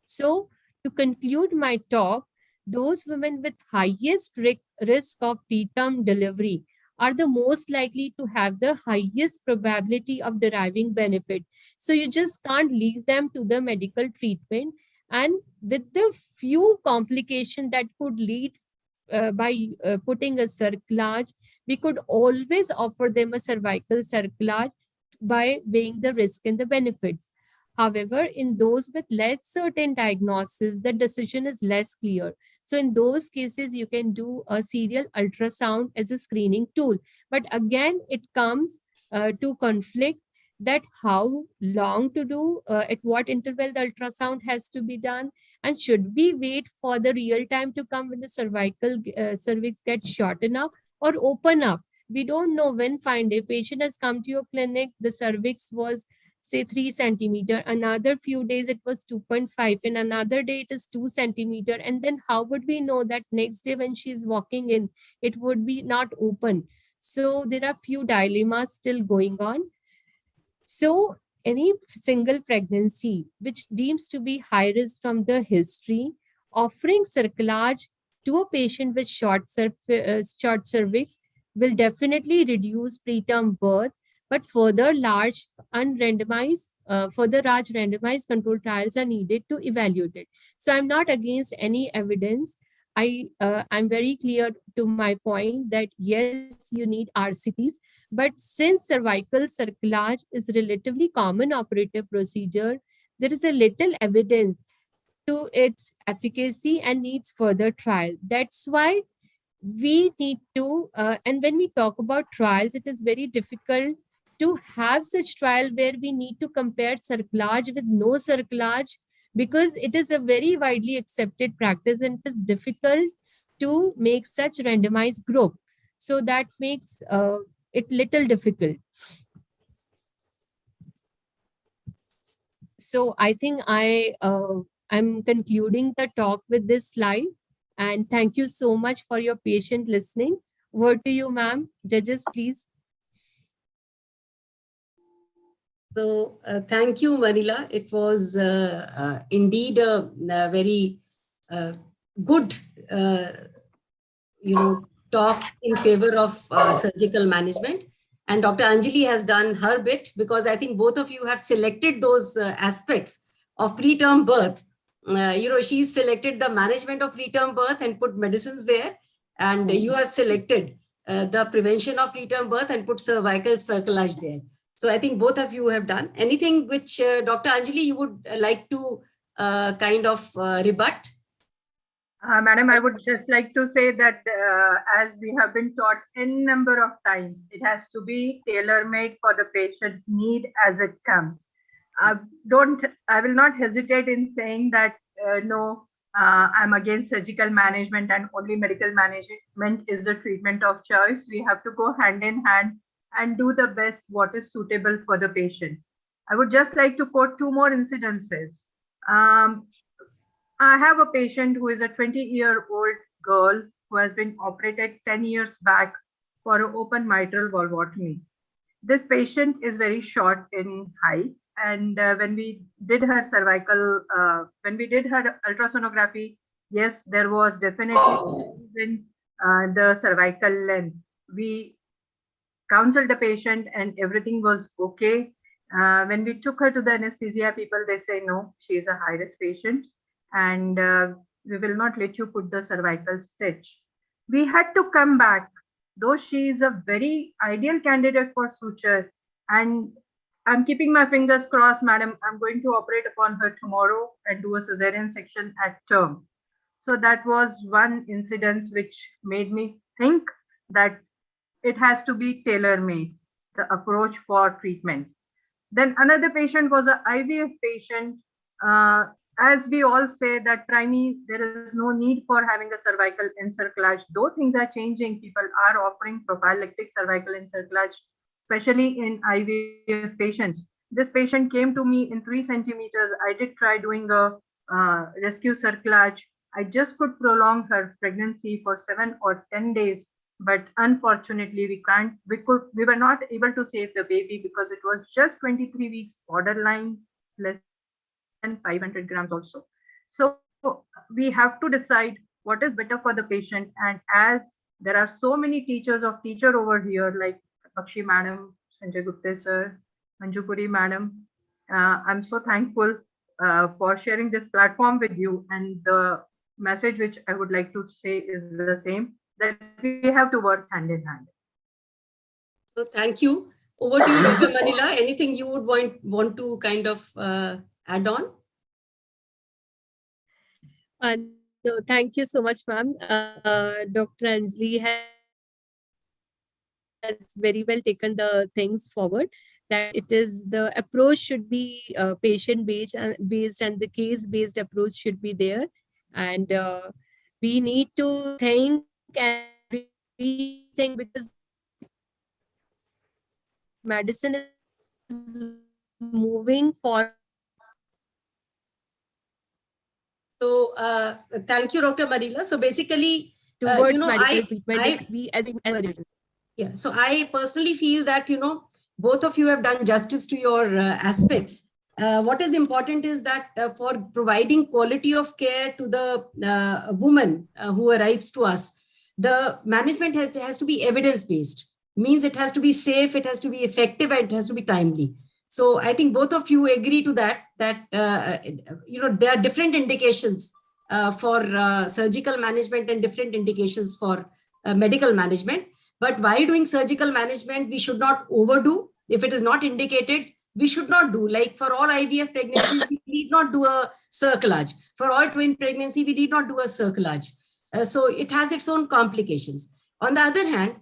So to conclude my talk, those women with highest risk of preterm delivery are the most likely to have the highest probability of deriving benefit. So you just can't leave them to the medical treatment. And with the few complications that could lead by putting a cerclage, we could always offer them a cervical cerclage by weighing the risk and the benefits. However, in those with less certain diagnosis, the decision is less clear. So in those cases, you can do a serial ultrasound as a screening tool. But again, it comes to conflict that how long to do, at what interval the ultrasound has to be done, and should we wait for the real time to come when the cervical cervix gets shorten up or open up. We don't know when find a patient has come to your clinic, the cervix was say 3 centimeter, another few days it was 2.5, and another day it is 2 centimeter. And then how would we know that next day when she's walking in, it would be not open? So there are few dilemmas still going on. So any single pregnancy which deems to be high risk from the history, offering cerclage to a patient with short cervix will definitely reduce preterm birth, but further large randomized control trials are needed to evaluate it. So I'm not against any evidence. I'm very clear to my point that yes, you need RCTs, but since cervical cerclage is a relatively common operative procedure, there is a little evidence to its efficacy and needs further trial. That's why we need to, and when we talk about trials, it is very difficult to have such trial where we need to compare cerclage with no cerclage, because it is a very widely accepted practice and it is difficult to make such randomized group. So that makes it little difficult. So I think I'm concluding the talk with this slide. And thank you so much for your patient listening. Word to you, ma'am. Judges, please. So thank you, Manila. It was indeed a very good, talk in favor of surgical management. And Dr. Anjali has done her bit, because I think both of you have selected those aspects of preterm birth. She's selected the management of preterm birth and put medicines there. And you have selected the prevention of preterm birth and put cervical cerclage there. So I think both of you have done. Anything which Dr. Anjali, you would like to kind of rebut? Madam, I would just like to say that as we have been taught n number of times, it has to be tailor-made for the patient need as it comes. I will not hesitate in saying that no, I'm against surgical management and only medical management is the treatment of choice. We have to go hand in hand and do the best what is suitable for the patient. I would just like to quote two more incidences. I have a patient who is a 20-year-old girl who has been operated 10 years back for an open mitral valvotomy. This patient is very short in height, and when we did her ultrasonography, yes, there was definitely in the cervical length. We counseled the patient and everything was okay. When we took her to the anesthesia people, they say, no, she is a high-risk patient and we will not let you put the cervical stitch. We had to come back, though she is a very ideal candidate for suture, and I'm keeping my fingers crossed, madam. I'm going to operate upon her tomorrow and do a cesarean section at term. So that was one incident which made me think that it has to be tailor-made, the approach for treatment. Then another patient was an IVF patient. As we all say that there is no need for having a cervical encerclage. Though things are changing, people are offering prophylactic cervical encerclage, especially in IVF patients. This patient came to me in 3 centimeters. I did try doing a rescue cerclage. I just could prolong her pregnancy for 7 or 10 days, but unfortunately we were not able to save the baby because it was just 23 weeks, borderline, less than 500 grams also. So we have to decide what is better for the patient. And as there are so many teachers of teacher over here, like Bakshi madam, Sanjay Gupta sir, Manjupuri madam, I'm so thankful for sharing this platform with you. And the message which I would like to say is the same, that we have to work hand in hand. So thank you. Over to you, Dr. Manila. Anything you would want to kind of add on? No, thank you so much, ma'am. Dr. Anjali has very well taken the things forward. That it is the approach should be patient based and the case based approach should be there, and we need to think and rethink, because medicine is moving forward. So thank you, Dr. Manila. So basically, towards medical treatment, yeah. So I personally feel that both of you have done justice to your aspects. What is important is that for providing quality of care to the woman who arrives to us, the management has to be evidence-based. Means it has to be safe, it has to be effective, and it has to be timely. So I think both of you agree to that there are different indications for surgical management and different indications for medical management. But while doing surgical management, we should not overdo. If it is not indicated, we should not do. Like for all IVF pregnancies, we need not do a cerclage. For all twin pregnancy, we need not do a cerclage. So it has its own complications. On the other hand,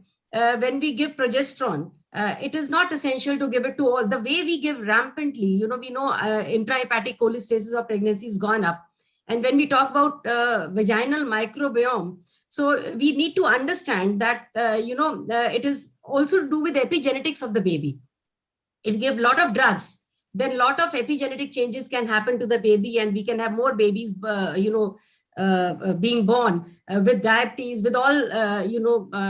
when we give progesterone, it is not essential to give it to all. The way we give rampantly, we know intrahepatic cholestasis of pregnancy has gone up. And when we talk about vaginal microbiome, so we need to understand that, it is also to do with epigenetics of the baby. If you give a lot of drugs, then a lot of epigenetic changes can happen to the baby, and we can have more babies, being born with diabetes, with all,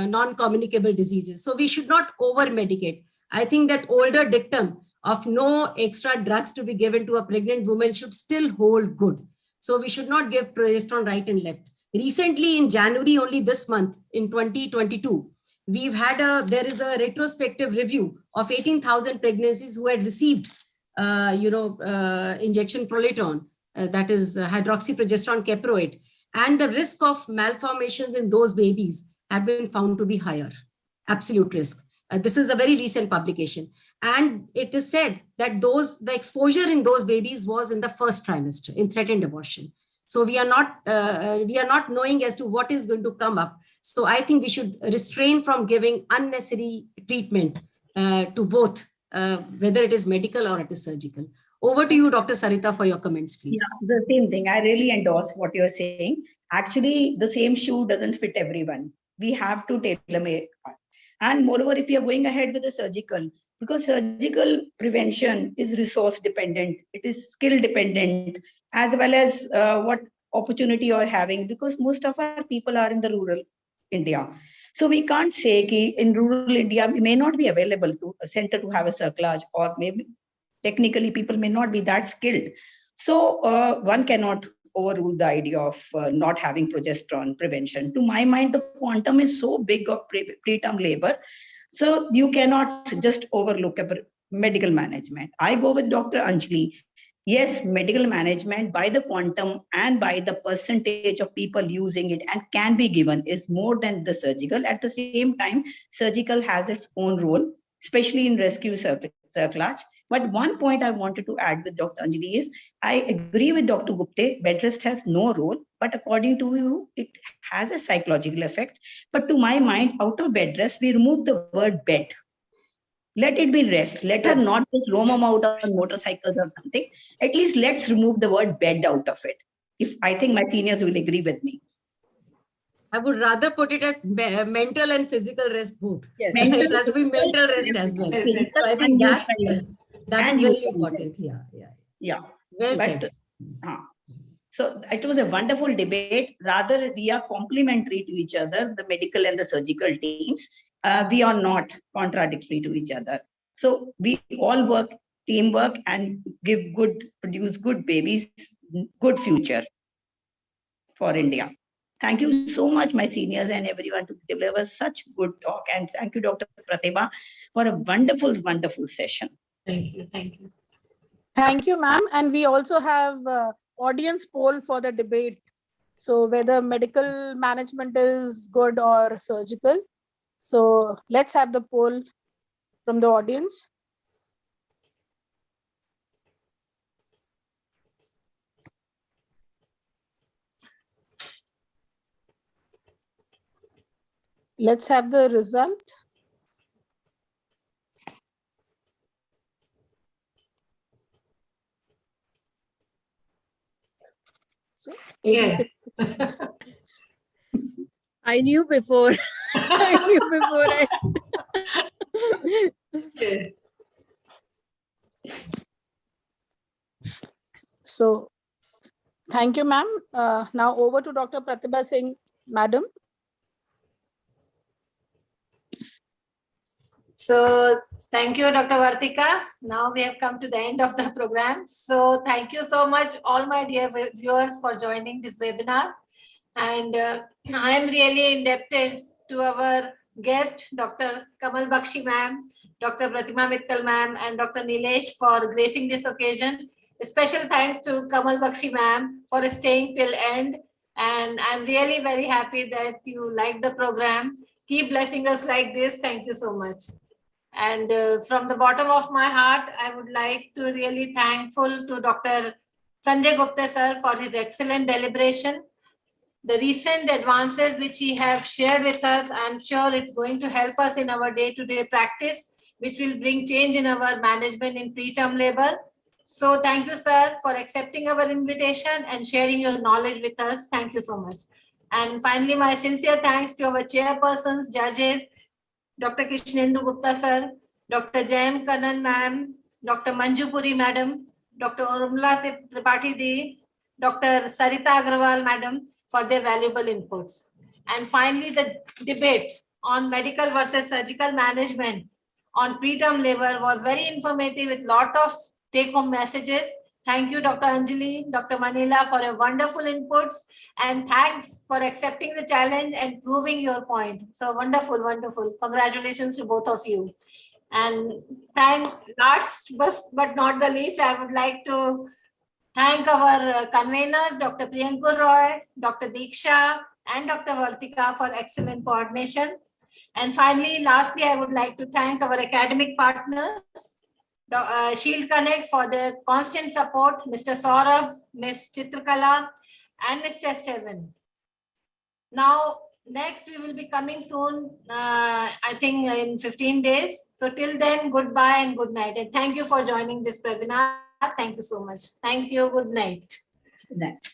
non-communicable diseases. So we should not over-medicate. I think that older dictum of no extra drugs to be given to a pregnant woman should still hold good. So we should not give progesterone right and left. Recently in January, only this month, in 2022, we've had there is a retrospective review of 18,000 pregnancies who had received, injection prolatone, that is hydroxyprogesterone caproate, and the risk of malformations in those babies have been found to be higher, absolute risk. This is a very recent publication. And it is said that the exposure in those babies was in the first trimester in threatened abortion. So we are not knowing as to what is going to come up. So I think we should refrain from giving unnecessary treatment to both, whether it is medical or it is surgical. Over to you, Dr. Sarita, for your comments, please. Yeah, the same thing. I really endorse what you're saying. Actually, the same shoe doesn't fit everyone. We have to tailor make. And moreover, if you're going ahead with the surgical, because surgical prevention is resource dependent, it is skill dependent, as well as what opportunity you're having, because most of our people are in the rural India. So we can't say that in rural India, we may not be available to a center to have a cerclage, or maybe technically people may not be that skilled. So one cannot overrule the idea of not having progesterone prevention. To my mind, the quantum is so big of preterm labor, so you cannot just overlook medical management. I go with Dr. Anjali. Yes, medical management by the quantum and by the percentage of people using it and can be given is more than the surgical. At the same time, surgical has its own role, especially in rescue cerclage. But one point I wanted to add with Dr. Anjali is, I agree with Dr. Gupte, bed rest has no role, but according to you, it has a psychological effect. But to my mind, out of bed rest, we remove the word bed. Let it be rest. Let her not just roam out on motorcycles or something. At least let's remove the word bed out of it. If I think my seniors will agree with me. I would rather put it at mental and physical rest both. Yes. It has to be mental rest as well. So I think that is very important. Yeah. Well said. So it was a wonderful debate. Rather, we are complementary to each other, the medical and the surgical teams. We are not contradictory to each other. So we all work teamwork and produce good babies, good future for India. Thank you so much, my seniors and everyone, to deliver such good talk. And thank you, Dr. Pratibha, for a wonderful, wonderful session. Thank you. Thank you. Thank you, ma'am. And we also have audience poll for the debate. So whether medical management is good or surgical. So let's have the poll from the audience. Let's have the result. So 86. I knew before. I knew before So thank you, ma'am. Now over to Dr. Pratibha Singh, madam. So thank you, Dr. Vartika. Now we have come to the end of the program. So thank you so much, all my dear viewers, for joining this webinar. And I am really indebted to our guest, Dr. Kamal Bakshi ma'am, Dr. Pratima Mittal ma'am, and Dr. Nilesh for gracing this occasion. A special thanks to Kamal Bakshi ma'am for staying till end. And I'm really very happy that you like the program. Keep blessing us like this. Thank you so much. And from the bottom of my heart, I would like to really thankful to Dr. Sanjay Gupta sir for his excellent deliberation. The recent advances which he have shared with us, I'm sure it's going to help us in our day-to-day practice, which will bring change in our management in preterm labor. So thank you, sir, for accepting our invitation and sharing your knowledge with us. Thank you so much. And finally, my sincere thanks to our chairpersons, judges, Dr. Krishnendu Gupta sir, Dr. Jayam Kannan ma'am, Dr. Manju Puri madam, Dr. Urmila Tripathi di, Dr. Sarita Agrawal madam for their valuable inputs. And finally, the debate on medical versus surgical management on preterm labor was very informative with lot of take-home messages. Thank you, Dr. Anjali, Dr. Manila, for your wonderful inputs, and thanks for accepting the challenge and proving your point. So wonderful, wonderful. Congratulations to both of you. And thanks, last but not the least, I would like to thank our conveners, Dr. Priyankur Roy, Dr. Diksha, and Dr. Vartika for excellent coordination. And finally, lastly, I would like to thank our academic partners, Shield Connect, for their constant support, Mr. Saurabh, Ms. Chitrakala, and Mr. Steven. Now, next we will be coming soon, I think in 15 days. So till then, goodbye and good night. And thank you for joining this webinar. Thank you so much. Thank you. Good night. Good night.